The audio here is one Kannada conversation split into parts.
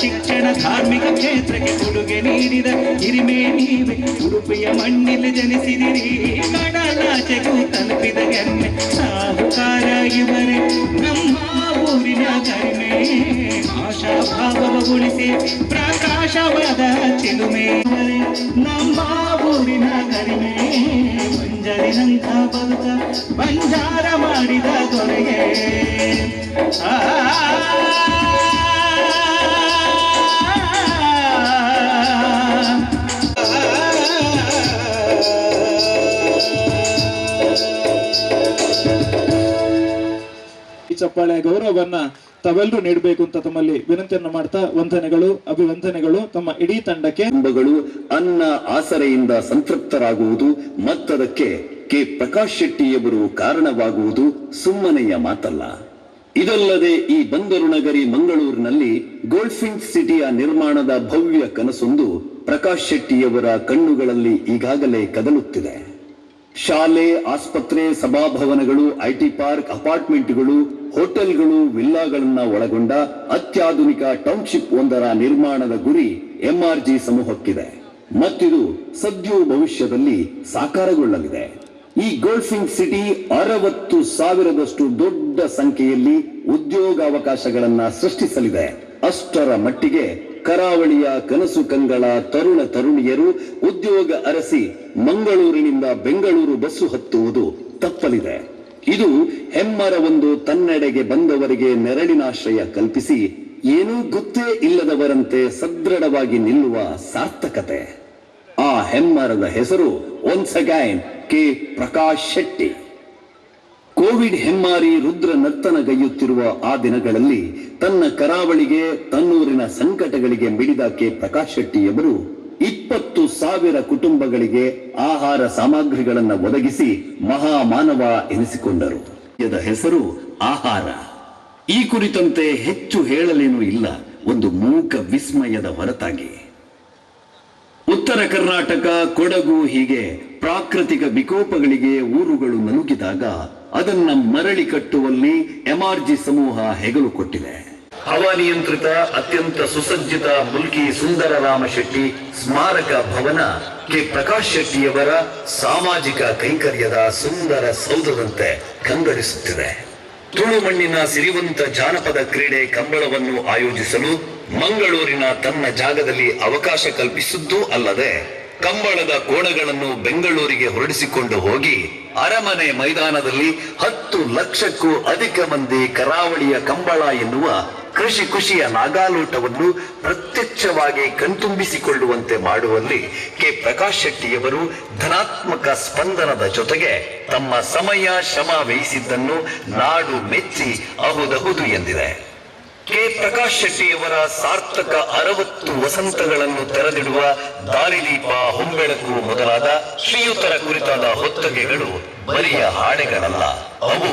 ಶಿಕ್ಷಣ ಧಾರ್ಮಿಕ ಕ್ಷೇತ್ರಕ್ಕೆ ಕೊಡುಗೆ ನೀಡಿದ ಹಿರಿಮೆ ನೀವೇ. ಉಡುಪಿಯ ಮಣ್ಣಿಲ್ಲಿ ಜನಿಸಿದಿರಿ, ಕಡಲಾಚೆಗೂ ತಲುಪಿದ ಹೆಮ್ಮೆ ಸಾಹುಕಾರ ಇವರೇ. ನಮ್ಮ ಊರಿನ ಕಡಿಮೆ ಆಶಾಭಾವವ ಉಳಿಸಿ ಪ್ರಕಾಶವಾದ ಚಿಲುಮೆ. ನಮ್ಮ ಊರಿನ ಕಡಿಮೆ ಮಂಜರಿನಂಥ ಬದುಕ ಬಂಜಾರ ಮಾಡಿದ ದೊರೆಗೆ. ಈ ಚಪ್ಪಾಳೆ ಗೌರವವನ್ನ ತಾವೆಲ್ಲರೂ ನೀಡಬೇಕು ಅಂತ ತಮ್ಮಲ್ಲಿ ವಿನಂತಿಯನ್ನು ಮಾಡ್ತಾ ವಂದನೆಗಳು, ಅಭಿವಂದನೆಗಳು ತಮ್ಮ ಇಡೀ ತಂಡಕ್ಕೆ. ಕುಟುಂಬಗಳು ಅನ್ನ ಆಸರೆಯಿಂದ ಸಂತೃಪ್ತರಾಗುವುದು ಮತ್ತದಕ್ಕೆ ಕೆ ಪ್ರಕಾಶ್ ಶೆಟ್ಟಿಯವರು ಕಾರಣವಾಗುವುದು ಸುಮ್ಮನೆಯ ಮಾತಲ್ಲ. ಇದಲ್ಲದೆ ಈ ಬಂದರು ನಗರಿ ಮಂಗಳೂರಿನಲ್ಲಿ ಗೋಲ್ಡ್ಫಿಂಚ್ ಸಿಟಿಯ ನಿರ್ಮಾಣದ ಭವ್ಯ ಕನಸೊಂದು ಪ್ರಕಾಶ್ ಶೆಟ್ಟಿಯವರ ಕಣ್ಣುಗಳಲ್ಲಿ ಈಗಾಗಲೇ ಕದಲುತ್ತಿದೆ. ಶಾಲೆ, ಆಸ್ಪತ್ರೆ, ಸಭಾಭವನಗಳು, ಐಟಿ ಪಾರ್ಕ್, ಅಪಾರ್ಟ್ಮೆಂಟ್ಗಳು, ಹೋಟೆಲ್ಗಳು, ವಿಲ್ಲಾಗಳನ್ನ ಒಳಗೊಂಡ ಅತ್ಯಾಧುನಿಕ ಟೌನ್ಶಿಪ್ ಒಂದರ ನಿರ್ಮಾಣದ ಗುರಿ ಎಂಆರ್ಜಿ ಸಮೂಹಕ್ಕಿದೆ. ಮತ್ತಿದು ಸದ್ಯ ಭವಿಷ್ಯದಲ್ಲಿ ಸಾಕಾರಗೊಳ್ಳಲಿದೆ. ಈ ಗೋಲ್ಡ್ಫಿಂಚ್ ಸಿಟಿ 60,000ದಷ್ಟು ದೊಡ್ಡ ಸಂಖ್ಯೆಯಲ್ಲಿ ಉದ್ಯೋಗಾವಕಾಶಗಳನ್ನ ಸೃಷ್ಟಿಸಲಿದೆ. ಅಷ್ಟರ ಮಟ್ಟಿಗೆ ಕರಾವಳಿಯ ಕನಸು ಕಂಗಳ ತರುಣ ತರುಣಿಯರು ಉದ್ಯೋಗ ಅರಸಿ ಮಂಗಳೂರಿನಿಂದ ಬೆಂಗಳೂರು ಬಸ್ಸು ಹತ್ತುವುದು ತಪ್ಪಲಿದೆ. ಇದು ಹೆಮ್ಮರವೊಂದು ತನ್ನೆಡೆಗೆ ಬಂದವರಿಗೆ ನೆರಳಿನಾಶ್ರಯ ಕಲ್ಪಿಸಿ ಏನೂ ಗೊತ್ತೇ ಇಲ್ಲದವರಂತೆ ಸದೃಢವಾಗಿ ನಿಲ್ಲುವ ಸಾರ್ಥಕತೆ. ಆ ಹೆಮ್ಮರದ ಹೆಸರು once again K Prakash Shetty. Covid ಹೆಮ್ಮಾರಿ ರುದ್ರ ನರ್ತನಗೈಯುತ್ತಿರುವ ಆ ದಿನಗಳಲ್ಲಿ ತನ್ನ ಕರಾವಳಿಗೆ, ತನ್ನೂರಿನ ಸಂಕಟಗಳಿಗೆ ಮಿಡಿದ ಕೆ ಪ್ರಕಾಶ್ ಶೆಟ್ಟಿಯವರು 20,000 ಕುಟುಂಬಗಳಿಗೆ ಆಹಾರ ಸಾಮಗ್ರಿಗಳನ್ನು ಒದಗಿಸಿ ಮಹಾಮಾನವ ಎನಿಸಿಕೊಂಡರು. ಇದರ ಹೆಸರು ಆಹಾರ. ಈ ಕುರಿತಂತೆ ಹೆಚ್ಚು ಹೇಳಲೇನೂ ಇಲ್ಲ, ಒಂದು ಮೂಕ ವಿಸ್ಮಯದ ಹೊರತಾಗಿ. ಉತ್ತರ ಕರ್ನಾಟಕ, ಕೊಡಗು ಹೀಗೆ ಪ್ರಾಕೃತಿಕ ವಿಕೋಪಗಳಿಗೆ ಊರುಗಳು ನಲುಗಿದಾಗ ಅದನ್ನ ಮರಳಿ ಕಟ್ಟುವಲ್ಲಿ ಎಂಆರ್ಜಿ ಸಮೂಹ ಹೆಗಲು ಕೊಟ್ಟಿದೆ. ಹವಾನಿಯಂತ್ರಿತ ಅತ್ಯಂತ ಸುಸಜ್ಜಿತ ಮುಲ್ಕಿ ಸುಂದರರಾಮ ಶೆಟ್ಟಿ ಸ್ಮಾರಕ ಭವನ ಕೆ ಪ್ರಕಾಶ್ ಶೆಟ್ಟಿಯವರ ಸಾಮಾಜಿಕ ಕೈಂಕರ್ಯದ ಸುಂದರ ಸೌಧದಂತೆ ಕಂಗೊಳಿಸುತ್ತಿದೆ. ತುಳು ಮಣ್ಣಿನ ಸಿರಿವಂತ ಜಾನಪದ ಕ್ರೀಡೆ ಕಂಬಳವನ್ನು ಆಯೋಜಿಸಲು ಮಂಗಳೂರಿನ ತನ್ನ ಜಾಗದಲ್ಲಿ ಅವಕಾಶ ಕಲ್ಪಿಸಿದ್ದೂ ಅಲ್ಲದೆ ಕಂಬಳದ ಕೋಣಗಳನ್ನು ಬೆಂಗಳೂರಿಗೆ ಹೊರಡಿಸಿಕೊಂಡು ಹೋಗಿ ಅರಮನೆ ಮೈದಾನದಲ್ಲಿ 10 ಲಕ್ಷಕ್ಕೂ ಅಧಿಕ ಮಂದಿ ಕರಾವಳಿಯ ಕಂಬಳ ಎನ್ನುವ ಕೃಷಿ ಖುಷಿಯ ನಾಗಾಲೋಟವನ್ನು ಪ್ರತ್ಯಕ್ಷವಾಗಿ ಕಣ್ತುಂಬಿಸಿಕೊಳ್ಳುವಂತೆ ಮಾಡುವಲ್ಲಿ ಕೆ ಪ್ರಕಾಶ್ ಶೆಟ್ಟಿಯವರು ಧನಾತ್ಮಕ ಸ್ಪಂದನದ ಜೊತೆಗೆ ತಮ್ಮ ಸಮಯ ಶ್ರಮ ವಹಿಸಿದ್ದನ್ನು ನಾಡು ಮೆಚ್ಚಿ ಅಹುದಹುದು ಎಂದಿದೆ. ಕೆ ಪ್ರಕಾಶ್ ಶೆಟ್ಟಿಯವರ ಸಾರ್ಥಕ 60 ವಸಂತಗಳನ್ನು ತೆರೆದಿಡುವ ದಾರಿದೀಪ, ಹೊಂಬೆಳಕು ಮೊದಲಾದ ಶ್ರೀಯುತರ ಕುರಿತಾದ ಹೊತ್ತಗೆಗಳು ಬರಿಯ ಹಾಡೆಗಳಲ್ಲ, ಅವು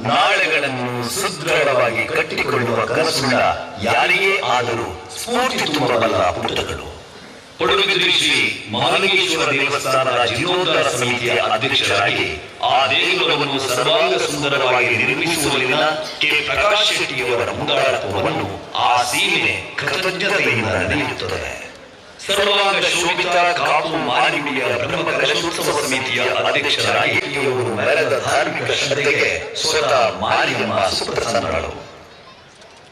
ನಾಳೆಗಳನ್ನು ಸುದೃಢವಾಗಿ ಕಟ್ಟಿಕೊಳ್ಳುವ ಕನಸುಳ್ಳ ಯಾರಿಗೇ ಆದರೂ ಸ್ಫೂರ್ತಿ ತುಂಬಬಲ್ಲ ಪುಟಗಳು. ಪಡುಬಿದ್ರಿ ಶ್ರೀ ಮಹಾಲಿಂಗೇಶ್ವರ ದೇವಸ್ಥಾನದ ಜೀರ್ಣೋದ್ಧಾರ ಸಮಿತಿಯ ಅಧ್ಯಕ್ಷರಾಗಿ ಆ ದೇಗುಲವನ್ನು ಸರ್ವಾಂಗ ಸುಂದರವಾಗಿ ನಿರ್ಮಿಸುವಲ್ಲಿನ ಕೆ ಪ್ರಕಾಶ್ ಶೆಟ್ಟಿಯವರ ಮುಂದಾಳತ್ವವನ್ನು ಆ ಸೀಮೆ ಕೃತಜ್ಞತೆಯಿಂದ ನಡೆಯುತ್ತದೆ. ಸರ್ವಾಂಗ ಶೋಭಿತ ಕಾಪು ಮಾರಿಮಿಯ ಬ್ರಹ್ಮ ಕಲಶೋತ್ಸವ ಸಮಿತಿಯ ಅಧ್ಯಕ್ಷರಾಗಿ ಇವರು ಮೆರೆದ ಧಾರ್ಮಿಕ ಶ್ರದ್ಧೆಗೆ ಸ್ವತಃ ಮಾರಿಯಮ್ಮ ಸುಪ್ರಸನ್ನಗಳು.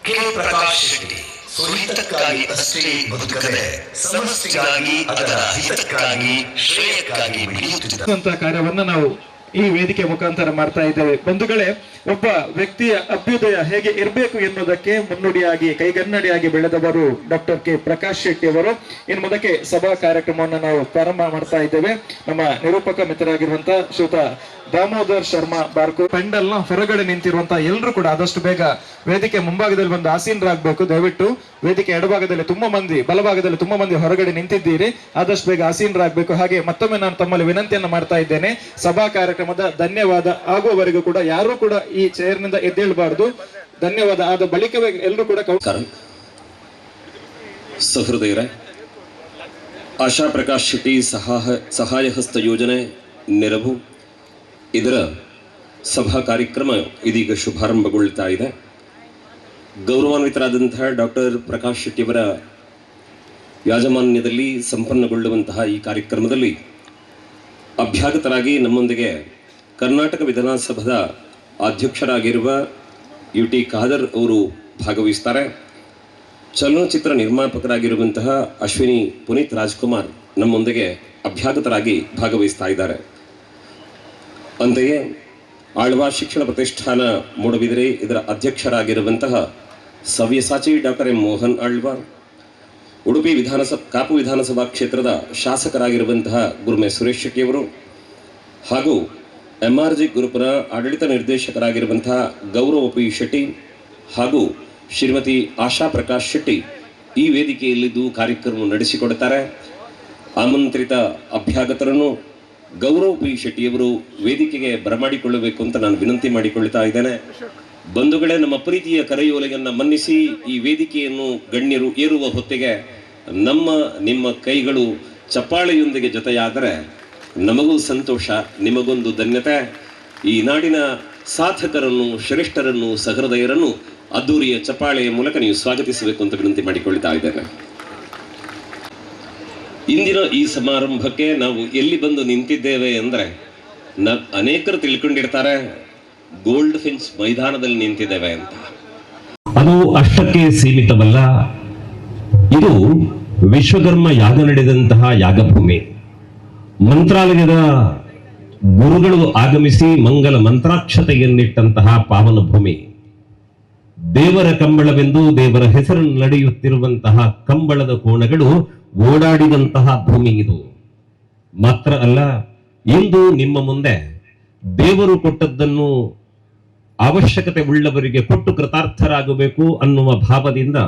ಕೆ ಪ್ರಕಾಶ್ ಶೆಟ್ಟಿ ಸ್ವಹಿತಕ್ಕಾಗಿ ಅಷ್ಟೇ ಬದುಕದೆ ಸಮಸ್ಯೆಗಾಗಿ, ಅದರ ಹಿತಕ್ಕಾಗಿ, ಶ್ರೇಯಕ್ಕಾಗಿ ಮಿಡಿಯುತ್ತಿದ್ದ ಕಾರ್ಯವನ್ನ ನಾವು ಈ ವೇದಿಕೆ ಮುಖಾಂತರ ಮಾಡ್ತಾ ಇದ್ದೇವೆ. ಬಂಧುಗಳೇ, ಒಬ್ಬ ವ್ಯಕ್ತಿಯ ಅಭ್ಯುದಯ ಹೇಗೆ ಇರಬೇಕು ಎನ್ನುವುದಕ್ಕೆ ಮುನ್ನುಡಿಯಾಗಿ ಕೈಗನ್ನಡಿಯಾಗಿ ಬೆಳೆದವರು ಡಾಕ್ಟರ್ ಕೆ ಪ್ರಕಾಶ್ ಶೆಟ್ಟಿ ಅವರು. ಇನ್ನು ಮುಂದಕ್ಕೆ ಸಭಾ ಕಾರ್ಯಕ್ರಮವನ್ನು ನಾವು ಪ್ರಾರಂಭ ಮಾಡ್ತಾ ಇದ್ದೇವೆ. ನಮ್ಮ ನಿರೂಪಕ ಮಿತ್ರರಾಗಿರುವಂತಹ ಶ್ರೀಯುತ ದಾಮೋದರ್ ಶರ್ಮಾ ಬಾರ್ಕು, ಪೆಂಡಲ್ ನ ಹೊರಗಡೆ ನಿಂತಿರುವಂತಹ ಎಲ್ಲರೂ ಕೂಡ ಆದಷ್ಟು ಬೇಗ ವೇದಿಕೆ ಮುಂಭಾಗದಲ್ಲಿ ಬಂದು ಆಸೀನರಾಗಬೇಕು. ದಯವಿಟ್ಟು ವೇದಿಕೆ ಎಡಭಾಗದಲ್ಲಿ ತುಂಬಾ ಮಂದಿ, ಬಲಭಾಗದಲ್ಲಿ ತುಂಬಾ ಮಂದಿ ಹೊರಗಡೆ ನಿಂತಿದ್ದೀರಿ, ಆದಷ್ಟು ಬೇಗ ಆಸೀನರಾಗಬೇಕು. ಹಾಗೆ ಮತ್ತೊಮ್ಮೆ ನಾನು ತಮ್ಮಲ್ಲಿ ವಿನಂತಿಯನ್ನು ಮಾಡ್ತಾ ಇದ್ದೇನೆ, ಸಭಾ ಕಾರ್ಯಕ್ರಮದ ಧನ್ಯವಾದ ಆಗುವವರೆಗೂ ಕೂಡ ಯಾರು ಕೂಡ ಈ ಚೇರ್ನಿಂದ ಎದ್ದೇಳಬಾರದು. ಧನ್ಯವಾದ ಆದ ಬಳಿಕವೇ ಎಲ್ಲರೂ ಕೂಡ ಸಹೃದಯರೇ, ಆಶಾ ಪ್ರಕಾಶ್ ಶೆಟ್ಟಿ ಸಹಾಯ ಹಸ್ತ ಯೋಜನೆ ನೆರವು ಇದರ ಸಭಾ ಕಾರ್ಯಕ್ರಮ ಇದೀಗ ಶುಭಾರಂಭಗೊಳ್ತಾ ಇದೆ. ಗೌರವಾನ್ವಿತರಾದಂತಹ ಡಾಕ್ಟರ್ ಪ್ರಕಾಶ್ ಶೆಟ್ಟಿಯವರ ಯಾಜಮಾನ್ಯದಲ್ಲಿ ಸಂಪನ್ನಗೊಳ್ಳುವಂತಹ ಈ ಕಾರ್ಯಕ್ರಮದಲ್ಲಿ ಅಭ್ಯಾಗತರಾಗಿ ನಮ್ಮೊಂದಿಗೆ ಕರ್ನಾಟಕ ವಿಧಾನಸಭಾದ ಅಧ್ಯಕ್ಷರಾಗಿರುವ UT ಖಾದರ್ ಅವರು ಭಾಗವಹಿಸ್ತಾರೆ. ಚಲನಚಿತ್ರ ನಿರ್ಮಾಪಕರಾಗಿರುವಂತಹ ಅಶ್ವಿನಿ ಪುನೀತ್ ರಾಜ್ಕುಮಾರ್ ನಮ್ಮೊಂದಿಗೆ ಅಭ್ಯಾಗತರಾಗಿ ಭಾಗವಹಿಸ್ತಾ ಇದ್ದಾರೆ. ಅಂತೆಯೇ ಆಳ್ವಾಸ್ ಶಿಕ್ಷಣ ಪ್ರತಿಷ್ಠಾನ ಮೂಡಬಿದಿರೆ ಇದರ ಅಧ್ಯಕ್ಷರಾಗಿರುವಂತಹ ಸವ್ಯಸಾಚಿ ಡಾಕ್ಟರ್ ಎಂ ಮೋಹನ್ ಆಳ್ವಾರ್, ಉಡುಪಿ ಕಾಪು ವಿಧಾನಸಭಾ ಕ್ಷೇತ್ರದ ಶಾಸಕರಾಗಿರುವಂತಹ ಗುರುಮೆ ಸುರೇಶ್ ಶೆಟ್ಟಿಯವರು ಹಾಗೂ MRG ಗ್ರೂಪ್ನ ಆಡಳಿತ ನಿರ್ದೇಶಕರಾಗಿರುವಂತಹ ಗೌರವ್ P ಶೆಟ್ಟಿ ಹಾಗೂ ಶ್ರೀಮತಿ ಆಶಾ ಪ್ರಕಾಶ್ ಶೆಟ್ಟಿ ಈ ವೇದಿಕೆಯಲ್ಲಿದ್ದು ಕಾರ್ಯಕ್ರಮ ನಡೆಸಿಕೊಡುತ್ತಾರೆ. ಆಮಂತ್ರಿತ ಅಭ್ಯಾಗತರನ್ನು ಗೌರವ್ P ಶೆಟ್ಟಿಯವರು ವೇದಿಕೆಗೆ ಬರಮಾಡಿಕೊಳ್ಳಬೇಕು ಅಂತ ನಾನು ವಿನಂತಿ ಮಾಡಿಕೊಳ್ಳುತ್ತಾ ಇದ್ದೇನೆ. ಬಂಧುಗಳೇ, ನಮ್ಮ ಪ್ರೀತಿಯ ಕರೆಯೋಲೆಯನ್ನು ಮನ್ನಿಸಿ ಈ ವೇದಿಕೆಯನ್ನು ಗಣ್ಯರು ಏರುವ ಹೊತ್ತಿಗೆ ನಿಮ್ಮ ಕೈಗಳು ಚಪ್ಪಾಳೆಯೊಂದಿಗೆ ಜೊತೆಯಾದರೆ ನಮಗೂ ಸಂತೋಷ, ನಿಮಗೊಂದು ಧನ್ಯತೆ. ಈ ನಾಡಿನ ಸಾಧಕರನ್ನು, ಶ್ರೇಷ್ಠರನ್ನು, ಸಹೃದಯರನ್ನು ಅದ್ದೂರಿಯ ಚಪ್ಪಾಳೆಯ ಮೂಲಕ ನೀವು ಸ್ವಾಗತಿಸಬೇಕು ಅಂತ ವಿನಂತಿ ಮಾಡಿಕೊಳ್ಳುತ್ತಾ ಇದ್ದೇನೆ. ಇಂದಿನ ಈ ಸಮಾರಂಭಕ್ಕೆ ನಾವು ಎಲ್ಲಿ ಬಂದು ನಿಂತಿದ್ದೇವೆ ಅಂದರೆ ಅನೇಕರು ತಿಳ್ಕೊಂಡಿರ್ತಾರೆ ಗೋಲ್ಡ್ ಫಿನ್ಸ್ ಮೈದಾನದಲ್ಲಿ ನಿಂತಿದ್ದೇವೆ ಅಂತ. ಅದು ಅಷ್ಟಕ್ಕೆ ಸೀಮಿತವಲ್ಲ. ಇದು ವಿಶ್ವಕರ್ಮ ಯಾಗ ನಡೆದಂತಹ ಯಾಗಭೂಮಿ. ಮಂತ್ರಾಲಯದ ಗುರುಗಳು ಆಗಮಿಸಿ ಮಂಗಲ ಮಂತ್ರಾಕ್ಷತೆಯನ್ನಿಟ್ಟಂತಹ ಪಾವನ ಭೂಮಿ. ದೇವರ ಕಂಬಳವೆಂದು ದೇವರ ಹೆಸರನ್ನು ನಡೆಯುತ್ತಿರುವಂತಹ ಕಂಬಳದ ಕೋಣಗಳು ಓಡಾಡಿದಂತಹ ಭೂಮಿ ಇದು. ಮಾತ್ರ ಅಲ್ಲ, ಇಂದು ನಿಮ್ಮ ಮುಂದೆ ದೇವರು ಕೊಟ್ಟದ್ದನ್ನು ಅವಶ್ಯಕತೆ ಉಳ್ಳವರಿಗೆ ಕೊಟ್ಟು ಕೃತಾರ್ಥರಾಗಬೇಕು ಅನ್ನುವ ಭಾವದಿಂದ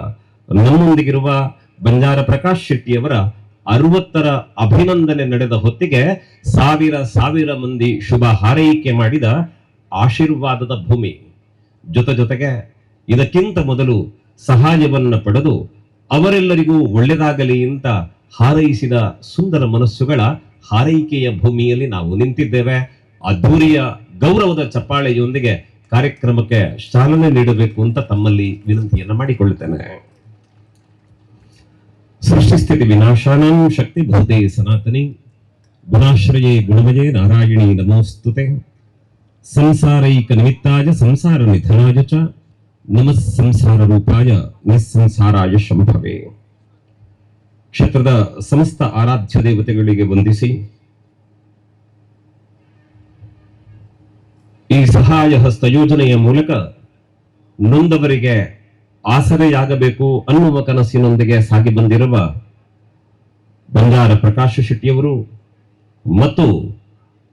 ನಮ್ಮೊಂದಿಗಿರುವ ಬಂಜಾರ ಪ್ರಕಾಶ್ ಶೆಟ್ಟಿಯವರ 60ರ ಅಭಿನಂದನೆ ನಡೆದ ಹೊತ್ತಿಗೆ ಸಾವಿರ ಮಂದಿ ಶುಭ ಹಾರೈಕೆ ಮಾಡಿದ ಆಶೀರ್ವಾದದ ಭೂಮಿ. ಜೊತೆಗೆ ಇದಕ್ಕಿಂತ ಮೊದಲು ಸಹಾಯವನ್ನ ಪಡೆದು ಅವರೆಲ್ಲರಿಗೂ ಒಳ್ಳೆಯದಾಗಲಿ ಅಂತ ಹಾರೈಸಿದ ಸುಂದರ ಮನಸ್ಸುಗಳ ಹಾರೈಕೆಯ ಭೂಮಿಯಲ್ಲಿ ನಾವು ನಿಂತಿದ್ದೇವೆ. ಅದ್ದೂರಿಯ ಗೌರವದ ಚಪ್ಪಾಳೆಯೊಂದಿಗೆ ಕಾರ್ಯಕ್ರಮಕ್ಕೆ ಚಾಲನೆ ನೀಡಬೇಕು ಅಂತ ತಮ್ಮಲ್ಲಿ ವಿನಂತಿಯನ್ನ ಮಾಡಿಕೊಳ್ಳುತ್ತೇನೆ. ಸೃಷ್ಟಿಸ್ಥಿತಿ ವಿನಾಶಾನಾಂ ಶಕ್ತಿ ಭೂತೆ ಸನಾತನಿ ಗುಣಾಶ್ರಯೇ ಗುಣಮಯೇ ನಾರಾಯಣಿ ನಮೋಸ್ತುತೆ ಸಂಸಾರೈಕ ನಿಮಿತ್ತಾಯ ಸಂಸಾರ ನಿಧನಾಯ ಚ ನಮಃ ಸಂಸಾರ ರೂಪಾಯ ನಿಸ್ಸಂಸಾರಾಯ ಶಂಭವೇ. ಕ್ಷೇತ್ರದ ಸಮಸ್ತ ಆರಾಧ್ಯ ದೇವತೆಗಳಿಗೆ ವಂದಿಸಿ ಈ ಸಹಾಯ ಹಸ್ತ ಯೋಜನೆಯ ಮೂಲಕ ನೊಂದವರಿಗೆ ಆಸರೆಯಾಗಬೇಕು ಅನ್ನುವ ಕನಸಿನೊಂದಿಗೆ ಸಾಗಿ ಬಂದಿರುವ ಬಂಜಾರ ಪ್ರಕಾಶ್ ಶೆಟ್ಟಿಯವರು ಮತ್ತು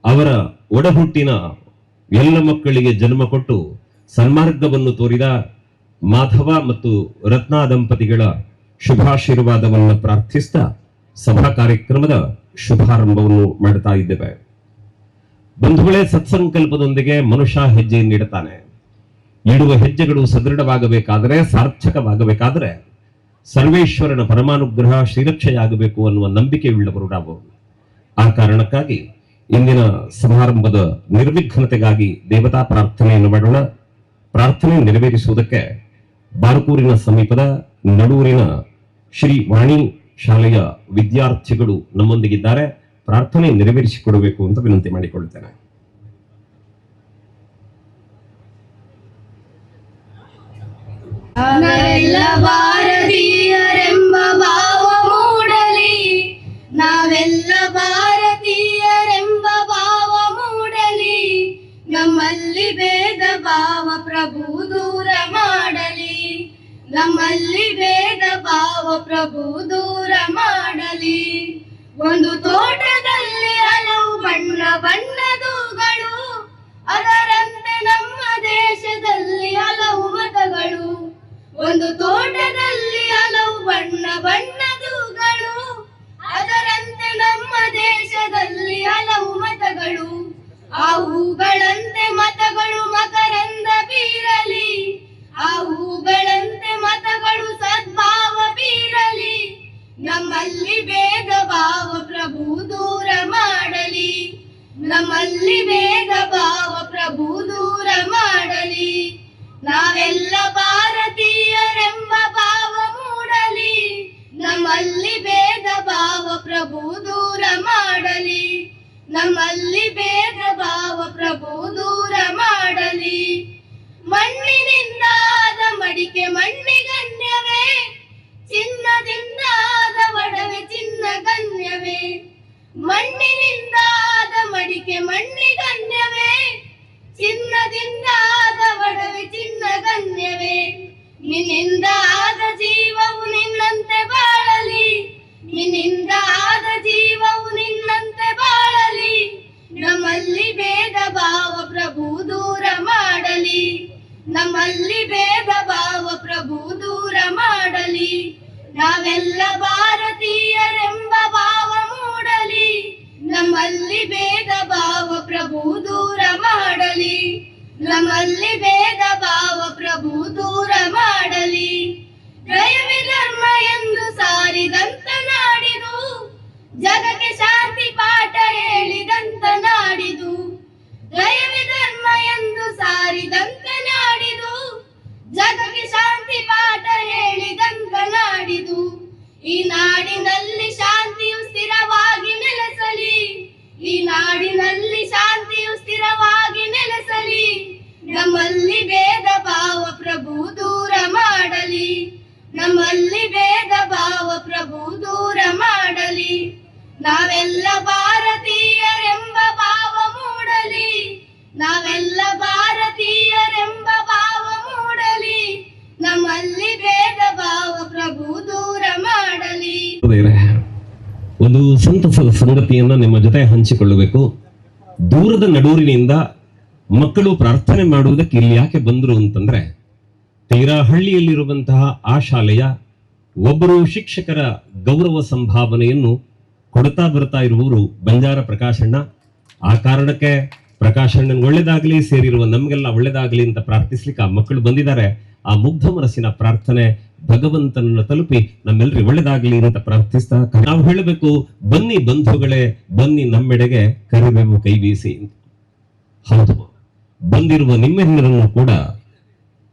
ಅವರ ಒಡಹುಟ್ಟಿನ ಎಲ್ಲ ಮಕ್ಕಳಿಗೆ ಜನ್ಮ ಕೊಟ್ಟು ಸನ್ಮಾರ್ಗವನ್ನು ತೋರಿದ ಮಾಧವ ಮತ್ತು ರತ್ನಾ ದಂಪತಿಗಳ ಶುಭಾಶೀರ್ವಾದವನ್ನು ಪ್ರಾರ್ಥಿಸ್ತಾ ಸಭಾ ಕಾರ್ಯಕ್ರಮದ ಶುಭಾರಂಭವನ್ನು ಮಾಡ್ತಾ ಇದ್ದೇವೆ. ಬಂಧುಗಳೇ, ಸತ್ಸಂಕಲ್ಪದೊಂದಿಗೆ ಮನುಷ್ಯ ಹೆಜ್ಜೆಯನ್ನಿಡುತ್ತಾನೆ. ಇಡುವ ಹೆಜ್ಜೆಗಳು ಸದೃಢವಾಗಬೇಕಾದರೆ, ಸಾರ್ಥಕವಾಗಬೇಕಾದರೆ ಸರ್ವೇಶ್ವರನ ಪರಮಾನುಗ್ರಹ ಶ್ರೀರಕ್ಷೆಯಾಗಬೇಕು ಅನ್ನುವ ನಂಬಿಕೆಯುಳ್ಳವರು ನಾವು. ಆ ಕಾರಣಕ್ಕಾಗಿ ಇಂದಿನ ಸಮಾರಂಭದ ನಿರ್ವಿಘ್ನತೆಗಾಗಿ ದೇವತಾ ಪ್ರಾರ್ಥನೆಯನ್ನು ಮಾಡೋಣ. ಪ್ರಾರ್ಥನೆ ನೆರವೇರಿಸುವುದಕ್ಕೆ ಬಾರ್ಕೂರಿನ ಸಮೀಪದ ನಡೂರಿನ ಶ್ರೀ ವಾಣಿ ಶಾಲೆಯ ವಿದ್ಯಾರ್ಥಿಗಳು ನಮ್ಮೊಂದಿಗಿದ್ದಾರೆ. ಪ್ರಾರ್ಥನೆ ನೆರವೇರಿಸಿಕೊಡಬೇಕು ಅಂತ ವಿನಂತಿ ಮಾಡಿಕೊಳ್ಳುತ್ತೇನೆ. ನಾವೆಲ್ಲ ಭಾರತೀಯರೆಂಬ ಭಾವ ಮೂಡಲಿ, ನಾವೆಲ್ಲ ಭಾರತೀಯರೆಂಬ ಭಾವ ಮೂಡಲಿ, ನಮ್ಮಲ್ಲಿ ಭೇದ ಭಾವ ಪ್ರಭು ದೂರ ಮಾಡಲಿ, ನಮ್ಮಲ್ಲಿ ಭೇದ ಭಾವ ಪ್ರಭು ದೂರ ಮಾಡಲಿ. ಒಂದು ತೋಟದಲ್ಲಿ ಹಲವು ಬಣ್ಣ ಬಣ್ಣದೂಗಳು, ಅದರಂತೆ ನಮ್ಮ ದೇಶದಲ್ಲಿ ಹಲವು ಮತಗಳು. ಒಂದು ತೋಟದಲ್ಲಿ ಹಲವು ಬಣ್ಣ ಬಣ್ಣದೂಗಳು, ಅದರಂತೆ ನಮ್ಮ ದೇಶದಲ್ಲಿ ಹಲವು ಮತಗಳು. ಆ ಹೂಗಳಂತೆ ಮತಗಳು ಮಕರಂದ ಬೀರಲಿ, ಆ ಹೂಗಳಂತೆ ಮತಗಳು ಸದ್ಭಾವ ಬೀರಲಿ, ನಮ್ಮಲ್ಲಿ ಭೇದ ಭಾವ ಪ್ರಭು ದೂರ ಮಾಡಲಿ, ನಮ್ಮಲ್ಲಿ ಭೇದ ಭಾವ ಪ್ರಭು ದೂರ ಮಾಡಲಿ. ನಾವೆಲ್ಲ ಭಾರತೀಯ ನಮ್ಮಲ್ಲಿ ಭೇದ ಭಾವ ಪ್ರಭು ದೂರ ಮಾಡಲಿ. ಮಣ್ಣಿನಿಂದಾದ ಮಡಿಕೆ ಮಣ್ಣಿಗನ್ಯವೇ, ಚಿನ್ನದಿಂದಾದ ಒಡವೆ ಚಿನ್ನ ಗಣ್ಯವೇ. ಮಣ್ಣಿನಿಂದಾದ ಮಡಿಕೆ ಮಣ್ಣಿಗನ್ಯವೇ, ಚಿನ್ನದಿಂದಾದ ಒಡವೆ ಚಿನ್ನ ಗಣ್ಯವೇ. ನಿನ್ನಿಂದ ಆದ ಜೀವವು ನಿನ್ನಂತೆ ಬಾಳಲಿ, ನಿನ್ನಿಂದ ಆದ ಜೀವವು ನಿನ್ನಂತೆ ಬಾಳಲಿ. ನಮ್ಮಲ್ಲಿ ಭೇದ ಭಾವ ಪ್ರಭು ದೂರ ಮಾಡಲಿ, ನಮ್ಮಲ್ಲಿ ಭೇದ ಭಾವ ಪ್ರಭು ದೂರ ಮಾಡಲಿ. ನಾವೆಲ್ಲ ಭಾರತೀಯರೆಂಬ ಭಾವ ಮೂಡಲಿ, ನಮ್ಮಲ್ಲಿ ಭೇದ ಭಾವ ಪ್ರಭು ದೂರ ಮಾಡಲಿ, ನಮ್ಮಲ್ಲಿ ಭೇದ ಭಾವ ಪ್ರಭು ದೂರ ಮಾಡಲಿ. ದಯವೇ ಧರ್ಮ ಎಂದು ಸಾರಿದಂತ ನಾಡಿದು, ಜಗಕ್ಕೆ ಶಾಂತಿ ಪಾಠ ಹೇಳಿದಂತ ನಾಡಿದು. ದಯವೇ ಧರ್ಮ ಎಂದು ಸಾರಿದಂತ ನಾಡಿದು, ಜಗಕ್ಕೆ ಶಾಂತಿ ಪಾಠ ಹೇಳಿದಂತ ನಾಡಿದು. ಈ ನಾಡಿನಲ್ಲಿ ಶಾಂತಿಯು ಸ್ಥಿರವಾಗಿ ನೆಲೆಸಲಿ, ಈ ನಾಡಿನಲ್ಲಿ ಶಾಂತಿಯು ಸ್ಥಿರವಾಗಿ ನೆಲೆಸಲಿ. ನಮ್ಮಲ್ಲಿ ಭೇದ ಭಾವ ಪ್ರಭು ದೂರ ಮಾಡಲಿ, ನಮ್ಮಲ್ಲಿ ಭೇದ ಭಾವ ಪ್ರಭು ದೂರ ಮಾಡಲಿ. ನಾವೆಲ್ಲ ಭಾರತೀಯರೆಂಬ ಭಾವ ಮೂಡಲಿ, ನಾವೆಲ್ಲ ಭಾರತೀಯರೆಂಬ ಭಾವ ಮೂಡಲಿ. ನಮ್ಮಲ್ಲಿ ಭೇದ ಭಾವ ಪ್ರಭು ದೂರ ಮಾಡಲಿ. ಒಂದು ಸಂತಸದ ಸಂಗತಿಯನ್ನ ನಿಮ್ಮ ಜೊತೆ ಹಂಚಿಕೊಳ್ಳಬೇಕು. ದೂರದ ನಡೂರಿನಿಂದ ಮಕ್ಕಳು ಪ್ರಾರ್ಥನೆ ಮಾಡುವುದಕ್ಕೆ ಇಲ್ಲಿ ಯಾಕೆ ಬಂದ್ರು ಅಂತಂದ್ರೆ, ತೀರಾ ಹಳ್ಳಿಯಲ್ಲಿರುವಂತಹ ಆ ಶಾಲೆಯ ಒಬ್ಬರು ಶಿಕ್ಷಕರ ಗೌರವ ಸಂಭಾವನೆಯನ್ನು ಕೊಡ್ತಾ ಬರ್ತಾ ಇರುವವರು ಬಂಜಾರ ಪ್ರಕಾಶಣ್ಣ. ಆ ಕಾರಣಕ್ಕೆ ಪ್ರಕಾಶಣ್ಣನ್ ಒಳ್ಳೇದಾಗ್ಲಿ, ಸೇರಿರುವ ನಮ್ಗೆಲ್ಲ ಒಳ್ಳೇದಾಗ್ಲಿ ಅಂತ ಪ್ರಾರ್ಥಿಸ್ಲಿಕ್ಕೆ ಆ ಮಕ್ಕಳು ಬಂದಿದ್ದಾರೆ. ಆ ಮುಗ್ಧ ಮನಸ್ಸಿನ ಪ್ರಾರ್ಥನೆ ಭಗವಂತನನ್ನು ತಲುಪಿ ನಮ್ಮೆಲ್ಲರಿಗೂ ಒಳ್ಳೇದಾಗ್ಲಿ ಅಂತ ಪ್ರಾರ್ಥಿಸ್ತಾ ನಾವು ಹೇಳಬೇಕು, ಬನ್ನಿ ಬಂಧುಗಳೇ, ಬನ್ನಿ ನಮ್ಮೆಡೆಗೆ ಕರಿಬೇವು ಕೈ ಬೀಸಿ. ಹೌದು, ಬಂದಿರುವ ನಿಮ್ಮೆಲ್ಲರನ್ನು ಕೂಡ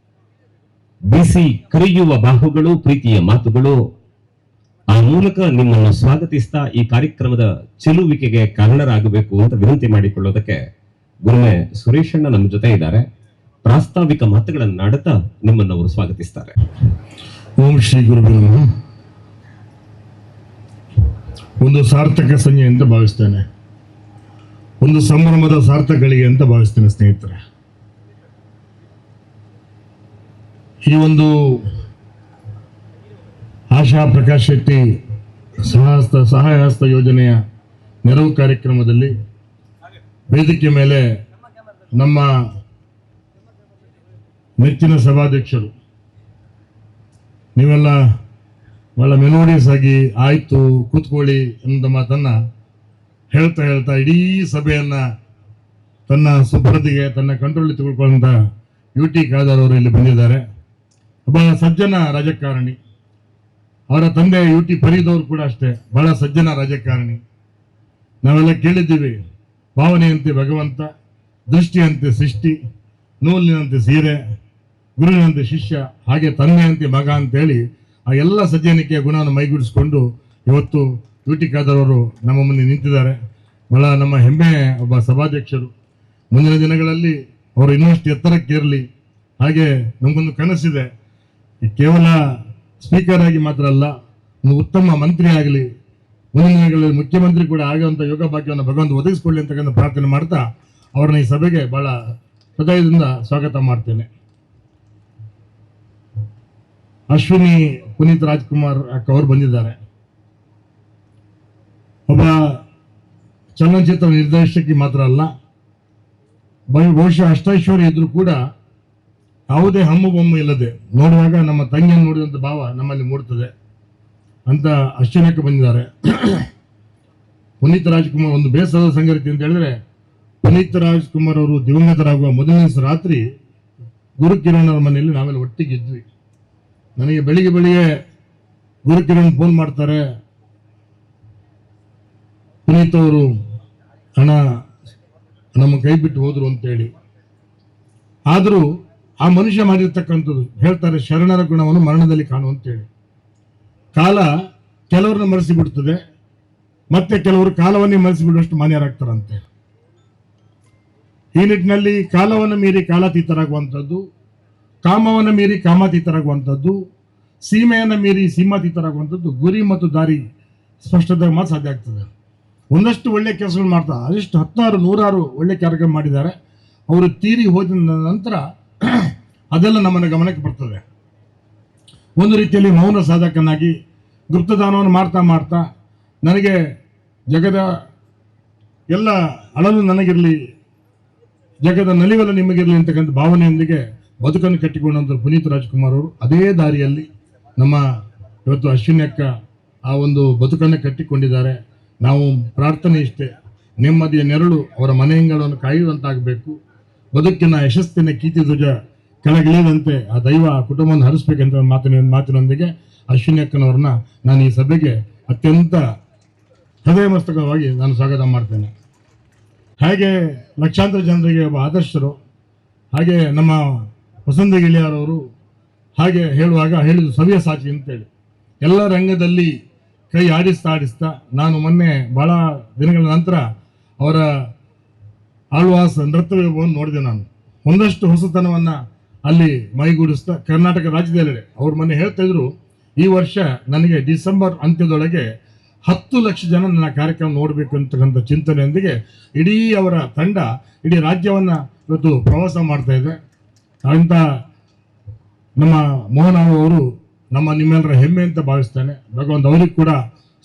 ಬೀಸಿ ಕರೆಯುವ ಬಾಹುಗಳು, ಪ್ರೀತಿಯ ಮಾತುಗಳು, ಆ ಮೂಲಕ ನಿಮ್ಮನ್ನು ಸ್ವಾಗತಿಸ್ತಾ ಈ ಕಾರ್ಯಕ್ರಮದ ಚೆಲುವಿಕೆಗೆ ಕಾರಣರಾಗಬೇಕು ಅಂತ ವಿನಂತಿ ಮಾಡಿಕೊಳ್ಳೋದಕ್ಕೆ ಗುರುಮೆ ಸುರೇಶಣ್ಣ ನಮ್ಮ ಜೊತೆ ಇದ್ದಾರೆ. ಪ್ರಾಸ್ತಾವಿಕ ಮಾತುಗಳನ್ನಾಡುತ್ತಾ ನಿಮ್ಮನ್ನು ಅವರು ಸ್ವಾಗತಿಸ್ತಾರೆ. ಓಂ ಶ್ರೀ ಗುರುಗಳು ನಮಃ. ಒಂದು ಸಾರ್ಥಕ ಸಂಜೆ ಅಂತ ಭಾವಿಸ್ತೇನೆ, ಒಂದು ಸಂಭ್ರಮದ ಸಾರ್ಥಕಗಳಿಗೆ ಅಂತ ಭಾವಿಸ್ತೇನೆ ಸ್ನೇಹಿತರೆ. ಈ ಒಂದು ಆಶಾ ಪ್ರಕಾಶ್ ಶೆಟ್ಟಿ ಸಹಾಯ ಹಸ್ತ ಯೋಜನೆಯ ನೆರವು ಕಾರ್ಯಕ್ರಮದಲ್ಲಿ ವೇದಿಕೆ ಮೇಲೆ ನಮ್ಮ ಮೆಚ್ಚಿನ ಸಭಾಧ್ಯಕ್ಷರು ನೀವೆಲ್ಲ ಬಹಳ ಮೆಲೋಡಿಯಸ್ ಆಗಿ ಆಯ್ತು ಕೂತ್ಕೊಳ್ಳಿ ಅನ್ನೋ ಮಾತನ್ನ ಹೇಳ್ತಾ ಇಡೀ ಸಭೆಯನ್ನ ತನ್ನ ಸುಪರದಿಗೆ, ತನ್ನ ಕಂಟ್ರೋಲ್ ತೆಗೆದುಕೊಳ್ಳುವಂತ UT ಖಾದರ್ ಅವರು ಇಲ್ಲಿ ಬಂದಿದ್ದಾರೆ. ಒಬ್ಬ ಸಜ್ಜನ ರಾಜಕಾರಣಿ. ಅವರ ತಂದೆ UT ಫರೀದ್ ಅವರು ಕೂಡ ಅಷ್ಟೇ ಬಹಳ ಸಜ್ಜನ ರಾಜಕಾರಣಿ. ನಾವೆಲ್ಲ ಕೇಳಿದ್ದೀವಿ, ಭಾವನೆಯಂತೆ ಭಗವಂತ, ದೃಷ್ಟಿಯಂತೆ ಸೃಷ್ಟಿ, ನೂಲಿನಂತೆ ಸೀರೆ, ಗುರುವಿನಂತೆ ಶಿಷ್ಯ, ಹಾಗೆ ತಂದೆಯಂತೆ ಮಗ ಅಂತೇಳಿ ಆ ಎಲ್ಲ ಸಜ್ಜನಿಕೆಯ ಗುಣವನ್ನು ಮೈಗೂಡಿಸಿಕೊಂಡು ಇವತ್ತು UT ಖಾದರ್ ಅವರು ನಮ್ಮ ಮುಂದೆ ನಿಂತಿದ್ದಾರೆ. ಬಹಳ ನಮ್ಮ ಹೆಮ್ಮೆಯ ಒಬ್ಬ ಸಭಾಧ್ಯಕ್ಷರು. ಮುಂದಿನ ದಿನಗಳಲ್ಲಿ ಅವರು ಇನ್ನಷ್ಟು ಎತ್ತರಕ್ಕೇರಲಿ. ಹಾಗೆ ನಮಗೊಂದು ಕನಸಿದೆ, ಕೇವಲ ಸ್ಪೀಕರ್ ಆಗಿ ಮಾತ್ರ ಅಲ್ಲ, ಒಂದು ಉತ್ತಮ ಮಂತ್ರಿ ಆಗಲಿ, ಮುಂದಿನ ದಿನಗಳಲ್ಲಿ ಮುಖ್ಯಮಂತ್ರಿ ಕೂಡ ಆಗುವಂಥ ಯೋಗ ಭಾಗ್ಯವನ್ನು ಭಗವಂತ ಒದಗಿಸಿಕೊಳ್ಳಿ ಅಂತಕ್ಕಂಥ ಪ್ರಾರ್ಥನೆ ಮಾಡ್ತಾ ಅವರನ್ನ ಈ ಸಭೆಗೆ ಬಹಳ ಹೃದಯದಿಂದ ಸ್ವಾಗತ ಮಾಡ್ತೇನೆ. ಅಶ್ವಿನಿ ಪುನೀತ್ ರಾಜ್ಕುಮಾರ್ ಅಕ್ಕ ಅವರು ಬಂದಿದ್ದಾರೆ. ಒಬ್ಬ ಚಲನಚಿತ್ರ ನಿರ್ದೇಶಕಿ ಮಾತ್ರ ಅಲ್ಲ, ಬಹುಶಃ ಅಷ್ಟೈಶ್ವರ್ಯ ಇದ್ರೂ ಕೂಡ ಯಾವುದೇ ಹಮ್ಮು ಬೊಮ್ಮು ಇಲ್ಲದೆ ನೋಡುವಾಗ ನಮ್ಮ ತಂಗಿಯನ್ನು ನೋಡಿದಂಥ ಭಾವ ನಮ್ಮಲ್ಲಿ ಮೂಡ್ತದೆ ಅಂತ ಅಶ್ವಿನಕ್ಕೆ ಬಂದಿದ್ದಾರೆ. ಪುನೀತ್ ರಾಜ್ಕುಮಾರ್ ಒಂದು ಬೇಸರದ ಸಂಗತಿ ಅಂತ ಹೇಳಿದ್ರೆ, ಪುನೀತ್ ರಾಜ್ಕುಮಾರ್ ಅವರು ದಿವಂಗತರಾಗುವ ಮೊದಲನೇ ರಾತ್ರಿ ಗುರುಕಿರಣ್ ಅವರ ಮನೆಯಲ್ಲಿ ನಾವೆಲ್ಲ ಒಟ್ಟಿಗೆ ಇದ್ವಿ. ನನಗೆ ಬೆಳಿಗ್ಗೆ ಗುರುಕಿರಣ್ ಫೋನ್ ಮಾಡ್ತಾರೆ, ಪುನೀತ್ ಅವರು ಹಣ ನಮ್ಮ ಕೈ ಬಿಟ್ಟು ಹೋದ್ರು ಅಂತೇಳಿ. ಆದರೂ ಆ ಮನುಷ್ಯ ಮಾಡಿರ್ತಕ್ಕಂಥದ್ದು ಹೇಳ್ತಾರೆ, ಶರಣರ ಗುಣವನ್ನು ಮರಣದಲ್ಲಿ ಕಾಣು ಅಂತೇಳಿ. ಕಾಲ ಕೆಲವ್ರನ್ನ ಮರೆಸಿ ಬಿಡ್ತದೆ, ಮತ್ತೆ ಕೆಲವರು ಕಾಲವನ್ನೇ ಮರೆಸಿಬಿಡುವಷ್ಟು ಮಾನ್ಯರಾಗ್ತಾರಂತೆ. ಈ ನಿಟ್ಟಿನಲ್ಲಿ ಕಾಲವನ್ನು ಮೀರಿ ಕಾಲಾತೀತರಾಗುವಂಥದ್ದು, ಕಾಮವನ್ನು ಮೀರಿ ಕಾಮಾತೀತರಾಗುವಂಥದ್ದು, ಸೀಮೆಯನ್ನು ಮೀರಿ ಸೀಮಾತೀತರಾಗುವಂಥದ್ದು, ಗುರಿ ಮತ್ತು ದಾರಿ ಸ್ಪಷ್ಟವಾಗಿ ಮಾತ್ರ ಸಾಧ್ಯ ಆಗ್ತದೆ. ಒಂದಷ್ಟು ಒಳ್ಳೆ ಕೆಲಸಗಳು ಮಾಡ್ತಾರೆ, ಅದೆಷ್ಟು 10 100 ಒಳ್ಳೆ ಕಾರ್ಯಕ್ರಮ ಮಾಡಿದ್ದಾರೆ. ಅವರು ತೀರಿ ಹೋದ ನಂತರ ಅದೆಲ್ಲ ನಮ್ಮನ್ನ ಗಮನಕ್ಕೆ ಬರ್ತದೆ. ಒಂದು ರೀತಿಯಲ್ಲಿ ಮೌನ ಸಾಧಕನಾಗಿ ಗುಪ್ತದಾನವನ್ನು ಮಾಡ್ತಾ ಮಾಡ್ತಾ ನನಗೆ ಜಗದ ಎಲ್ಲ ಅಳಲು ನನಗಿರಲಿ, ಜಗದ ನಲಿವಲ್ಲ ನಿಮಗಿರಲಿ ಅಂತಕ್ಕಂಥ ಭಾವನೆಯೊಂದಿಗೆ ಬದುಕನ್ನು ಕಟ್ಟಿಕೊಂಡಂಥ ಪುನೀತ್ ರಾಜ್ಕುಮಾರ್ ಅವರು ಅದೇ ದಾರಿಯಲ್ಲಿ ನಮ್ಮ ಇವತ್ತು ಅಶ್ವಿನಿ ಅಕ್ಕ ಆ ಒಂದು ಬದುಕನ್ನು ಕಟ್ಟಿಕೊಂಡಿದ್ದಾರೆ. ನಾವು ಪ್ರಾರ್ಥನೆ ಇಷ್ಟೇ, ನೆಮ್ಮದಿಯ ನೆರಳು ಅವರ ಮನೆಯಂಗಳವನ್ನು ಕಾಯುವಂತಾಗಬೇಕು. ಬದುಕಿನ ಯಶಸ್ಸಿನ ಕೀರ್ತಿ ಧ್ವಜ ಕೆಳಗಿಳಿಯದಂತೆ ಆ ದೈವ ಕುಟುಂಬವನ್ನು ಹರಿಸ್ಬೇಕಂತ ಮಾತಿನೊಂದಿಗೆ ಅಶ್ವಿನಿ ಅಕ್ಕನವ್ರನ್ನ ನಾನು ಈ ಸಭೆಗೆ ಅತ್ಯಂತ ಹೃದಯಮಸ್ತಕವಾಗಿ ನಾನು ಸ್ವಾಗತ ಮಾಡ್ತೇನೆ. ಹಾಗೆ ಲಕ್ಷಾಂತರ ಜನರಿಗೆ ಒಬ್ಬ ಆದರ್ಶರು, ಹಾಗೆ ನಮ್ಮ ವಸಂತ ಗೆಳೆಯರವರು ಹಾಗೆ ಹೇಳುವಾಗ ಹೇಳಿದ್ರು ಸವಿಯ ಸಾಚಿ ಅಂತೇಳಿ. ಎಲ್ಲ ರಂಗದಲ್ಲಿ ಕೈ ಆಡಿಸ್ತಾ ನಾನು ಮೊನ್ನೆ ಬಹಳ ದಿನಗಳ ನಂತರ ಅವರ ಆಳ್ವಾಸ್ ನೃತ್ಯ ವೈಭವವನ್ನು ನೋಡಿದೆ. ನಾನು ಒಂದಷ್ಟು ಹೊಸತನವನ್ನು ಅಲ್ಲಿ ಮೈಗೂಡಿಸ್ತಾ ಕರ್ನಾಟಕ ರಾಜ್ಯದೆಲ್ಲೆಡೆ ಅವ್ರ ಮನೆ ಹೇಳ್ತಾ ಇದ್ರು, ಈ ವರ್ಷ ನನಗೆ ಡಿಸೆಂಬರ್ ಅಂತ್ಯದೊಳಗೆ 10 ಲಕ್ಷ ಜನ ನನ್ನ ಕಾರ್ಯಕ್ರಮ ನೋಡಬೇಕು ಅಂತಕ್ಕಂಥ ಚಿಂತನೆಯೊಂದಿಗೆ ಇಡೀ ಅವರ ತಂಡ ಇಡೀ ರಾಜ್ಯವನ್ನು ಇವತ್ತು ಪ್ರವಾಸ ಮಾಡ್ತಾ ಇದೆ. ಅಂತ ನಮ್ಮ ಮೋಹನ್ ಅವರು ನಿಮ್ಮೆಲ್ಲರ ಹೆಮ್ಮೆ ಅಂತ ಭಾವಿಸ್ತಾನೆ. ಭಗವಂತ ಅವರಿಗೆ ಕೂಡ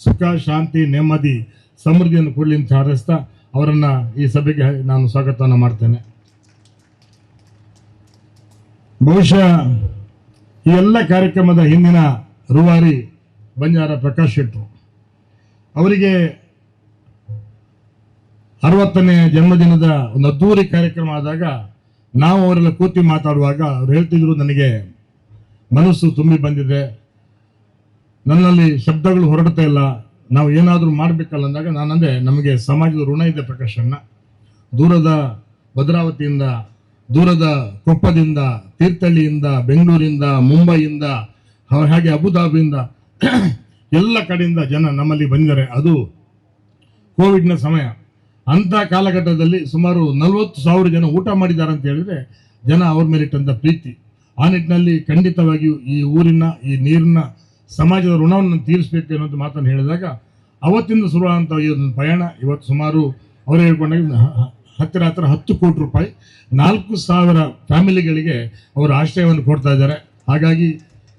ಸುಖ, ಶಾಂತಿ, ನೆಮ್ಮದಿ, ಸಮೃದ್ಧಿಯನ್ನು ಕೊಡಲಿ ಅಂತ ಹಾರೈಸ್ತಾ ಅವರನ್ನು ಈ ಸಭೆಗೆ ನಾನು ಸ್ವಾಗತವನ್ನು ಮಾಡ್ತೇನೆ. ಬಹುಶಃ ಈ ಎಲ್ಲ ಕಾರ್ಯಕ್ರಮದ ಹಿಂದಿನ ರೂವಾರಿ ಬಂಜಾರ ಪ್ರಕಾಶ್ ಶೆಟ್ಟರು ಅವರಿಗೆ 60ನೇ ಜನ್ಮದಿನದ ಒಂದು ಅದ್ದೂರಿ ಕಾರ್ಯಕ್ರಮ ಆದಾಗ ನಾವು ಅವರೆಲ್ಲ ಕೂತಿ ಮಾತಾಡುವಾಗ ಅವ್ರು ಹೇಳ್ತಿದ್ರು, ನನಗೆ ಮನಸ್ಸು ತುಂಬಿ ಬಂದಿದೆ, ನನ್ನಲ್ಲಿ ಶಬ್ದಗಳು ಹೊರಡ್ತಾ ಇಲ್ಲ, ನಾವು ಏನಾದರೂ ಮಾಡಬೇಕಲ್ಲ ಅಂದಾಗ ನಾನಂದೆ, ನಮಗೆ ಸಮಾಜದ ಋಣ ಇದೆ ಪ್ರಕಾಶನ್ನ. ದೂರದ ಭದ್ರಾವತಿಯಿಂದ, ದೂರದ ಕೊಪ್ಪದಿಂದ, ತೀರ್ಥಹಳ್ಳಿಯಿಂದ, ಬೆಂಗಳೂರಿಂದ, ಮುಂಬೈಯಿಂದ, ಹಾಗೆ ಅಬುದಾಬಿಯಿಂದ ಎಲ್ಲ ಕಡೆಯಿಂದ ಜನ ನಮ್ಮಲ್ಲಿ ಬಂದಿದ್ದಾರೆ. ಅದು ಕೋವಿಡ್ನ ಸಮಯ. ಅಂಥ ಕಾಲಘಟ್ಟದಲ್ಲಿ ಸುಮಾರು 40,000 ಜನ ಊಟ ಮಾಡಿದ್ದಾರೆ ಅಂತ ಹೇಳಿದ್ರೆ ಜನ ಅವ್ರ ಮೇಲಿಟ್ಟಂಥ ಪ್ರೀತಿ. ಆ ನಿಟ್ಟಿನಲ್ಲಿ ಖಂಡಿತವಾಗಿಯೂ ಈ ಊರಿನ ಈ ನೀರಿನ ಸಮಾಜದ ಋಣವನ್ನು ತೀರಿಸಬೇಕು ಅನ್ನೋದು ಮಾತನ್ನು ಹೇಳಿದಾಗ ಅವತ್ತಿಂದ ಶುರುವಾದಂಥ ಈ ಒಂದು ಪಯಣ ಇವತ್ತು ಸುಮಾರು ಅವರು ಹೇಳ್ಕೊಂಡಾಗ ಹತ್ತಿರ 10 ಕೋಟಿ ರೂಪಾಯಿ 4,000 ಫ್ಯಾಮಿಲಿಗಳಿಗೆ ಅವರು ಆಶ್ರಯವನ್ನು ಕೊಡ್ತಾ ಇದ್ದಾರೆ. ಹಾಗಾಗಿ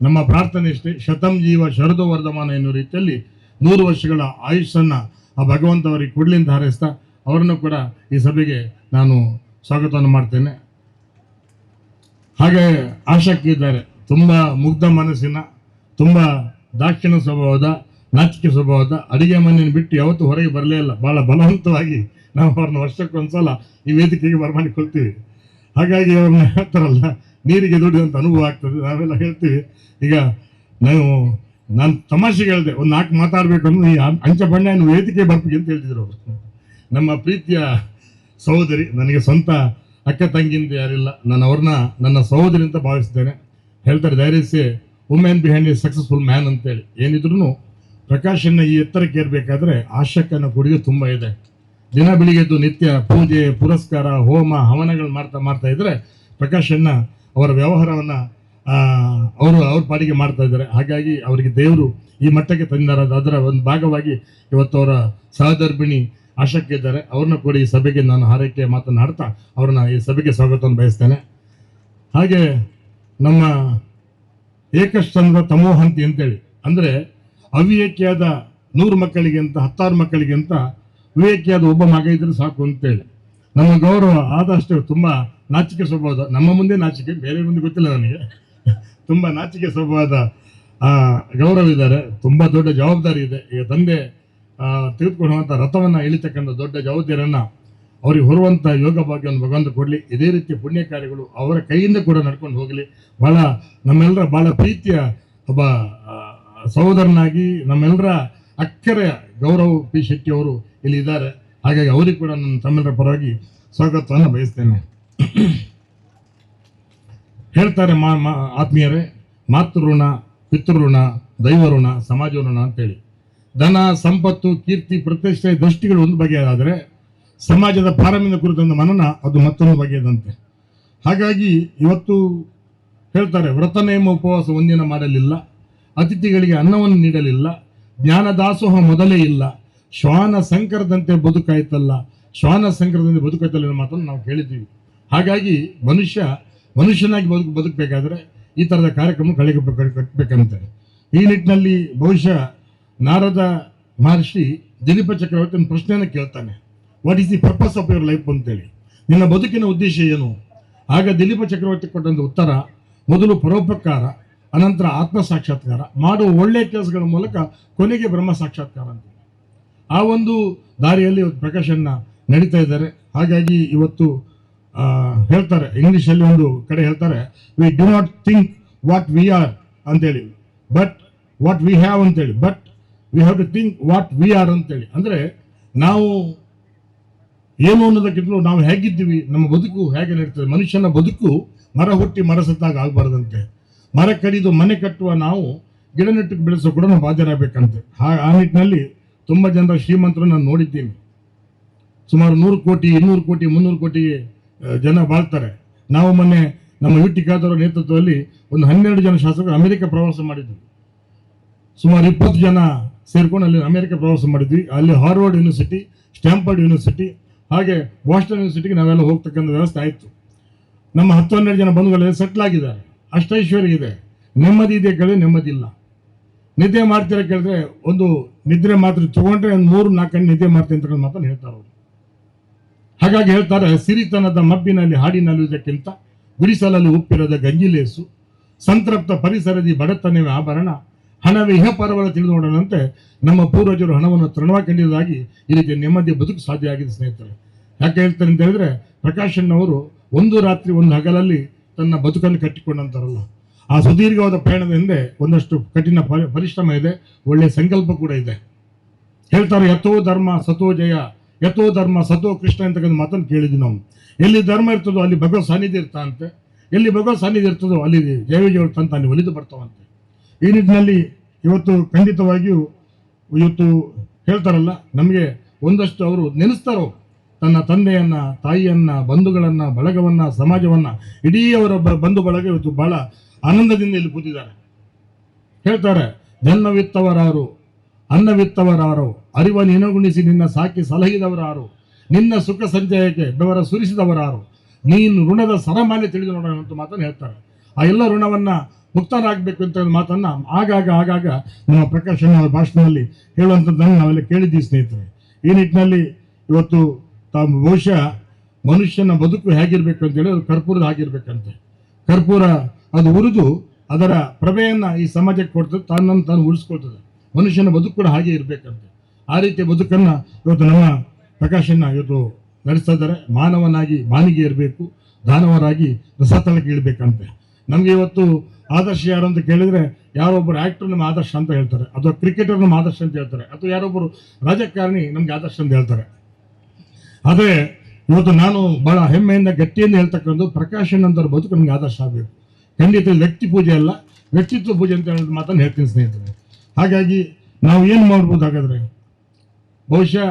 ನಮ್ಮ ಪ್ರಾರ್ಥನೆ ಇಷ್ಟೇ, ಶತಂ ಜೀವ ಶರದೋ ವರ್ಧಮಾನ ಎನ್ನುವ ರೀತಿಯಲ್ಲಿ 100 ವರ್ಷಗಳ ಆಯುಷನ್ನು ಆ ಭಗವಂತ ಅವರಿಗೆ ಕೊಡಲಿ ಅಂತ ಹಾರೈಸ್ತಾ ಅವರನ್ನು ಕೂಡ ಈ ಸಭೆಗೆ ನಾನು ಸ್ವಾಗತವನ್ನು ಮಾಡ್ತೇನೆ. ಹಾಗೆ ಆಶಕ್ತಿ ಇದ್ದಾರೆ, ತುಂಬ ಮುಗ್ಧ ಮನಸ್ಸಿನ, ತುಂಬ ದಾಕ್ಷಿಣ್ಯ ಸ್ವಭಾವದ, ನಾಚಿಕೆ ಸ್ವಭಾವದ, ಅಡಿಗೆ ಮನೆಯನ್ನು ಬಿಟ್ಟು ಯಾವತ್ತೂ ಹೊರಗೆ ಬರಲೇ ಇಲ್ಲ. ಭಾಳ ಬಲವಂತವಾಗಿ ನಾವು ಅವ್ರನ್ನ ವರ್ಷಕ್ಕೊಂದ್ಸಲ ಈ ವೇದಿಕೆಗೆ ಬರಮಾಡಿಕೊಳ್ತೀವಿ. ಹಾಗಾಗಿ ಅವ್ರನ್ನ ಹೇಳ್ತಾರಲ್ಲ, ನೀರಿಗೆ ದುಡಿದಂಥ ಅನುಭವ ಆಗ್ತದೆ. ನಾವೆಲ್ಲ ಹೇಳ್ತೀವಿ. ಈಗ ನಾನು ತಮಾಷೆಗೆ ಹೇಳಿದೆ, ಒಂದು 4 ಮಾತಾಡಬೇಕು ಅಂದ್ರೆ ಈ ಅಂಚ ಬಣ್ಣ ವೇದಿಕೆ ಬರ್ಬೇಕು ಅಂತ ಹೇಳ್ತಿದ್ರು ಅವರು. ನಮ್ಮ ಪ್ರೀತಿಯ ಸಹೋದರಿ, ನನಗೆ ಸ್ವಂತ ಅಕ್ಕ ತಂಗಿಂದ ಯಾರಿಲ್ಲ, ನಾನು ಅವ್ರನ್ನ ನನ್ನ ಸಹೋದರಿ ಅಂತ ಭಾವಿಸ್ತೇನೆ. ಹೇಳ್ತಾರೆ, there is A women behind A successful man ಅಂತೇಳಿ. ಏನಿದ್ರು ಪ್ರಕಾಶನ್ನ ಈ ಎತ್ತರಕ್ಕೆ ಏರ್ಬೇಕಾದ್ರೆ ಆಶಕ್ಕನ ಕೊಡುಗೆ ತುಂಬ ಇದೆ. ದಿನ ಬೆಳಿಗ್ಗೆದ್ದು ನಿತ್ಯ ಪೂಜೆ, ಪುರಸ್ಕಾರ, ಹೋಮ, ಹವನಗಳು ಮಾಡ್ತಾ ಇದ್ರೆ ಪ್ರಕಾಶನ್ನ ಅವರ ವ್ಯವಹಾರವನ್ನು ಅವ್ರ ಪಾಡಿಗೆ ಮಾಡ್ತಾ ಇದ್ದಾರೆ. ಹಾಗಾಗಿ ಅವರಿಗೆ ದೇವರು ಈ ಮಟ್ಟಕ್ಕೆ ತಂದಿದ್ದಾರೆ. ಅದರ ಒಂದು ಭಾಗವಾಗಿ ಇವತ್ತು ಅವರ ಸಹಧರ್ಮಿಣಿ ಆಶಕ್ಕೆ ಇದ್ದಾರೆ. ಅವ್ರನ್ನ ಕೂಡ ಈ ಸಭೆಗೆ ನಾನು ಹಾರೈಕೆ ಮಾತನಾಡ್ತಾ ಅವ್ರನ್ನ ಈ ಸಭೆಗೆ ಸ್ವಾಗತವನ್ನು ಬಯಸ್ತೇನೆ. ಹಾಗೆ ನಮ್ಮ ಏಕಶ್ಚಂದ್ರ ತಮೋಹಂತಿ ಅಂತೇಳಿ, ಅಂದರೆ ಅವಿವೇಕಿಯಾದ 100 ಮಕ್ಕಳಿಗೆ ಅಂತ 10 ಮಕ್ಕಳಿಗೆ ಅಂತ ವಿವೇಕಿಯಾದ ಒಬ್ಬ ಮಗ ಇದ್ರೆ ಸಾಕು ಅಂತೇಳಿ ನಮ್ಮ ಗೌರವ ಆದಷ್ಟು ತುಂಬ ನಾಚಿಕೆ ಸ್ವಭಾವದ, ನಮ್ಮ ಮುಂದೆ ನಾಚಿಕೆ, ಬೇರೆ ಮುಂದೆ ಗೊತ್ತಿಲ್ಲ ನನಗೆ, ತುಂಬ ನಾಚಿಕೆ ಸ್ವಭಾವದ ಗೌರವ ಇದ್ದಾರೆ. ತುಂಬ ದೊಡ್ಡ ಜವಾಬ್ದಾರಿ ಇದೆ. ಈಗ ತಂದೆ ತೆಗೆದುಕೊಳ್ಳುವಂಥ ರಥವನ್ನು ಇಳಿತಕ್ಕಂಥ ದೊಡ್ಡ ಜವಾಬ್ದಾರಿಯನ್ನು ಅವ್ರಿಗೆ ಹೊರುವಂಥ ಯೋಗ ಭಾಗ್ಯವನ್ನು ಭಗವಂತ ಕೊಡಲಿ. ಇದೇ ರೀತಿ ಪುಣ್ಯ ಕಾರ್ಯಗಳು ಅವರ ಕೈಯಿಂದ ಕೂಡ ನಡ್ಕೊಂಡು ಹೋಗಲಿ. ಭಾಳ ನಮ್ಮೆಲ್ಲರ ಭಾಳ ಪ್ರೀತಿಯ ಒಬ್ಬ ಸಹೋದರನಾಗಿ ನಮ್ಮೆಲ್ಲರ ಅಕ್ಕರೆ ಗೌರವ್ ಪಿ ಶೆಟ್ಟಿ ಅವರು ಇಲ್ಲಿ ಇದ್ದಾರೆ. ಹಾಗಾಗಿ ಅವರಿಗೆ ಕೂಡ ನಾನು ತಮ್ಮೆಲ್ಲರ ಪರವಾಗಿ ಸ್ವಾಗತವನ್ನು ಬಯಸ್ತೇನೆ. ಹೇಳ್ತಾರೆ ಆತ್ಮೀಯರೇ, ಮಾತೃಋಣ, ಪಿತೃಋಣ, ದೈವ ಋಣ, ಸಮಾಜ ಋಣ ಅಂತೇಳಿ. ಧನ, ಸಂಪತ್ತು, ಕೀರ್ತಿ, ಪ್ರತಿಷ್ಠೆ, ದೃಷ್ಟಿಗಳು ಒಂದು ಬಗೆಯಾದರೆ ಸಮಾಜದ ಪಾರಮ್ಯದ ಕುರಿತಂತ ಮನನ ಅದು ಮತ್ತೊಂದು ಬಗೆಯದಂತೆ. ಹಾಗಾಗಿ ಇವತ್ತು ಹೇಳ್ತಾರೆ, ವ್ರತ ನೇಮ ಉಪವಾಸ ಒಂದಿನ ಮಾಡಲಿಲ್ಲ, ಅತಿಥಿಗಳಿಗೆ ಅನ್ನವನ್ನು ನೀಡಲಿಲ್ಲ, ಜ್ಞಾನ ದಾಸೋಹ ಮೊದಲೇ ಇಲ್ಲ, ಶ್ವಾನ ಸಂಕರದಂತೆ ಬದುಕಾಯ್ತಲ್ಲ, ಶ್ವಾನ ಸಂಕರದಂತೆ ಬದುಕಾಯ್ತಲ್ಲ ಅನ್ನೋ ಮಾತನ್ನು ನಾವು ಕೇಳಿದ್ದೀವಿ. ಹಾಗಾಗಿ ಮನುಷ್ಯನಾಗಿ ಬದುಕಬೇಕಾದ್ರೆ ಈ ಥರದ ಕಾರ್ಯಕ್ರಮ ಕಟ್ಟಬೇಕಂತೆ. ಈ ನಿಟ್ಟಿನಲ್ಲಿ ಬಹುಶಃ ನಾರದ ಮಹರ್ಷಿ ದಿಲೀಪ ಚಕ್ರವರ್ತಿ ಒಂದು ಪ್ರಶ್ನೆಯನ್ನು ಕೇಳ್ತಾನೆ, what is the purpose of your life ಅಂತೇಳಿ, ನಿನ್ನ ಬದುಕಿನ ಉದ್ದೇಶ ಏನು? ಆಗ ದಿಲೀಪ ಚಕ್ರವರ್ತಿ ಕೊಟ್ಟಂತ ಉತ್ತರ, ಮೊದಲು ಪರೋಪಕಾರ, ಅನಂತರ ಆತ್ಮ ಸಾಕ್ಷಾತ್ಕಾರ, ಮಾಡುವ ಒಳ್ಳೆಯ ಕೆಲಸಗಳ ಮೂಲಕ ಕೊನೆಗೆ ಬ್ರಹ್ಮ ಸಾಕ್ಷಾತ್ಕಾರ ಅಂತ. ಆ ಒಂದು ದಾರಿಯಲ್ಲಿ ಇವತ್ತು ಪ್ರಕಾಶನ್ನ ನಡೀತಾ ಇದ್ದಾರೆ. ಹಾಗಾಗಿ ಇವತ್ತು ಹೇಳ್ತಾರೆ, ಇಂಗ್ಲಿಷಲ್ಲಿ ಒಂದು ಕಡೆ ಹೇಳ್ತಾರೆ, we do not think what we are ಅಂತೇಳಿ, ಬಟ್ ವಾಟ್ ವಿ ಹ್ಯಾವ್ ಅಂತೇಳಿ, but we have to think what we are ಅಂತೇಳಿ. ಅಂದರೆ ನಾವು ಏನು ಅನ್ನೋದಕ್ಕಿಂತಲೂ ನಾವು ಹೇಗಿದ್ದೀವಿ, ನಮ್ಮ ಬದುಕು ಹೇಗೆ ನಡೀತದೆ. ಮನುಷ್ಯನ ಬದುಕು ಮರ ಹುಟ್ಟಿ ಮರ ಸತ್ತಾಗ ಆಗಬಾರ್ದಂತೆ. ಮರ ಕಡಿದು ಮನೆ ಕಟ್ಟುವ ನಾವು ಗಿಡ ನೆಟ್ಟು ಬೆಳೆಸೋ ಕೂಡ ನಾವು ಬಾಧ್ಯರಾಗಬೇಕಂತೆ. ಆ ನಿಟ್ಟಿನಲ್ಲಿ ತುಂಬ ಜನರ ಶ್ರೀಮಂತರು ನಾನು ನೋಡಿದ್ದೀನಿ. ಸುಮಾರು 100 ಕೋಟಿ, 200 ಕೋಟಿ, 300 ಕೋಟಿ ಜನ ಬಾಳ್ತಾರೆ. ನಾವು ಮೊನ್ನೆ ನಮ್ಮ ಯುಟಿಕಾದವರ ನೇತೃತ್ವದಲ್ಲಿ ಒಂದು 12 ಜನ ಶಾಸಕರು ಅಮೆರಿಕ ಪ್ರವಾಸ ಮಾಡಿದ್ವಿ. ಸುಮಾರು 20 ಜನ ಸೇರ್ಕೊಂಡು ಅಲ್ಲಿ ಅಮೆರಿಕ ಪ್ರವಾಸ ಮಾಡಿದ್ವಿ. ಅಲ್ಲಿ ಹಾರ್ವರ್ಡ್ ಯೂನಿವರ್ಸಿಟಿ, ಸ್ಟ್ಯಾಂಫರ್ಡ್ ಯೂನಿವರ್ಸಿಟಿ, ಹಾಗೆ ಬಾಸ್ಟನ್ ಯೂನಿವರ್ಸಿಟಿಗೆ ನಾವೆಲ್ಲ ಹೋಗ್ತಕ್ಕಂಥ ವ್ಯವಸ್ಥೆ ಆಯಿತು. ನಮ್ಮ 10-12 ಜನ ಬಂಧುಗಳೆಲ್ಲ ಸೆಟ್ಲ್ ಆಗಿದ್ದಾರೆ, ಅಷ್ಟೈಶ್ವರ್ಯ ಇದೆ. ನೆಮ್ಮದಿ ಇದೆ ಕೇಳಿದ್ರೆ ನೆಮ್ಮದಿ ಇಲ್ಲ. ನಿದ್ದೆ ಮಾಡ್ತೀರ ಕೇಳಿದ್ರೆ ಒಂದು ನಿದ್ರೆ ಮಾತ್ರ ತಗೊಂಡ್ರೆ ಒಂದು 3-4 ಗಂಟೆ ನಿದ್ದೆ ಮಾಡ್ತೀನಿ ಅಂತ ಮಾತನ್ನು ಹೇಳ್ತಾರೆ ಅವರು. ಹಾಗಾಗಿ ಹೇಳ್ತಾರೆ, ಸಿರಿತನದ ಮಬ್ಬಿನಲ್ಲಿ ಹಾಡಿನಲ್ಲುವುದಕ್ಕಿಂತ ಗುಡಿಸಲಲ್ಲಿ ಉಪ್ಪಿರದ ಗಂಜಿಲೇಸು, ಸಂತೃಪ್ತ ಪರಿಸರದಿ ಬಡತನವೇ ಆಭರಣ, ಹಣವೇ ಇಹ ಪರವಳ ತಿಳಿದು ನೋಡೋಣಂತೆ ನಮ್ಮ ಪೂರ್ವಜರು ಹಣವನ್ನು ತೃಣವಾಗಿ ಕಂಡಿದ್ದಾಗಿ ಈ ರೀತಿ ನೆಮ್ಮದಿ ಬದುಕು ಸಾಧ್ಯ ಆಗಿದೆ ಸ್ನೇಹಿತರೆ. ಯಾಕೆ ಹೇಳ್ತಾರೆ ಅಂತ ಹೇಳಿದ್ರೆ, ಪ್ರಕಾಶಣ್ಣವರು ಒಂದು ರಾತ್ರಿ ಒಂದು ಹಗಲಲ್ಲಿ ತನ್ನ ಬದುಕನ್ನು ಕಟ್ಟಿಕೊಂಡಂತಾರಲ್ಲ, ಆ ಸುದೀರ್ಘವಾದ ಪ್ರಯಾಣದ ಹಿಂದೆ ಒಂದಷ್ಟು ಕಠಿಣ ಪರಿಶ್ರಮ ಇದೆ, ಒಳ್ಳೆಯ ಸಂಕಲ್ಪ ಕೂಡ ಇದೆ. ಹೇಳ್ತಾರೆ, ಯಥೋ ಧರ್ಮ ಸತೋ ಜಯ, ಯಥೋ ಧರ್ಮ ಸತೋ ಕೃಷ್ಣ ಅಂತಕ್ಕಂಥ ಮಾತನ್ನು ಕೇಳಿದ್ವಿ ನಾವು. ಎಲ್ಲಿ ಧರ್ಮ ಇರ್ತದೋ ಅಲ್ಲಿ ಭಗವತ್ ಸಾನ್ನಿಧ್ಯ ಇರ್ತಾವಂತೆ, ಎಲ್ಲಿ ಭಗವತ್ ಸಾನ್ನಿಧ್ಯ ಇರ್ತದೋ ಅಲ್ಲಿ ಜಯವಿಜಯಗಳು ತಂತಾನೆ ಒಲಿದು ಬರ್ತಾವಂತೆ. ಈ ನಿಟ್ಟಿನಲ್ಲಿ ಇವತ್ತು ಖಂಡಿತವಾಗಿಯೂ ಇವತ್ತು ಹೇಳ್ತಾರಲ್ಲ, ನಮಗೆ ಒಂದಷ್ಟು ಅವರು ನೆನೆಸ್ತಾರೋ ತನ್ನ ತಂದೆಯನ್ನ, ತಾಯಿಯನ್ನ, ಬಂಧುಗಳನ್ನ, ಬಳಗವನ್ನ, ಸಮಾಜವನ್ನ, ಇಡೀ ಅವರ ಬಂಧು ಬಳಗ ಇವತ್ತು ಬಹಳ ಆನಂದದಿಂದ ಇಲ್ಲಿ ಕೂತಿದ್ದಾರೆ. ಹೇಳ್ತಾರೆ, ಜನ್ಮವಿತ್ತವರಾರು, ಅನ್ನವಿತ್ತವರಾರು, ಅರಿವ ನಿನಗುಣಿಸಿ ನಿನ್ನ ಸಾಕಿ ಸಲಹಿದವರಾರು, ನಿನ್ನ ಸುಖ ಸಂಚಯಕ್ಕೆ ಬೆವರ ಸುರಿಸಿದವರಾರು, ನೀನು ಋಣದ ಸರಮಾಲೆ ತಿಳಿದು ನೋಡೋಣ ಅಂತ ಮಾತನ್ನು ಹೇಳ್ತಾರೆ. ಆ ಎಲ್ಲ ಋಣವನ್ನ ಮುಕ್ತರಾಗಬೇಕು ಅಂತ ಮಾತನ್ನ ಆಗಾಗ ನಮ್ಮ ಪ್ರಕಾಶನ ಅವರ ಭಾಷಣದಲ್ಲಿ ಹೇಳುವಂಥದ್ದನ್ನು ನಾವೆಲ್ಲ ಕೇಳಿದ್ದೀವಿ ಸ್ನೇಹಿತರೆ. ಈ ನಿಟ್ಟಿನಲ್ಲಿ ಇವತ್ತು ತಾವು ಬಹುಶಃ ಮನುಷ್ಯನ ಬದುಕು ಹೇಗಿರ್ಬೇಕು ಅಂತೇಳಿ ಅದು ಕರ್ಪೂರದ ಹಾಗಿರ್ಬೇಕಂತೆ. ಕರ್ಪೂರ ಅದು ಉರಿದು ಅದರ ಪ್ರಭೆಯನ್ನ ಈ ಸಮಾಜಕ್ಕೆ ಕೊಡ್ತದೆ, ತಾನು ಉಳಿಸ್ಕೊಳ್ತದೆ. ಮನುಷ್ಯನ ಬದುಕು ಕೂಡ ಹಾಗೆ ಇರಬೇಕಂತೆ. ಆ ರೀತಿಯ ಬದುಕನ್ನು ಇವತ್ತು ನಮ್ಮ ಪ್ರಕಾಶನ ಇವತ್ತು ನಡೆಸ್ತಾ ಇದ್ದಾರೆ. ಮಾನವನಾಗಿ ಬಾನಿಗೆ ಇರಬೇಕು, ದಾನವರಾಗಿ ರಸತಳಕ್ಕೆ ಇಡಬೇಕಂತೆ. ನಮಗೆ ಇವತ್ತು ಆದರ್ಶ ಯಾರು ಅಂತ ಕೇಳಿದ್ರೆ, ಯಾರೊಬ್ಬರು ಆಕ್ಟರ್ ನಮ್ಮ ಆದರ್ಶ ಅಂತ ಹೇಳ್ತಾರೆ, ಅಥವಾ ಕ್ರಿಕೆಟರ್ ನಮ್ಮ ಆದರ್ಶ ಅಂತ ಹೇಳ್ತಾರೆ, ಅಥವಾ ಯಾರೊಬ್ಬರು ರಾಜಕಾರಣಿ ನಮ್ಗೆ ಆದರ್ಶ ಅಂತ ಹೇಳ್ತಾರೆ. ಆದರೆ ಇವತ್ತು ನಾನು ಬಹಳ ಹೆಮ್ಮೆಯಿಂದ ಗಟ್ಟಿಯಿಂದ ಹೇಳ್ತಕ್ಕಂಥ ಪ್ರಕಾಶನ್ ಅಂತವ್ರ ಬದುಕು ನಮ್ಗೆ ಆದರ್ಶ ಆಗಬೇಕು. ಖಂಡಿತ ವ್ಯಕ್ತಿ ಪೂಜೆ ಅಲ್ಲ, ವ್ಯಕ್ತಿತ್ವ ಪೂಜೆ ಅಂತ ಹೇಳೋದು ಮಾತನ್ನು ಹೇಳ್ತೀನಿ ಸ್ನೇಹಿತರೆ. ಹಾಗಾಗಿ ನಾವು ಏನು ಮಾಡ್ಬೋದು ಹಾಗಾದ್ರೆ, ಬಹುಶಃ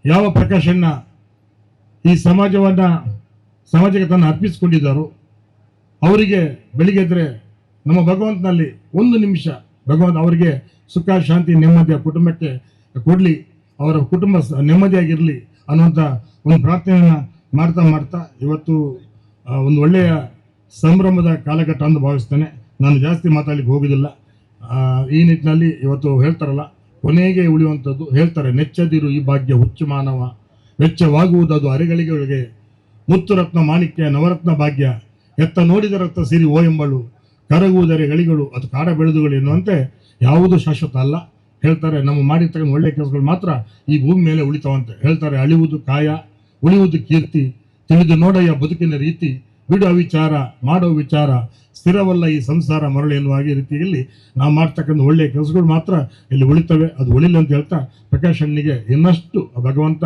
ಯಾವ ಪ್ರಕಾಶನ್ನ ಈ ಸಮಾಜಕ್ಕೆ ತನ್ನ ಅರ್ಪಿಸಿಕೊಂಡಿದ್ದಾರೋ ಅವರಿಗೆ ಬೆಳಿಗ್ಗೆ ಎದ್ರೆ ನಮ್ಮ ಭಗವಂತನಲ್ಲಿ ಒಂದು ನಿಮಿಷ ಭಗವಂತ ಅವರಿಗೆ ಸುಖ, ಶಾಂತಿ, ನೆಮ್ಮದಿಯ ಕುಟುಂಬಕ್ಕೆ ಕೊಡಲಿ, ಅವರ ಕುಟುಂಬ ನೆಮ್ಮದಿಯಾಗಿರಲಿ ಅನ್ನುವಂಥ ಒಂದು ಪ್ರಾರ್ಥನೆಯನ್ನು ಮಾಡ್ತಾ ಇವತ್ತು ಒಂದು ಒಳ್ಳೆಯ ಸಂಭ್ರಮದ ಕಾಲಘಟ್ಟ ಅಂತ ಭಾವಿಸ್ತೇನೆ. ನಾನು ಜಾಸ್ತಿ ಮಾತಾಡಲಿಕ್ಕೆ ಹೋಗೋದಿಲ್ಲ. ಈ ನಿಟ್ಟಿನಲ್ಲಿ ಇವತ್ತು ಹೇಳ್ತಾರಲ್ಲ, ಕೊನೆಗೆ ಉಳಿಯುವಂಥದ್ದು ಹೇಳ್ತಾರೆ, ನೆಚ್ಚದಿರು ಈ ಭಾಗ್ಯ ಹುಚ್ಚು ಮಾನವ, ವೆಚ್ಚವಾಗುವುದು ಅದು ಅರೆಗಳಿಗೆ ಒಳಗೆ, ಮುತ್ತು ರತ್ನ ಮಾಣಿಕ್ಯ ನವರತ್ನ ಭಾಗ್ಯ, ಎತ್ತ ನೋಡಿದ ರಕ್ತ ಸಿರಿ ಓ ಎಂಬಳು, ಕರಗುವುದರೆ ಗಳಿಗಳು ಅದು ಕಾಡ ಬೆಳೆದುಗಳು ಎನ್ನುವಂತೆ ಯಾವುದು ಶಾಶ್ವತ ಅಲ್ಲ. ಹೇಳ್ತಾರೆ, ನಮ್ಮ ಮಾಡಿರ್ತಕ್ಕಂಥ ಒಳ್ಳೆಯ ಕೆಲಸಗಳು ಮಾತ್ರ ಈ ಭೂಮಿ ಮೇಲೆ ಉಳಿತಾವಂತೆ. ಹೇಳ್ತಾರೆ, ಅಳಿಯುವುದು ಕಾಯ, ಉಳಿಯುವುದು ಕೀರ್ತಿ, ತಿಳಿದು ನೋಡಯ್ಯ ಬದುಕಿನ ರೀತಿ, ಬಿಡು ಅವಿಚಾರ ಮಾಡೋ ವಿಚಾರ, ಸ್ಥಿರವಲ್ಲ ಈ ಸಂಸಾರ ಮರಳು ಎನ್ನುವ ಹಾಗೆ ರೀತಿಯಲ್ಲಿ ನಾವು ಮಾಡ್ತಕ್ಕಂಥ ಒಳ್ಳೆಯ ಕೆಲಸಗಳು ಮಾತ್ರ ಇಲ್ಲಿ ಉಳಿತವೆ. ಅದು ಉಳಿಲ್ಲ ಅಂತ ಹೇಳ್ತಾ ಪ್ರಕಾಶಣ್ಣಿಗೆ ಇನ್ನಷ್ಟು ಭಗವಂತ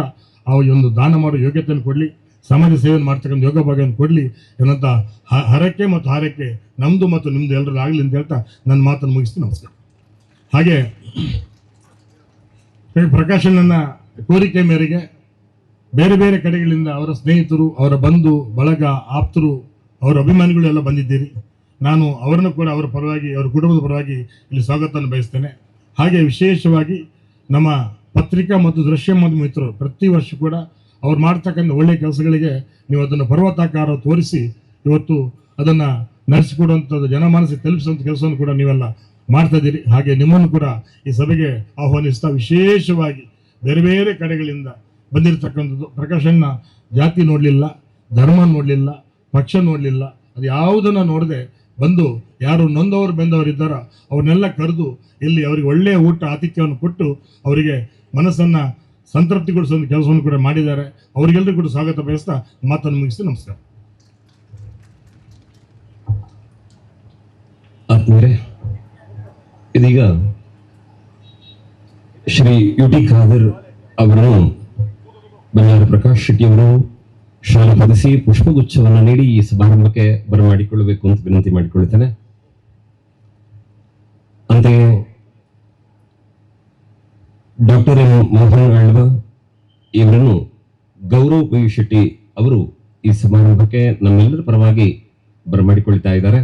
ಆ ಒಂದು ದಾನ ಮಾಡೋ ಯೋಗ್ಯತೆಯನ್ನು ಕೊಡಲಿ, ಸಮಾಜ ಸೇವೆಯನ್ನು ಮಾಡ್ತಕ್ಕಂಥ ಯೋಗ ಭಾಗ್ಯವನ್ನು ಕೊಡಲಿ ಎನ್ನುವಂಥ ಹರಕೆ ಮತ್ತು ಹಾರೈಕೆ ನಮ್ಮದು ಮತ್ತು ನಿಮ್ಮದು ಎಲ್ಲರದ್ದು ಆಗಲಿ ಅಂತ ಹೇಳ್ತಾ ನನ್ನ ಮಾತನ್ನು ಮುಗಿಸ್ತೀನಿ. ನಮಸ್ಕಾರ. ಹಾಗೆ ಪ್ರಕಾಶಣ್ಣನ ಕೋರಿಕೆ ಮೇರೆಗೆ ಬೇರೆ ಬೇರೆ ಕಡೆಗಳಿಂದ ಅವರ ಸ್ನೇಹಿತರು, ಅವರ ಬಂಧು ಬಳಗ, ಆಪ್ತರು, ಅವರ ಅಭಿಮಾನಿಗಳು ಎಲ್ಲ ಬಂದಿದ್ದೀರಿ. ನಾನು ಅವರನ್ನು ಕೂಡ ಅವರ ಪರವಾಗಿ, ಅವರ ಕುಟುಂಬದ ಪರವಾಗಿ ಇಲ್ಲಿ ಸ್ವಾಗತವನ್ನು ಬಯಸ್ತೇನೆ. ಹಾಗೆ ವಿಶೇಷವಾಗಿ ನಮ್ಮ ಪತ್ರಿಕಾ ಮತ್ತು ದೃಶ್ಯ ಮಾಧ್ಯಮ ಮಿತ್ರರು ಪ್ರತಿ ವರ್ಷ ಕೂಡ ಅವ್ರು ಮಾಡ್ತಕ್ಕಂಥ ಒಳ್ಳೆಯ ಕೆಲಸಗಳಿಗೆ ನೀವು ಅದನ್ನು ಪರ್ವತಾಕಾರ ತೋರಿಸಿ ಇವತ್ತು ಅದನ್ನು ನಡೆಸಿಕೊಡುವಂಥದ್ದು, ಜನಮಾನಸಿಗೆ ತಲುಪಿಸುವಂಥ ಕೆಲಸವನ್ನು ಕೂಡ ನೀವೆಲ್ಲ ಮಾಡ್ತಾ ಇದ್ದೀರಿ. ಹಾಗೆ ನಿಮ್ಮನ್ನು ಕೂಡ ಈ ಸಭೆಗೆ ಆಹ್ವಾನಿಸ್ತಾ, ವಿಶೇಷವಾಗಿ ಬೇರೆ ಬೇರೆ ಕಡೆಗಳಿಂದ ಬಂದಿರತಕ್ಕಂಥದ್ದು. ಪ್ರಕಾಶಣ್ಣ ಜಾತಿ ನೋಡಲಿಲ್ಲ, ಧರ್ಮ ನೋಡಲಿಲ್ಲ, ಪಕ್ಷ ನೋಡಲಿಲ್ಲ, ಅದು ಯಾವುದನ್ನು ನೋಡದೆ ಬಂದು ಯಾರು ನೊಂದವರು ಬೆಂದವರು ಇದ್ದಾರೋ ಅವ್ರನ್ನೆಲ್ಲ ಕರೆದು ಇಲ್ಲಿ ಅವರಿಗೆ ಒಳ್ಳೆಯ ಊಟ ಆತಿಥ್ಯವನ್ನು ಕೊಟ್ಟು ಅವರಿಗೆ ಮನಸ್ಸನ್ನು ಸಂತೃಪ್ತಿಗೊಳಿಸುವಂಥ ಕೆಲಸವನ್ನು ಕೂಡ ಮಾಡಿದ್ದಾರೆ. ಅವರಿಗೆಲ್ಲರಿಗೂ ಕೂಡ ಸ್ವಾಗತ ಬಯಸ್ತಾ ಮಾತನ್ನು ಮುಗಿಸಿ ನಮಸ್ಕಾರ. ಆತ್ಮೀಯರೇ, ಇದೀಗ ಶ್ರೀ ಯುಟಿ ಖಾದರ್ ಅವರನ್ನು ಬಳ್ಳಾರಿ ಪ್ರಕಾಶ್ ಶೆಟ್ಟಿ ಅವರು ಶಾಲೆ ಪದಿಸಿ ಪುಷ್ಪಗುಚ್ಛವನ್ನು ನೀಡಿ ಈ ಸಮಾರಂಭಕ್ಕೆ ಬರಮಾಡಿಕೊಳ್ಳಬೇಕು ಅಂತ ವಿನಂತಿ ಮಾಡಿಕೊಳ್ಳುತ್ತೇನೆ. ಅಂತೆಯೇ ಡಾಕ್ಟರ್ ಎಂ ಮೋಹನ್ ಆಳ್ವ ಇವರನ್ನು ಗೌರವ್ ಪಿ ಶೆಟ್ಟಿ ಅವರು ಈ ಸಮಾರಂಭಕ್ಕೆ ನಮ್ಮೆಲ್ಲರ ಪರವಾಗಿ ಬರಮಾಡಿಕೊಳ್ತಾ ಇದ್ದಾರೆ.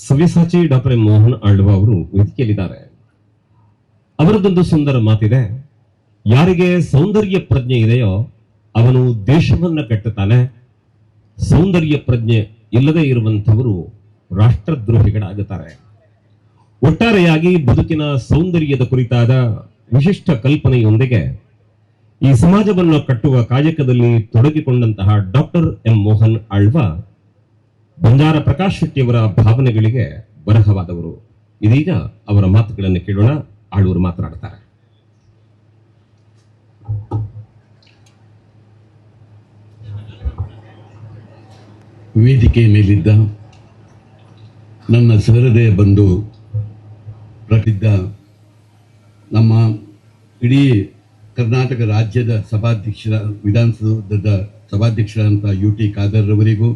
ಸವ್ಯಸಾಚಿ ಡಾಕ್ಟರ್ ಎಂ ಮೋಹನ್ ಆಳ್ವ ಅವರು ವೇದಿಕೆಯಲ್ಲಿದ್ದಾರೆ. ಅವರದೊಂದು ಸುಂದರ ಮಾತಿದೆ, ಯಾರಿಗೆ ಸೌಂದರ್ಯ ಪ್ರಜ್ಞೆ ಇದೆಯೋ ಅವನು ದೇಶವನ್ನ ಕಟ್ಟುತ್ತಾನೆ, ಸೌಂದರ್ಯ ಪ್ರಜ್ಞೆ ಇಲ್ಲದೆ ಇರುವಂತವರು ರಾಷ್ಟ್ರದ್ರೋಹಿಗಳಾಗುತ್ತಾರೆ. ಒಟ್ಟಾರೆಯಾಗಿ ಬದುಕಿನ ಸೌಂದರ್ಯದ ಕುರಿತಾದ ವಿಶಿಷ್ಟ ಕಲ್ಪನೆಯೊಂದಿಗೆ ಈ ಸಮಾಜವನ್ನು ಕಟ್ಟುವ ಕಾಯಕದಲ್ಲಿ ತೊಡಗಿಕೊಂಡಂತಹ ಡಾಕ್ಟರ್ ಎಂ ಮೋಹನ್ ಆಳ್ವ ಬಂಜಾರ ಪ್ರಕಾಶ್ ಶೆಟ್ಟಿಯವರ ಭಾವನೆಗಳಿಗೆ ಬರಹವಾದವರು. ಇದೀಗ ಅವರ ಮಾತುಗಳನ್ನು ಕೇಳೋಣ. ಆಳ್ವರು ಮಾತನಾಡುತ್ತಾರೆ. ವೇದಿಕೆ ಮೇಲಿದ್ದ ನನ್ನ ಸಹೃದಯ ಬಂಧು ಪ್ರಸಿದ್ಧ ನಮ್ಮ ಇಡೀ ಕರ್ನಾಟಕ ರಾಜ್ಯದ ಸಭಾಧ್ಯಕ್ಷರ ವಿಧಾನಸೌಧದ ಸಭಾಧ್ಯಕ್ಷರಾದಂಥ UT ಖಾದರ್ ರವರಿಗೂ,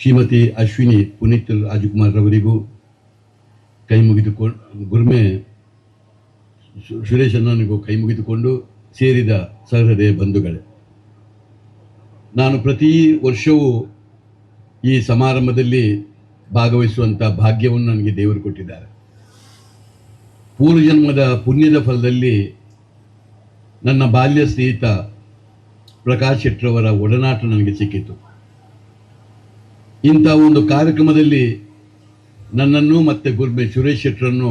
ಶ್ರೀಮತಿ ಅಶ್ವಿನಿ ಪುನೀತ್ ರಾಜಕುಮಾರ್ ರವರಿಗೂ ಕೈ ಮುಗಿದುಕೊಂಡು, ಗುರ್ಮೆ ಸುರೇಶ್ ಅನ್ನನಿಗೂ ಕೈ ಮುಗಿದುಕೊಂಡು ಸೇರಿದ ಸಹೃದಯ ಬಂಧುಗಳೇ, ನಾನು ಪ್ರತಿ ವರ್ಷವೂ ಈ ಸಮಾರಂಭದಲ್ಲಿ ಭಾಗವಹಿಸುವಂಥ ಭಾಗ್ಯವನ್ನು ನನಗೆ ದೇವರು ಕೊಟ್ಟಿದ್ದಾರೆ. ಪೂರ್ವಜನ್ಮದ ಪುಣ್ಯದ ಫಲದಲ್ಲಿ ನನ್ನ ಬಾಲ್ಯ ಸ್ನೇಹಿತ ಪ್ರಕಾಶ್ ಶೆಟ್ಟರವರ ಒಡನಾಟ ನನಗೆ ಸಿಕ್ಕಿತು. ಇಂಥ ಒಂದು ಕಾರ್ಯಕ್ರಮದಲ್ಲಿ ನನ್ನನ್ನು ಮತ್ತು ಗುರ್ಮೆ ಸುರೇಶ್ ಶೆಟ್ಟರನ್ನು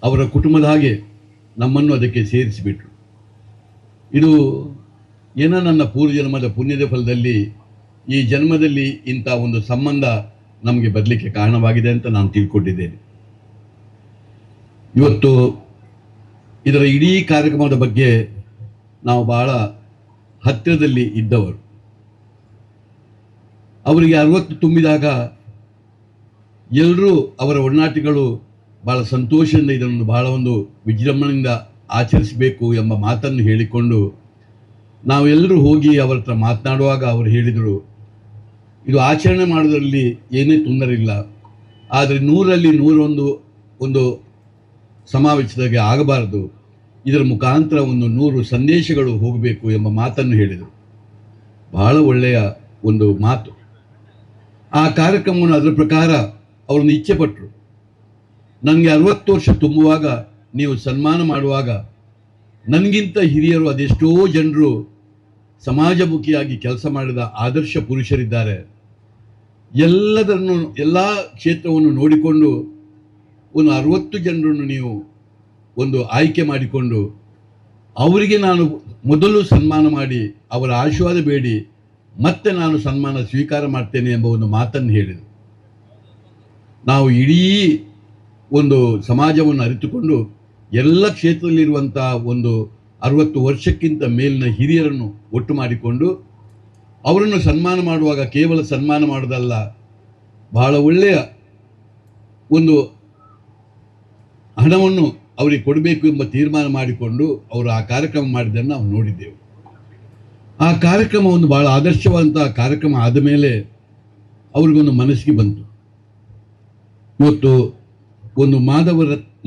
ಅವರ ಕುಟುಂಬದ ಹಾಗೆ ನಮ್ಮನ್ನು ಅದಕ್ಕೆ ಸೇರಿಸಿಬಿಟ್ರು. ಇದು ಏನೋ ನನ್ನ ಪೂರ್ವಜನ್ಮದ ಪುಣ್ಯದ ಫಲದಲ್ಲಿ ಈ ಜನ್ಮದಲ್ಲಿ ಇಂಥ ಒಂದು ಸಂಬಂಧ ನಮಗೆ ಬರಲಿಕ್ಕೆ ಕಾರಣವಾಗಿದೆ ಅಂತ ನಾನು ತಿಳ್ಕೊಂಡಿದ್ದೇನೆ. ಇವತ್ತು ಇದರ ಇಡೀ ಕಾರ್ಯಕ್ರಮದ ಬಗ್ಗೆ ನಾವು ಬಹಳ ಹತ್ತಿರದಲ್ಲಿ ಇದ್ದವರು. ಅವರಿಗೆ 60 ತುಂಬಿದಾಗ ಎಲ್ಲರೂ ಅವರ ಒಡನಾಟಿಗಳು ಬಹಳ ಸಂತೋಷದಿಂದ ಇದನ್ನು ಬಹಳ ಒಂದು ವಿಜೃಂಭಣೆಯಿಂದ ಆಚರಿಸಬೇಕು ಎಂಬ ಮಾತನ್ನು ಹೇಳಿಕೊಂಡು ನಾವೆಲ್ಲರೂ ಹೋಗಿ ಅವರ ಹತ್ರ ಮಾತನಾಡುವಾಗ ಅವರು ಹೇಳಿದರು, ಇದು ಆಚರಣೆ ಮಾಡೋದ್ರಲ್ಲಿ ಏನೇ ತೊಂದರೆ ಇಲ್ಲ, ಆದರೆ 100ರಲ್ಲಿ 101 ಸಮಾವೇಶದಾಗೆ ಆಗಬಾರದು, ಇದರ ಮುಖಾಂತರ 100 ಸಂದೇಶಗಳು ಹೋಗಬೇಕು ಎಂಬ ಮಾತನ್ನು ಹೇಳಿದರು. ಬಹಳ ಒಳ್ಳೆಯ ಒಂದು ಮಾತು. ಆ ಕಾರ್ಯಕ್ರಮವನ್ನು ಅದರ ಪ್ರಕಾರ ಅವರನ್ನು ಇಚ್ಛೆ ಪಟ್ಟರು. ನನಗೆ 60 ವರ್ಷ ತುಂಬುವಾಗ ನೀವು ಸನ್ಮಾನ ಮಾಡುವಾಗ ನನಗಿಂತ ಹಿರಿಯರು ಅದೆಷ್ಟೋ ಜನರು ಸಮಾಜಮುಖಿಯಾಗಿ ಕೆಲಸ ಮಾಡಿದ ಆದರ್ಶ ಪುರುಷರಿದ್ದಾರೆ. ಎಲ್ಲ ಕ್ಷೇತ್ರವನ್ನು ನೋಡಿಕೊಂಡು 60 ಜನರನ್ನು ನೀವು ಒಂದು ಆಯ್ಕೆ ಮಾಡಿಕೊಂಡು ಅವರಿಗೆ ನಾನು ಮೊದಲು ಸನ್ಮಾನ ಮಾಡಿ ಅವರ ಆಶೀರ್ವಾದ ಬೇಡಿ ಮತ್ತೆ ನಾನು ಸನ್ಮಾನ ಸ್ವೀಕಾರ ಮಾಡ್ತೇನೆ ಎಂಬ ಒಂದು ಮಾತನ್ನು ಹೇಳಿದರು. ನಾವು ಇಡೀ ಒಂದು ಸಮಾಜವನ್ನು ಅರಿತುಕೊಂಡು ಎಲ್ಲ ಕ್ಷೇತ್ರದಲ್ಲಿರುವಂಥ 60 ವರ್ಷಕ್ಕಿಂತ ಮೇಲಿನ ಹಿರಿಯರನ್ನು ಒಟ್ಟು ಮಾಡಿಕೊಂಡು ಅವರನ್ನು ಸನ್ಮಾನ ಮಾಡುವಾಗ ಕೇವಲ ಸನ್ಮಾನ ಮಾಡೋದಲ್ಲ, ಬಹಳ ಒಳ್ಳೆಯ ಒಂದು ಹಣವನ್ನು ಅವರಿಗೆ ಕೊಡಬೇಕು ಎಂಬ ತೀರ್ಮಾನ ಮಾಡಿಕೊಂಡು ಅವರು ಆ ಕಾರ್ಯಕ್ರಮ ಮಾಡಿದ್ದನ್ನು ನಾವು ನೋಡಿದ್ದೆವು. ಆ ಕಾರ್ಯಕ್ರಮ ಒಂದು ಬಹಳ ಆದರ್ಶವಾದಂಥ ಕಾರ್ಯಕ್ರಮ ಆದ ಮೇಲೆ ಅವ್ರಿಗೊಂದು ಮನಸ್ಸಿಗೆ ಬಂತು, ಇವತ್ತು ಒಂದು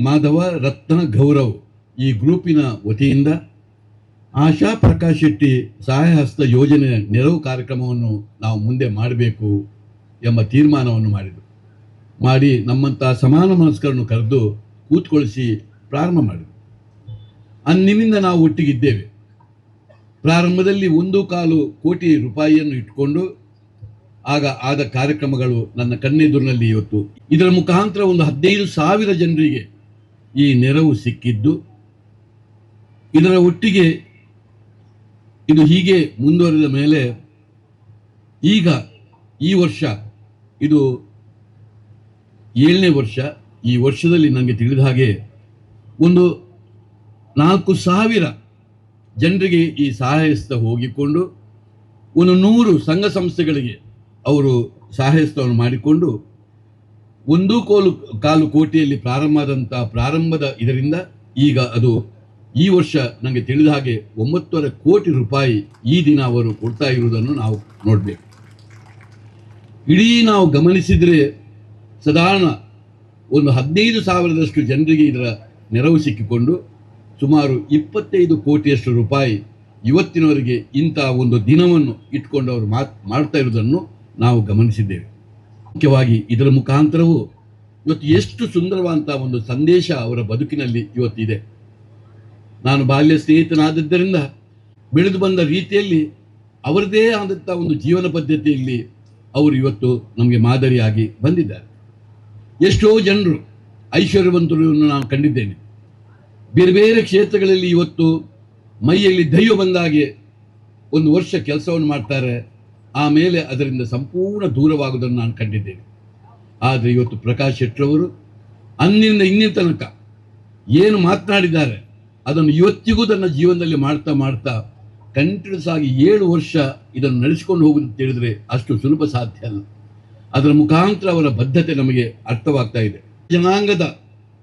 ಮಾಧವ ರತ್ನ ಗೌರವ್ ಈ ಗ್ರೂಪಿನ ವತಿಯಿಂದ ಆಶಾ ಪ್ರಕಾಶ್ ಶೆಟ್ಟಿ ಸಹಾಯ ಹಸ್ತ ಯೋಜನೆ ನೆರವು ಕಾರ್ಯಕ್ರಮವನ್ನು ನಾವು ಮುಂದೆ ಮಾಡಬೇಕು ಎಂಬ ತೀರ್ಮಾನವನ್ನು ಮಾಡಿ ನಮ್ಮಂಥ ಸಮಾನ ಮನಸ್ಕರನ್ನು ಕರೆದು ಕೂತ್ಕೊಳಿಸಿ ಪ್ರಾರಂಭ ಮಾಡಿದರು. ಅಂದಿನಿಂದ ನಾವು ಒಟ್ಟಿಗಿದ್ದೇವೆ. ಪ್ರಾರಂಭದಲ್ಲಿ 1.25 ಕೋಟಿ ರೂಪಾಯಿಯನ್ನು ಇಟ್ಕೊಂಡು ಆಗ ಆದ ಕಾರ್ಯಕ್ರಮಗಳು ನನ್ನ ಕಣ್ಣೆದುರಿನಲ್ಲಿ ಇವತ್ತು ಇದರ ಮುಖಾಂತರ 15,000 ಜನರಿಗೆ ಈ ನೆರವು ಸಿಕ್ಕಿದ್ದು, ಇದರ ಒಟ್ಟಿಗೆ ಇದು ಹೀಗೆ ಮುಂದುವರೆದ ಮೇಲೆ ಈಗ ಈ ವರ್ಷ ಇದು 7ನೇ ವರ್ಷ. ಈ ವರ್ಷದಲ್ಲಿ ನನಗೆ ತಿಳಿದ ಹಾಗೆ 4,000 ಜನರಿಗೆ ಈ ಸಹಾಯಸ್ತ ಹೋಗಿಕೊಂಡು 100 ಸಂಘ ಸಂಸ್ಥೆಗಳಿಗೆ ಅವರು ಸಹಾಯಸ್ತವನ್ನು ಮಾಡಿಕೊಂಡು 1.25 ಕೋಟಿಯಲ್ಲಿ ಪ್ರಾರಂಭದ ಇದರಿಂದ ಈಗ ಅದು ಈ ವರ್ಷ ನನಗೆ ತಿಳಿದ ಹಾಗೆ 9.5 ಕೋಟಿ ರೂಪಾಯಿ ಈ ದಿನ ಅವರು ಕೊಡ್ತಾ ಇರುವುದನ್ನು ನಾವು ನೋಡಬೇಕು. ಇಡೀ ನಾವು ಗಮನಿಸಿದರೆ ಸಾಧಾರಣ 15,000 ಜನರಿಗೆ ಇದರ ನೆರವು ಸಿಕ್ಕಿಕೊಂಡು ಸುಮಾರು 25 ಕೋಟಿಯಷ್ಟು ರೂಪಾಯಿ ಇವತ್ತಿನವರೆಗೆ ಇಂಥ ಒಂದು ದಿನವನ್ನು ಇಟ್ಕೊಂಡು ಅವರು ಮಾಡ್ತಾ ಇರುವುದನ್ನು ನಾವು ಗಮನಿಸಿದ್ದೇವೆ. ಮುಖ್ಯವಾಗಿ ಇದರ ಮುಖಾಂತರವೂ ಇವತ್ತು ಎಷ್ಟು ಸುಂದರವಾದಂಥ ಒಂದು ಸಂದೇಶ ಅವರ ಬದುಕಿನಲ್ಲಿ ಇವತ್ತಿದೆ. ನಾನು ಬಾಲ್ಯ ಸ್ನೇಹಿತನಾದದ್ದರಿಂದ ಬೆಳೆದು ಬಂದ ರೀತಿಯಲ್ಲಿ ಅವರದೇ ಆದಂಥ ಒಂದು ಜೀವನ ಪದ್ಧತಿಯಲ್ಲಿ ಅವರು ಇವತ್ತು ನಮಗೆ ಮಾದರಿಯಾಗಿ ಬಂದಿದ್ದಾರೆ. ಎಷ್ಟೋ ಜನರು ಐಶ್ವರ್ಯವಂತರನ್ನು ನಾನು ಕಂಡಿದ್ದೇನೆ. ಬೇರೆ ಬೇರೆ ಕ್ಷೇತ್ರಗಳಲ್ಲಿ ಇವತ್ತು ಮೈಯಲ್ಲಿ ದೈವ ಬಂದಾಗೆ ಒಂದು ವರ್ಷ ಕೆಲಸವನ್ನು ಮಾಡ್ತಾರೆ, ಆಮೇಲೆ ಅದರಿಂದ ಸಂಪೂರ್ಣ ದೂರವಾಗುವುದನ್ನು ನಾನು ಕಂಡಿದ್ದೇನೆ. ಆದರೆ ಇವತ್ತು ಪ್ರಕಾಶ್ ಶೆಟ್ಟರವರು ಅಂದಿನಿಂದ ಇಂದಿನ ತನಕ ಏನು ಮಾತನಾಡಿದ್ದಾರೆ ಅದನ್ನು ಇವತ್ತಿಗೂ ತನ್ನ ಜೀವನದಲ್ಲಿ ಮಾಡ್ತಾ ಮಾಡ್ತಾ ಕಂಟಿನ್ಯೂಸ್ ಆಗಿ 7 ವರ್ಷ ಇದನ್ನು ನಡೆಸಿಕೊಂಡು ಹೋಗುವುದು ಅಂತ ಹೇಳಿದ್ರೆ ಅಷ್ಟು ಸುಲಭ ಸಾಧ್ಯ ಅಲ್ಲ. ಅದರ ಮುಖಾಂತರ ಅವರ ಬದ್ಧತೆ ನಮಗೆ ಅರ್ಥವಾಗ್ತಾ ಇದೆ. ಜನಾಂಗದ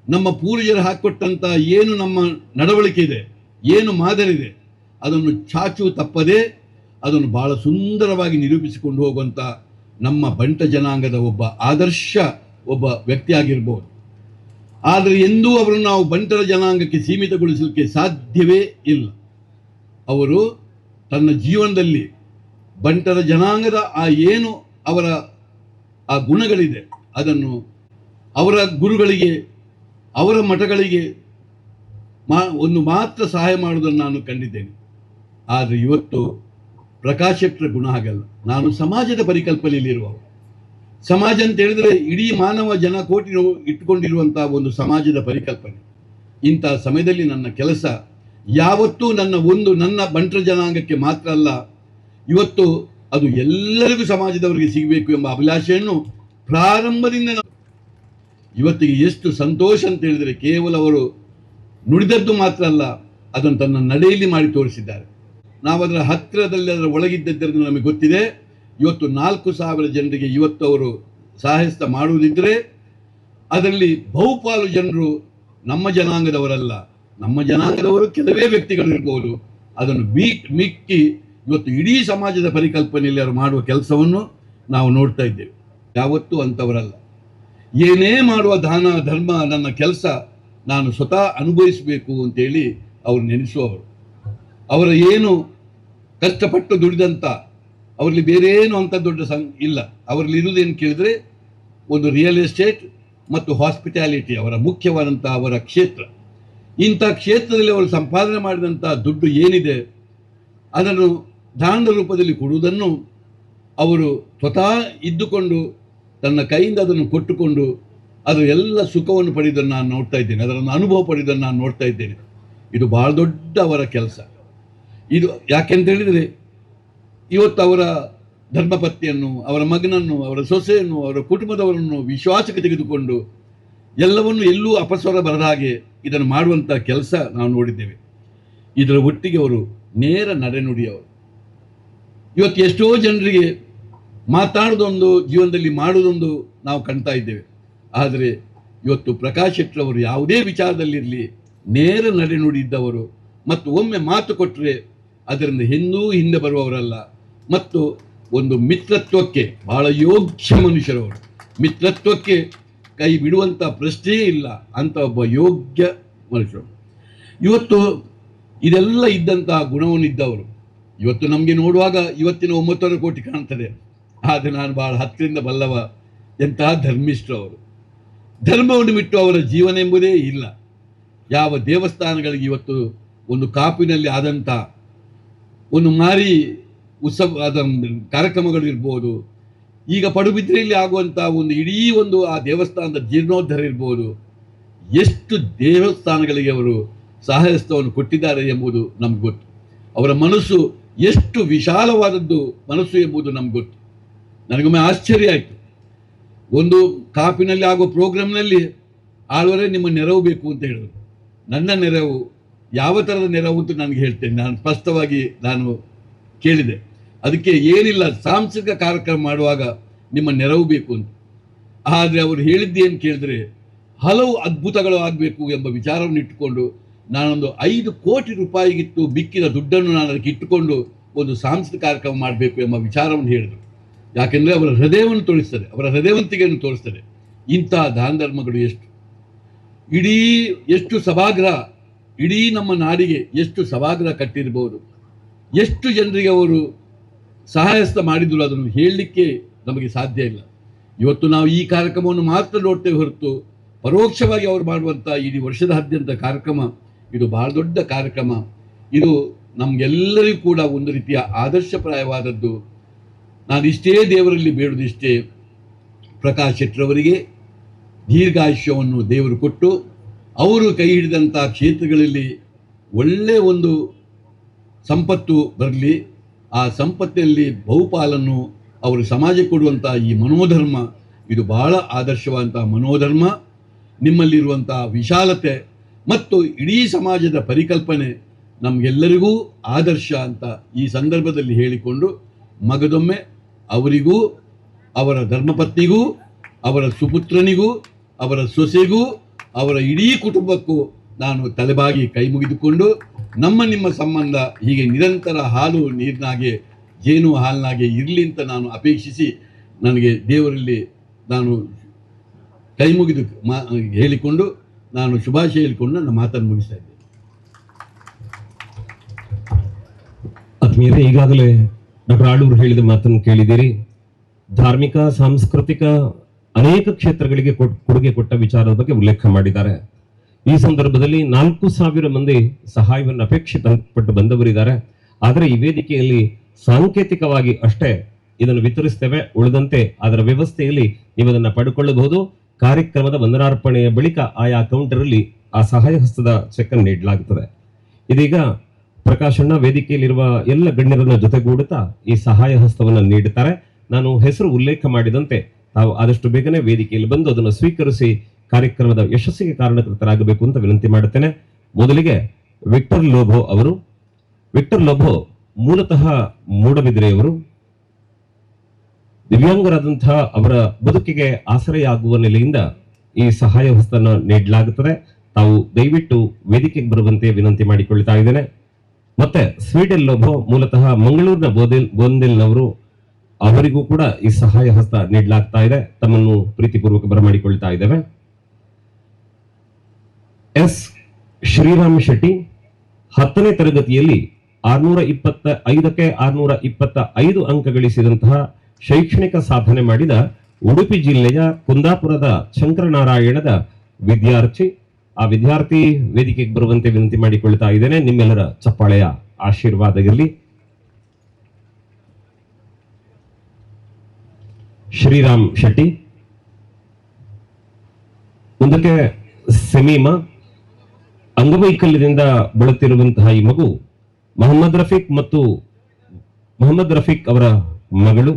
ನಮ್ಮ ಪೂರ್ವಜರು ಹಾಕಿಕೊಟ್ಟಂತ ಏನು ನಮ್ಮ ನಡವಳಿಕೆ ಇದೆ, ಏನು ಮಾದರಿ ಇದೆ, ಅದನ್ನು ಚಾಚು ತಪ್ಪದೆ ಅದನ್ನು ಬಹಳ ಸುಂದರವಾಗಿ ನಿರೂಪಿಸಿಕೊಂಡು ಹೋಗುವಂಥ ನಮ್ಮ ಬಂಟ ಜನಾಂಗದ ಒಬ್ಬ ಆದರ್ಶ ಒಬ್ಬ ವ್ಯಕ್ತಿಯಾಗಿರ್ಬೋದು. ಆದರೆ ಎಂದೂ ಅವರನ್ನು ನಾವು ಬಂಟರ ಜನಾಂಗಕ್ಕೆ ಸೀಮಿತಗೊಳಿಸಲಿಕ್ಕೆ ಸಾಧ್ಯವೇ ಇಲ್ಲ. ಅವರು ತನ್ನ ಜೀವನದಲ್ಲಿ ಬಂಟರ ಜನಾಂಗದ ಏನು ಅವರ ಆ ಗುಣಗಳಿದೆ ಅದನ್ನು ಅವರ ಗುರುಗಳಿಗೆ, ಅವರ ಮಠಗಳಿಗೆ ಒಂದು ಮಾತ್ರ ಸಹಾಯ ಮಾಡುವುದನ್ನು ನಾನು ಕಂಡಿದ್ದೇನೆ. ಆದರೆ ಇವತ್ತು ಪ್ರಕಾಶ್ ಶೆಟ್ಟರ ಗುಣ ಹಾಗಲ್ಲ. ನಾನು ಸಮಾಜದ ಪರಿಕಲ್ಪನೆಯಲ್ಲಿರುವವರು. ಸಮಾಜ ಅಂತ ಹೇಳಿದ್ರೆ ಇಡೀ ಮಾನವ ಜನಕೋಟಿ ಇಟ್ಟುಕೊಂಡಿರುವಂಥ ಒಂದು ಸಮಾಜದ ಪರಿಕಲ್ಪನೆ. ಇಂಥ ಸಮಯದಲ್ಲಿ ನನ್ನ ಕೆಲಸ ಯಾವತ್ತೂ ನನ್ನ ಬಂಟರ ಜನಾಂಗಕ್ಕೆ ಮಾತ್ರ ಅಲ್ಲ, ಇವತ್ತು ಅದು ಎಲ್ಲರಿಗೂ ಸಮಾಜದವರಿಗೆ ಸಿಗಬೇಕು ಎಂಬ ಅಭಿಲಾಷೆಯನ್ನು ಪ್ರಾರಂಭದಿಂದ ಇವತ್ತಿಗೆ ಎಷ್ಟು ಸಂತೋಷ ಅಂತ ಹೇಳಿದರೆ ಕೇವಲ ಅವರು ನುಡಿದದ್ದು ಮಾತ್ರ ಅಲ್ಲ, ಅದನ್ನು ತನ್ನ ನಡೆಯಲ್ಲಿ ಮಾಡಿ ತೋರಿಸಿದ್ದಾರೆ. ನಾವು ಅದರ ಹತ್ತಿರದಲ್ಲಿ ಅದರ ಒಳಗಿದ್ದರಿಂದ ನಮಗೆ ಗೊತ್ತಿದೆ. ಇವತ್ತು 4,000 ಜನರಿಗೆ ಇವತ್ತು ಅವರು ಸಹಾಯಸ್ತ ಮಾಡುವುದಿದ್ದರೆ ಅದರಲ್ಲಿ ಬಹುಪಾಲು ಜನರು ನಮ್ಮ ಜನಾಂಗದವರಲ್ಲ. ನಮ್ಮ ಜನಾಂಗದವರು ಕೆಲವೇ ವ್ಯಕ್ತಿಗಳು ಇರ್ಬೋದು. ಅದನ್ನು ಮಿಕ್ಕಿ ಇವತ್ತು ಇಡೀ ಸಮಾಜದ ಪರಿಕಲ್ಪನೆಯಲ್ಲಿ ಅವರು ಮಾಡುವ ಕೆಲಸವನ್ನು ನಾವು ನೋಡ್ತಾ ಇದ್ದೇವೆ. ಯಾವತ್ತೂ ಅಂಥವರಲ್ಲ. ಏನೇ ಮಾಡುವ ದಾನ ಧರ್ಮ ನನ್ನ ಕೆಲಸ ನಾನು ಸ್ವತಃ ಅನುಭವಿಸಬೇಕು ಅಂತೇಳಿ ಅವರು ನೆನೆಸುವವರು. ಅವರ ಏನು ಕಷ್ಟಪಟ್ಟು ದುಡಿದಂಥ ಅವರಲ್ಲಿ ಬೇರೆ ಏನು ಅಂತ ದೊಡ್ಡ ಇಲ್ಲ. ಅವರಲ್ಲಿ ಇರುವುದೇನು ಕೇಳಿದರೆ ಒಂದು ರಿಯಲ್ ಎಸ್ಟೇಟ್ ಮತ್ತು ಹಾಸ್ಪಿಟಾಲಿಟಿ ಅವರ ಮುಖ್ಯವಾದಂಥ ಅವರ ಕ್ಷೇತ್ರ. ಇಂಥ ಕ್ಷೇತ್ರದಲ್ಲಿ ಅವರು ಸಂಪಾದನೆ ಮಾಡಿದಂಥ ದುಡ್ಡು ಏನಿದೆ ಅದನ್ನು ದಾನದ ರೂಪದಲ್ಲಿ ಕೊಡುವುದನ್ನು ಅವರು ಸ್ವತಃ ಇದ್ದುಕೊಂಡು ತನ್ನ ಕೈಯಿಂದ ಅದನ್ನು ಕೊಟ್ಟುಕೊಂಡು ಅದು ಎಲ್ಲ ಸುಖವನ್ನು ಪಡೆಯುವುದನ್ನು ನಾನು ನೋಡ್ತಾ ಇದ್ದೇನೆ. ಅದನ್ನು ಅನುಭವ ಪಡೆಯುವುದನ್ನು ನಾನು ನೋಡ್ತಾ ಇದ್ದೇನೆ. ಇದು ಬಹಳ ದೊಡ್ಡ ಅವರ ಕೆಲಸ. ಇದು ಯಾಕೆಂತ ಹೇಳಿದರೆ ಇವತ್ತು ಅವರ ಧರ್ಮಪತ್ನಿಯನ್ನು, ಅವರ ಮಗನನ್ನು, ಅವರ ಸೊಸೆಯನ್ನು, ಅವರ ಕುಟುಂಬದವರನ್ನು ವಿಶ್ವಾಸಕ್ಕೆ ತೆಗೆದುಕೊಂಡು ಎಲ್ಲವನ್ನು ಎಲ್ಲೂ ಅಪಸ್ವರ ಬರದ ಹಾಗೆ ಇದನ್ನು ಮಾಡುವಂಥ ಕೆಲಸ ನಾವು ನೋಡಿದ್ದೇವೆ. ಇದರ ಒಟ್ಟಿಗೆ ಅವರು ನೇರ ನಡೆನುಡಿಯವರು. ಇವತ್ತು ಎಷ್ಟೋ ಜನರಿಗೆ ಮಾತಾಡೋದೊಂದು, ಜೀವನದಲ್ಲಿ ಮಾಡೋದೊಂದು ನಾವು ಕಾಣ್ತಾ ಇದ್ದೇವೆ. ಆದರೆ ಇವತ್ತು ಪ್ರಕಾಶ್ ಶೆಟ್ಟರವರು ಯಾವುದೇ ವಿಚಾರದಲ್ಲಿರಲಿ ನೇರ ನಡೆನುಡಿ ಇದ್ದವರು ಮತ್ತು ಒಮ್ಮೆ ಮಾತು ಕೊಟ್ಟರೆ ಅದರಿಂದ ಎಂದೂ ಹಿಂದೆ ಬರುವವರಲ್ಲ. ಮತ್ತು ಒಂದು ಮಿತ್ರತ್ವಕ್ಕೆ ಬಹಳ ಯೋಗ್ಯ ಮನುಷ್ಯರವರು. ಮಿತ್ರತ್ವಕ್ಕೆ ಕೈ ಬಿಡುವಂಥ ಪ್ರಶ್ನೆಯೇ ಇಲ್ಲ ಅಂತ ಒಬ್ಬ ಯೋಗ್ಯ ಮನುಷ್ಯರು. ಇವತ್ತು ಇದೆಲ್ಲ ಇದ್ದಂತಹ ಗುಣವನ್ನಿದ್ದವರು. ಇವತ್ತು ನಮಗೆ ನೋಡುವಾಗ ಇವತ್ತಿನ 900 ಕೋಟಿ ಕಾಣ್ತದೆ. ಆದರೆ ನಾನು ಬಹಳ ಹತ್ತಿರದಿಂದ ಬಲ್ಲವ ಎಂತಹ ಧರ್ಮಿಷ್ಠರು ಅವರು. ಧರ್ಮವನ್ನು ಬಿಟ್ಟು ಅವರ ಜೀವನ ಎಂಬುದೇ ಇಲ್ಲ. ಯಾವ ದೇವಸ್ಥಾನಗಳಿಗೆ ಇವತ್ತು ಒಂದು ಕಾಪಿನಲ್ಲಿ ಆದಂಥ ಒಂದು ಮಾರಿ ಉತ್ಸವ ಕಾರ್ಯಕ್ರಮಗಳು ಇರ್ಬೋದು, ಈಗ ಪಡುಬಿದ್ರೆಯಲ್ಲಿ ಆಗುವಂಥ ಒಂದು ಇಡೀ ಒಂದು ಆ ದೇವಸ್ಥಾನದ ಜೀರ್ಣೋದ್ಧಾರ ಇರ್ಬೋದು, ಎಷ್ಟು ದೇವಸ್ಥಾನಗಳಿಗೆ ಅವರು ಸಹಾಯಸ್ಥವನ್ನು ಕೊಟ್ಟಿದ್ದಾರೆ ಎಂಬುದು ನಮ್ಗೆ ಗೊತ್ತು. ಅವರ ಮನಸ್ಸು ಎಷ್ಟು ವಿಶಾಲವಾದದ್ದು ಮನಸ್ಸು ಎಂಬುದು ನಮ್ಗೆ ಗೊತ್ತು. ನನಗೊಮ್ಮೆ ಆಶ್ಚರ್ಯ ಆಯಿತು. ಒಂದು ಕಾಪಿನಲ್ಲಿ ಆಗುವ ಪ್ರೋಗ್ರಾಮ್ನಲ್ಲಿ ಆಳ್ವರೆ ನಿಮ್ಮ ನೆರವು ಬೇಕು ಅಂತ ಹೇಳಿದ್ರು. ನನ್ನ ನೆರವು ಯಾವ ಥರದ ನೆರವು ಅಂತ ನನಗೆ ಹೇಳ್ತೇನೆ. ನಾನು ಸ್ಪಷ್ಟವಾಗಿ ಕೇಳಿದೆ. ಅದಕ್ಕೆ ಏನಿಲ್ಲ, ಸಾಂಸ್ಕೃತಿಕ ಕಾರ್ಯಕ್ರಮ ಮಾಡುವಾಗ ನಿಮ್ಮ ನೆರವು ಬೇಕು ಅಂತ. ಆದರೆ ಅವರು ಹೇಳಿದ್ದೇನು ಕೇಳಿದ್ರೆ ಹಲವು ಅದ್ಭುತಗಳು ಆಗಬೇಕು ಎಂಬ ವಿಚಾರವನ್ನು ಇಟ್ಟುಕೊಂಡು ನಾನೊಂದು 5 ಕೋಟಿ ರೂಪಾಯಿಗಿತ್ತು ಮಿಕ್ಕಿದ ದುಡ್ಡನ್ನು ನಾನು ಅದಕ್ಕೆ ಇಟ್ಟುಕೊಂಡು ಒಂದು ಸಾಂಸ್ಕೃತಿಕ ಕಾರ್ಯಕ್ರಮ ಮಾಡಬೇಕು ಎಂಬ ವಿಚಾರವನ್ನು ಹೇಳಿದರು. ಯಾಕೆಂದರೆ ಅವರ ಹೃದಯವನ್ನು ತೋರಿಸ್ತದೆ, ಅವರ ಹೃದಯವಂತಿಕೆಯನ್ನು ತೋರಿಸ್ತದೆ. ಇಂತಹ ದಾನ ಧರ್ಮಗಳು ಎಷ್ಟು ಸಭಾಗೃಹ, ಇಡೀ ನಮ್ಮ ನಾಡಿಗೆ ಎಷ್ಟು ಸಭಾಗೃಹ ಕಟ್ಟಿರ್ಬೋದು, ಎಷ್ಟು ಜನರಿಗೆ ಅವರು ಸಹಾಯಸ್ತ ಮಾಡಿದ್ರು ಅದನ್ನು ಹೇಳಲಿಕ್ಕೆ ನಮಗೆ ಸಾಧ್ಯ ಇಲ್ಲ. ಇವತ್ತು ನಾವು ಈ ಕಾರ್ಯಕ್ರಮವನ್ನು ಮಾತ್ರ ನೋಡ್ತೇವೆ ಹೊರತು ಪರೋಕ್ಷವಾಗಿ ಅವರು ಮಾಡುವಂಥ ಇಡೀ ವರ್ಷದಾದ್ಯಂತ ಕಾರ್ಯಕ್ರಮ ಇದು ಬಹಳ ದೊಡ್ಡ ಕಾರ್ಯಕ್ರಮ. ಇದು ನಮಗೆಲ್ಲರಿಗೂ ಕೂಡ ಒಂದು ರೀತಿಯ ಆದರ್ಶಪ್ರಾಯವಾದದ್ದು. ನಾನು ಇಷ್ಟೇ ದೇವರಲ್ಲಿ ಬೇಡುವುದಿಷ್ಟೇ, ಪ್ರಕಾಶ್ ಶೆಟ್ಟರವರಿಗೆ ದೀರ್ಘಾಯುಷ್ಯವನ್ನು ದೇವರು ಕೊಟ್ಟು ಅವರು ಕೈ ಹಿಡಿದಂಥ ಕ್ಷೇತ್ರಗಳಲ್ಲಿ ಒಳ್ಳೆಯ ಒಂದು ಸಂಪತ್ತು ಬರಲಿ. ಆ ಸಂಪತ್ತಿನಲ್ಲಿ ಬಹುಪಾಲನ್ನು ಅವರು ಸಮಾಜಕ್ಕೆ ಕೊಡುವಂಥ ಈ ಮನೋಧರ್ಮ ಇದು ಬಹಳ ಆದರ್ಶವಾದಂಥ ಮನೋಧರ್ಮ. ನಿಮ್ಮಲ್ಲಿರುವಂಥ ವಿಶಾಲತೆ ಮತ್ತು ಇಡೀ ಸಮಾಜದ ಪರಿಕಲ್ಪನೆ ನಮಗೆಲ್ಲರಿಗೂ ಆದರ್ಶ ಅಂತ ಈ ಸಂದರ್ಭದಲ್ಲಿ ಹೇಳಿಕೊಂಡು ಮಗದೊಮ್ಮೆ ಅವರಿಗೂ, ಅವರ ಧರ್ಮಪತ್ನಿಗೂ, ಅವರ ಸುಪುತ್ರನಿಗೂ, ಅವರ ಸೊಸೆಗೂ, ಅವರ ಇಡೀ ಕುಟುಂಬಕ್ಕೂ ನಾನು ತಲೆಬಾಗಿ ಕೈ ಮುಗಿದುಕೊಂಡು ನಿಮ್ಮ ಸಂಬಂಧ ಹೀಗೆ ನಿರಂತರ ಹಾಲು ನೀರಿನಾಗೆ ಜೇನು ಹಾಲಿನಾಗೆ ಇರಲಿ ಅಂತ ನಾನು ಅಪೇಕ್ಷಿಸಿ ನನಗೆ ದೇವರಲ್ಲಿ ನಾನು ಕೈ ಮುಗಿದು ಹೇಳಿಕೊಂಡು ನಾನು ಶುಭಾಶಯ ಹೇಳಿಕೊಂಡು ನನ್ನ ಮಾತನ್ನು ಮುಗಿಸ್ತಾ ಇದ್ದೇನೆ. ಆತ್ಮೀಯರೇ, ಈಗಾಗಲೇ ಡಾಕ್ಟರ್ ಆಳೂರು ಹೇಳಿದ ಮಾತನ್ನು ಕೇಳಿದ್ದೀರಿ. ಧಾರ್ಮಿಕ, ಸಾಂಸ್ಕೃತಿಕ ಅನೇಕ ಕ್ಷೇತ್ರಗಳಿಗೆ ಕೊಡುಗೆ ಕೊಟ್ಟ ವಿಚಾರದ ಬಗ್ಗೆ ಉಲ್ಲೇಖ ಮಾಡಿದ್ದಾರೆ. ಈ ಸಂದರ್ಭದಲ್ಲಿ 4,000 ಮಂದಿ ಸಹಾಯವನ್ನು ಅಪೇಕ್ಷಿತಪಟ್ಟು ಬಂದವರಿದ್ದಾರೆ. ಆದರೆ ಈ ವೇದಿಕೆಯಲ್ಲಿ ಸಾಂಕೇತಿಕವಾಗಿ ಅಷ್ಟೇ ಇದನ್ನು ವಿತರಿಸ್ತೇವೆ. ಉಳಿದಂತೆ ಅದರ ವ್ಯವಸ್ಥೆಯಲ್ಲಿ ನೀವು ಅದನ್ನು ಪಡೆದುಕೊಳ್ಳಬಹುದು. ಕಾರ್ಯಕ್ರಮದ ವಂದನಾರ್ಪಣೆಯ ಬಳಿಕ ಆಯಾ ಕೌಂಟರಲ್ಲಿ ಆ ಸಹಾಯ ಹಸ್ತದ ಚೆಕ್ ಅನ್ನು ನೀಡಲಾಗುತ್ತದೆ. ಇದೀಗ ಪ್ರಕಾಶಣ್ಣ ವೇದಿಕೆಯಲ್ಲಿರುವ ಎಲ್ಲ ಗಣ್ಯರನ್ನ ಜೊತೆಗೂಡುತ್ತಾ ಈ ಸಹಾಯ ಹಸ್ತವನ್ನು ನೀಡುತ್ತಾರೆ. ನಾನು ಹೆಸರು ಉಲ್ಲೇಖ ಮಾಡಿದಂತೆ ತಾವು ಆದಷ್ಟು ಬೇಗನೆ ವೇದಿಕೆಯಲ್ಲಿ ಬಂದು ಅದನ್ನು ಸ್ವೀಕರಿಸಿ ಕಾರ್ಯಕ್ರಮದ ಯಶಸ್ಸಿಗೆ ಕಾರಣಕರ್ತರಾಗಬೇಕು ಅಂತ ವಿನಂತಿ ಮಾಡುತ್ತೇನೆ. ಮೊದಲಿಗೆ ವಿಕ್ಟರ್ ಲೋಬೋ ಅವರು. ವಿಕ್ಟರ್ ಲೋಬೋ ಮೂಲತಃ ಮೂಡಬಿದಿರೆಯವರು. ದಿವ್ಯಾಂಗರಾದಂತಹ ಅವರ ಬದುಕಿಗೆ ಆಸರೆಯಾಗುವ ನೆಲೆಯಿಂದ ಈ ಸಹಾಯ ಹಸ್ತನ ನೀಡಲಾಗುತ್ತದೆ. ತಾವು ದಯವಿಟ್ಟು ವೇದಿಕೆಗೆ ಬರುವಂತೆ ವಿನಂತಿ ಮಾಡಿಕೊಳ್ತಾ ಇದ್ದೇನೆ. ಮತ್ತೆ ಸ್ವೀಡನ್ ಲೋಬೋ ಮೂಲತಃ ಮಂಗಳೂರಿನ ಬೋಂದೆಲ್ನವರು. ಅವರಿಗೂ ಕೂಡ ಈ ಸಹಾಯ ಹಸ್ತ ನೀಡಲಾಗ್ತಾ ಇದೆ. ತಮ್ಮನ್ನು ಪ್ರೀತಿಪೂರ್ವಕ ಬರಮಾಡಿಕೊಳ್ತಾ ಇದ್ದೇವೆ. ಎಸ್ ಶ್ರೀರಾಮ್ ಶೆಟ್ಟಿ 10ನೇ ತರಗತಿಯಲ್ಲಿ 625ಕ್ಕೆ 625 ಅಂಕ ಗಳಿಸಿದಂತಹ ಶೈಕ್ಷಣಿಕ ಸಾಧನೆ ಮಾಡಿದ ಉಡುಪಿ ಜಿಲ್ಲೆಯ ಕುಂದಾಪುರದ ಶಂಕರನಾರಾಯಣದ ವಿದ್ಯಾರ್ಥಿ. ಆ ವಿದ್ಯಾರ್ಥಿ ವೇದಿಕೆಗೆ ಬರುವಂತೆ ವಿನಂತಿ ಮಾಡಿಕೊಳ್ತಾ ಇದ್ದೇನೆ. ನಿಮ್ಮೆಲ್ಲರ ಚಪ್ಪಾಳೆಯ ಆಶೀರ್ವಾದ ಇರಲಿ. ಶ್ರೀರಾಮ್ ಶೆಟ್ಟಿ. ಮುಂದಕ್ಕೆ ಸೆಮೀಮಾ. ಅಂಗವೈಕಲ್ಯದಿಂದ ಬಳಲುತ್ತಿರುವಂತಹ ಈ ಮಗು ಮೊಹಮ್ಮದ್ ರಫೀಕ್ ಅವರ ಮಗಳು.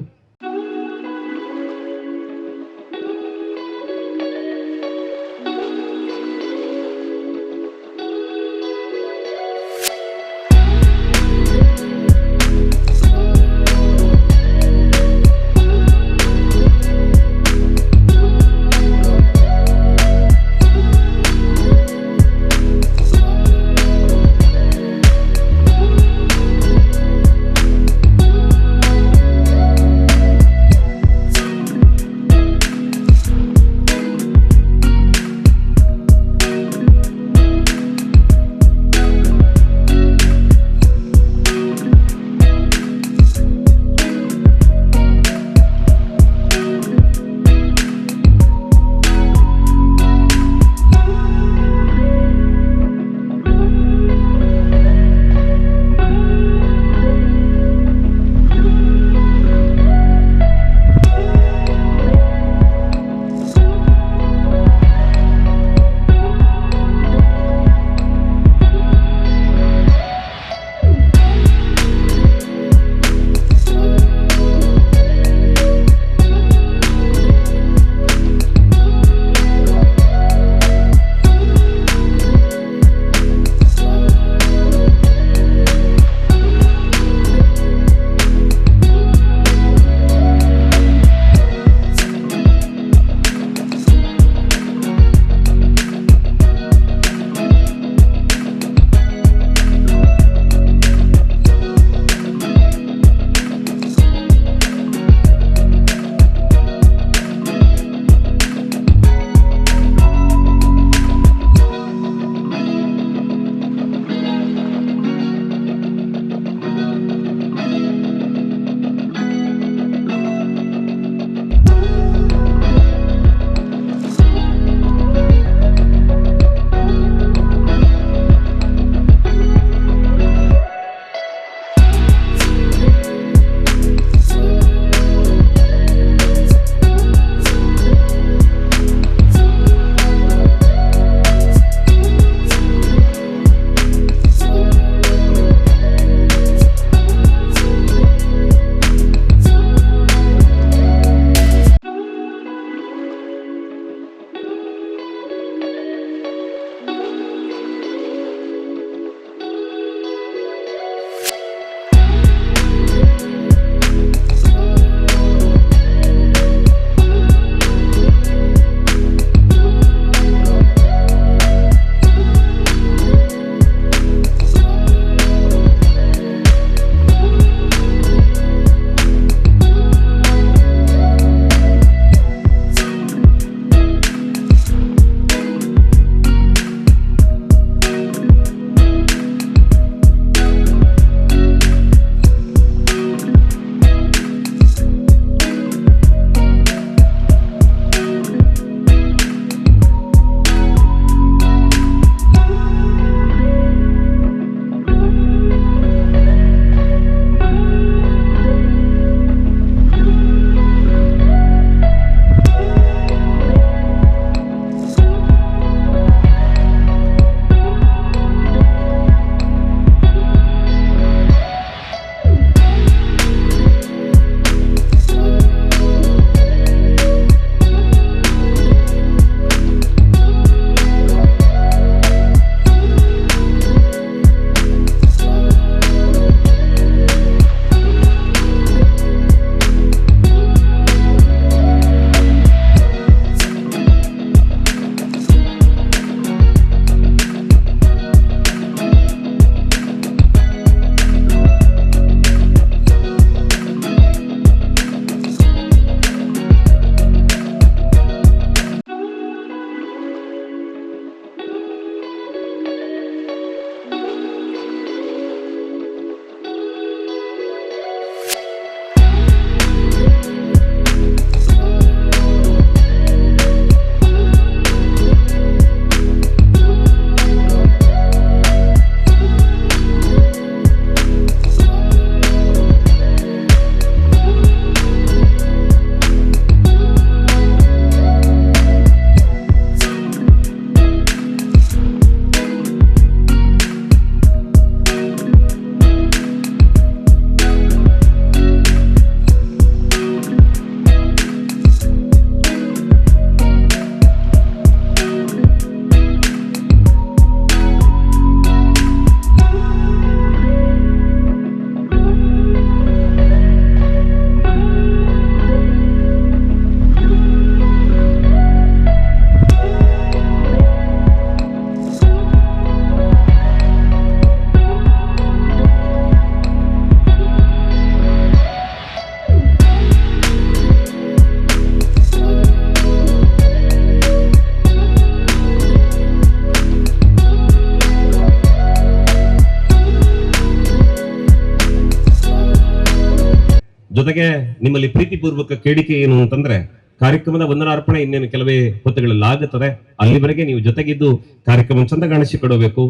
ಜೊತೆಗೆ ನಿಮ್ಮಲ್ಲಿ ಪ್ರೀತಿಪೂರ್ವಕ ಕೇಳಿಕೆ ಏನು ಅಂತಂದ್ರೆ ಕಾರ್ಯಕ್ರಮದ ವಂದನಾರ್ಪಣೆ ಇನ್ನೇನು ಕೆಲವೇ ಹೊತ್ತುಗಳಲ್ಲಿ ಆಗುತ್ತದೆ. ಅಲ್ಲಿವರೆಗೆ ನೀವು ಜೊತೆಗಿದ್ದು ಕಾರ್ಯಕ್ರಮ ಚಂದ ಕಾಣಿಸಿಕೊಡಬೇಕು.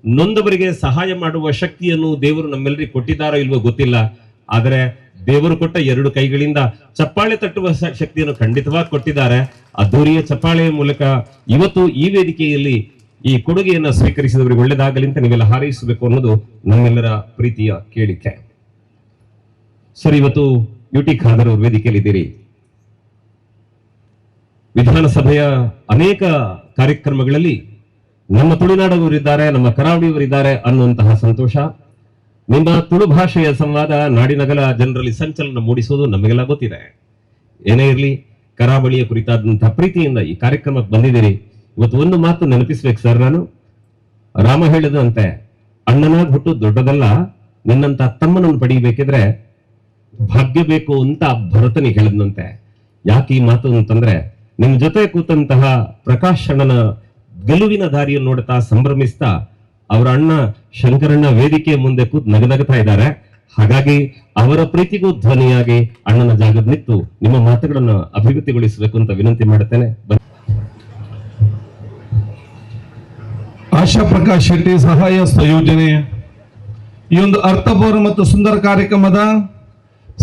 ನೊಂದವರಿಗೆ ಸಹಾಯ ಮಾಡುವ ಶಕ್ತಿಯನ್ನು ದೇವರು ನಮ್ಮೆಲ್ಲರಿಗೆ ಕೊಟ್ಟಿದ್ದಾರೋ ಇಲ್ವೋ ಗೊತ್ತಿಲ್ಲ, ಆದರೆ ದೇವರು ಕೊಟ್ಟ 2 ಕೈಗಳಿಂದ ಚಪ್ಪಾಳೆ ತಟ್ಟುವ ಶಕ್ತಿಯನ್ನು ಖಂಡಿತವಾಗಿ ಕೊಟ್ಟಿದ್ದಾರೆ. ಅದ್ದೂರಿಯ ಚಪ್ಪಾಳೆಯ ಮೂಲಕ ಇವತ್ತು ಈ ವೇದಿಕೆಯಲ್ಲಿ ಈ ಕೊಡುಗೆಯನ್ನು ಸ್ವೀಕರಿಸಿದವರಿಗೆ ಒಳ್ಳೆದಾಗಲಿ ಅಂತ ನೀವೆಲ್ಲ ಹಾರೈಸಬೇಕು ಅನ್ನೋದು ನಮ್ಮೆಲ್ಲರ ಪ್ರೀತಿಯ ಕೇಳಿಕೆ. ಸರ್, ಇವತ್ತು UT ಖಾದರ್ ಅವರು ವೇದಿಕೆಯಲ್ಲಿದ್ದೀರಿ. ವಿಧಾನಸಭೆಯ ಅನೇಕ ಕಾರ್ಯಕ್ರಮಗಳಲ್ಲಿ ನಮ್ಮ ತುಳುನಾಡವರಿದ್ದಾರೆ, ನಮ್ಮ ಕರಾವಳಿಯವರಿದ್ದಾರೆ ಅನ್ನುವಂತಹ ಸಂತೋಷ. ನಿಮ್ಮ ತುಳು ಭಾಷೆಯ ಸಂವಾದ ನಾಡಿನಗಲ ಜನರಲ್ಲಿ ಸಂಚಲನ ಮೂಡಿಸುವುದು ನಮಗೆಲ್ಲ ಗೊತ್ತಿದೆ. ಏನೇ ಇರಲಿ, ಕರಾವಳಿಯ ಕುರಿತಾದಂತಹ ಪ್ರೀತಿಯಿಂದ ಈ ಕಾರ್ಯಕ್ರಮಕ್ಕೆ ಬಂದಿದ್ದೀರಿ. ಇವತ್ತು ಒಂದು ಮಾತು ನೆನಪಿಸ್ಬೇಕು ಸರ್, ನಾನು ರಾಮ ಹೇಳಿದಂತೆ ಅಣ್ಣನಾಗ್ ಹುಟ್ಟು ದೊಡ್ಡದಲ್ಲ, ನಿನ್ನಂತ ತಮ್ಮನನ್ನು ಪಡೆಯಬೇಕಿದ್ರೆ ಭಾಗ್ಯ ಬೇಕು ಅಂತ ಭರತನಿಗೆ ಹೇಳಿದಂತೆ. ಯಾಕೆ ಈ ಮಾತು ಅಂತಂದ್ರೆ, ನಿಮ್ ಜೊತೆ ಕೂತಂತಹ ಪ್ರಕಾಶ್ ಅಣ್ಣನ ಗೆಲುವಿನ ದಾರಿಯನ್ನು ನೋಡ್ತಾ ಸಂಭ್ರಮಿಸ್ತಾ ಅವರ ಅಣ್ಣ ಶಂಕರಣ್ಣ ವೇದಿಕೆಯ ಮುಂದೆ ಕೂತ್ ನಗನಗ್ತಾ ಇದ್ದಾರೆ. ಹಾಗಾಗಿ ಅವರ ಪ್ರೀತಿಗೂ ಧ್ವನಿಯಾಗಿ ಅಣ್ಣನ ಜಾಗದ ನಿಂತು ನಿಮ್ಮ ಮಾತುಗಳನ್ನು ಅಭಿವೃದ್ಧಿಗೊಳಿಸಬೇಕು ಅಂತ ವಿನಂತಿ ಮಾಡುತ್ತೇನೆ. ಆಶಾ ಪ್ರಕಾಶ್ ಶೆಟ್ಟಿ ಸಹಾಯ ಸಂಯೋಜನೆ ಈ ಒಂದು ಅರ್ಥಪೂರ್ಣ ಮತ್ತು ಸುಂದರ ಕಾರ್ಯಕ್ರಮದ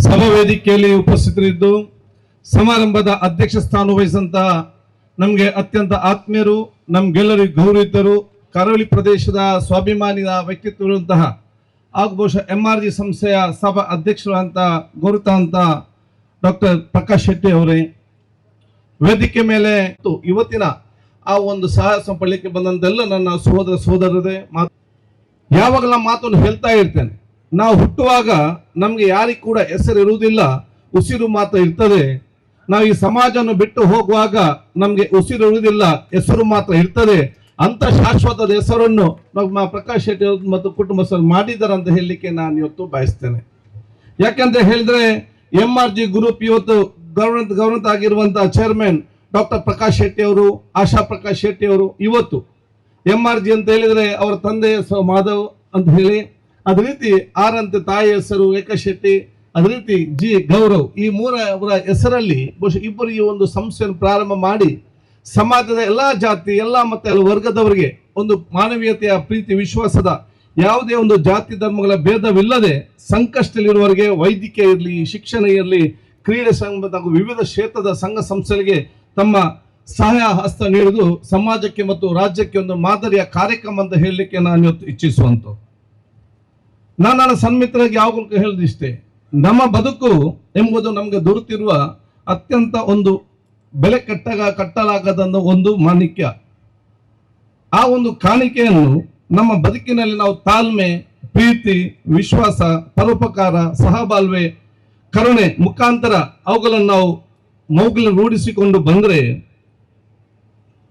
ಸಭಾ ವೇದಿಕೆಯಲ್ಲಿ ಉಪಸ್ಥಿತರಿದ್ದು ಸಮಾರಂಭದ ಅಧ್ಯಕ್ಷ ಸ್ಥಾನ ವಹಿಸಿದಂತಹ ನಮಗೆ ಅತ್ಯಂತ ಆತ್ಮೀಯರು, ನಮ್ಗೆಲ್ಲರಿಗೂ ಗೌರವಿತರು, ಕರಾವಳಿ ಪ್ರದೇಶದ ಸ್ವಾಭಿಮಾನಿಯ ವ್ಯಕ್ತಿತ್ವದಂತಹ ಹಾಗೂ ಬಹುಶಃ MRG ಸಂಸ್ಥೆಯ ಸಭಾ ಅಧ್ಯಕ್ಷರು ಅಂತ ಗೌರವಿತ ಡಾಕ್ಟರ್ ಪ್ರಕಾಶ್ ಶೆಟ್ಟಿ ಅವರೇ, ವೇದಿಕೆ ಮೇಲೆ ಇವತ್ತಿನ ಆ ಒಂದು ಸಾಹಸ ಪಡಲಿಕ್ಕೆ ಬಂದಂತೆಲ್ಲ ನನ್ನ ಸಹೋದರರೇ, ಯಾವಾಗಲ ಮಾತನ್ನು ಹೇಳ್ತಾ ಇರ್ತೇನೆ. ನಾವು ಹುಟ್ಟುವಾಗ ನಮ್ಗೆ ಯಾರಿಗೂ ಕೂಡ ಹೆಸರು ಇರುವುದಿಲ್ಲ, ಉಸಿರು ಮಾತ್ರ ಇರ್ತದೆ. ನಾವು ಈ ಸಮಾಜವನ್ನು ಬಿಟ್ಟು ಹೋಗುವಾಗ ನಮ್ಗೆ ಉಸಿರು ಇರುವುದಿಲ್ಲ, ಹೆಸರು ಮಾತ್ರ ಇರ್ತದೆ. ಅಂತ ಶಾಶ್ವತದ ಹೆಸರನ್ನು ನಮ್ಮ ಪ್ರಕಾಶ್ ಶೆಟ್ಟಿ ಮತ್ತು ಕುಟುಂಬಸ್ಥರು ಮಾಡಿದ್ದಾರೆ ಅಂತ ಹೇಳಲಿಕ್ಕೆ ನಾನು ಇವತ್ತು ಬಯಸ್ತೇನೆ. ಯಾಕಂತ ಹೇಳಿದ್ರೆ MRG ಗ್ರೂಪ್ ಇವತ್ತು ಗೌರವ ಆಗಿರುವಂತಹ ಚೇರ್ಮನ್ ಡಾಕ್ಟರ್ ಪ್ರಕಾಶ್ ಶೆಟ್ಟಿ ಅವರು, ಆಶಾ ಪ್ರಕಾಶ್ ಶೆಟ್ಟಿ ಅವರು. ಇವತ್ತು MRG ಅಂತ ಹೇಳಿದ್ರೆ ಅವರ ತಂದೆ ಮಾಧವ್ ಅಂತ ಹೇಳಿ, ಅದೇ ರೀತಿ ಆರಂತೆ ತಾಯಿ ಹೆಸರು ಏಕ ಶೆಟ್ಟಿ, ಅದೇ ರೀತಿ G ಗೌರವ್, ಈ ಮೂರವರ ಹೆಸರಲ್ಲಿ ಬಹುಶಃ ಇಬ್ಬರು ಈ ಒಂದು ಸಂಸ್ಥೆಯನ್ನು ಪ್ರಾರಂಭ ಮಾಡಿ ಸಮಾಜದ ಎಲ್ಲಾ ಜಾತಿ ಎಲ್ಲಾ ಮತ್ತೆ ವರ್ಗದವರಿಗೆ ಒಂದು ಮಾನವೀಯತೆಯ ಪ್ರೀತಿ ವಿಶ್ವಾಸದ ಯಾವುದೇ ಒಂದು ಜಾತಿ ಧರ್ಮಗಳ ಭೇದವಿಲ್ಲದೆ ಸಂಕಷ್ಟದಲ್ಲಿರುವವರಿಗೆ ವೈದ್ಯಕೀಯ ಇರಲಿ, ಶಿಕ್ಷಣ ಇರಲಿ, ಕ್ರೀಡೆ ಸಂಬಂಧ ಹಾಗೂ ವಿವಿಧ ಕ್ಷೇತ್ರದ ಸಂಘ ಸಂಸ್ಥೆಗಳಿಗೆ ತಮ್ಮ ಸಹಾಯ ಹಸ್ತ ನೀಡುವುದು ಸಮಾಜಕ್ಕೆ ಮತ್ತು ರಾಜ್ಯಕ್ಕೆ ಒಂದು ಮಾದರಿಯ ಕಾರ್ಯಕ್ರಮ ಅಂತ ಹೇಳಲಿಕ್ಕೆ ನಾನು ಇವತ್ತು ಇಚ್ಛಿಸುವಂತ. ನನ್ನ ಸನ್ಮಿತರಾಗಿ ಯಾವಾಗಲೂ ಹೇಳಿದಿಷ್ಟೇ, ನಮ್ಮ ಬದುಕು ಎಂಬುದು ನಮಗೆ ದೊರೆತಿರುವ ಅತ್ಯಂತ ಒಂದು ಬೆಲೆ ಕಟ್ಟಲಾಗದ ಒಂದು ಮಾಣಿಕ್ಯ. ಆ ಒಂದು ಕಾಣಿಕೆಯನ್ನು ನಮ್ಮ ಬದುಕಿನಲ್ಲಿ ನಾವು ತಾಳ್ಮೆ, ಪ್ರೀತಿ, ವಿಶ್ವಾಸ, ಪರೋಪಕಾರ, ಸಹಬಾಳ್ವೆ, ಕರುಣೆ ಮುಖಾಂತರ ಅವುಗಳನ್ನು ನಾವು ಮೌಲ್ಯ ರೂಢಿಸಿಕೊಂಡು ಬಂದರೆ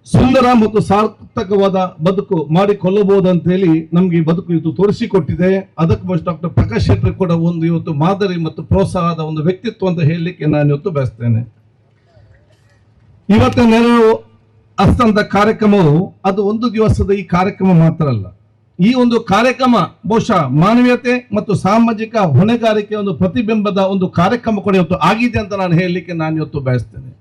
ಸುಂದರ ಮತ್ತು ಸಾರ್ಥಕವಾದ ಬದುಕು ಮಾಡಿಕೊಳ್ಳಬಹುದು ಅಂತ ಹೇಳಿ ನಮ್ಗೆ ಈ ಬದುಕು ಇವತ್ತು ತೋರಿಸಿಕೊಟ್ಟಿದೆ. ಅದಕ್ಕೆ ಡಾಕ್ಟರ್ ಪ್ರಕಾಶ್ ಶೆಟ್ಟಿ ಕೂಡ ಒಂದು ಇವತ್ತು ಮಾದರಿ ಮತ್ತು ಪ್ರೋತ್ಸಾಹದ ಒಂದು ವ್ಯಕ್ತಿತ್ವ ಅಂತ ಹೇಳಲಿಕ್ಕೆ ನಾನು ಇವತ್ತು ಬಯಸ್ತೇನೆ. ಇವತ್ತು ನೆರವು ಹಸ್ತಂತ ಕಾರ್ಯಕ್ರಮವು ಅದು ಒಂದು ದಿವಸದ ಈ ಕಾರ್ಯಕ್ರಮ ಮಾತ್ರ ಅಲ್ಲ. ಈ ಒಂದು ಕಾರ್ಯಕ್ರಮ ಬಹುಶಃ ಮಾನವೀಯತೆ ಮತ್ತು ಸಾಮಾಜಿಕ ಹೊಣೆಗಾರಿಕೆ ಒಂದು ಪ್ರತಿಬಿಂಬದ ಒಂದು ಕಾರ್ಯಕ್ರಮ ಕೂಡ ಇವತ್ತು ಆಗಿದೆ ಅಂತ ನಾನು ಹೇಳಲಿಕ್ಕೆ ನಾನು ಇವತ್ತು ಬಯಸ್ತೇನೆ.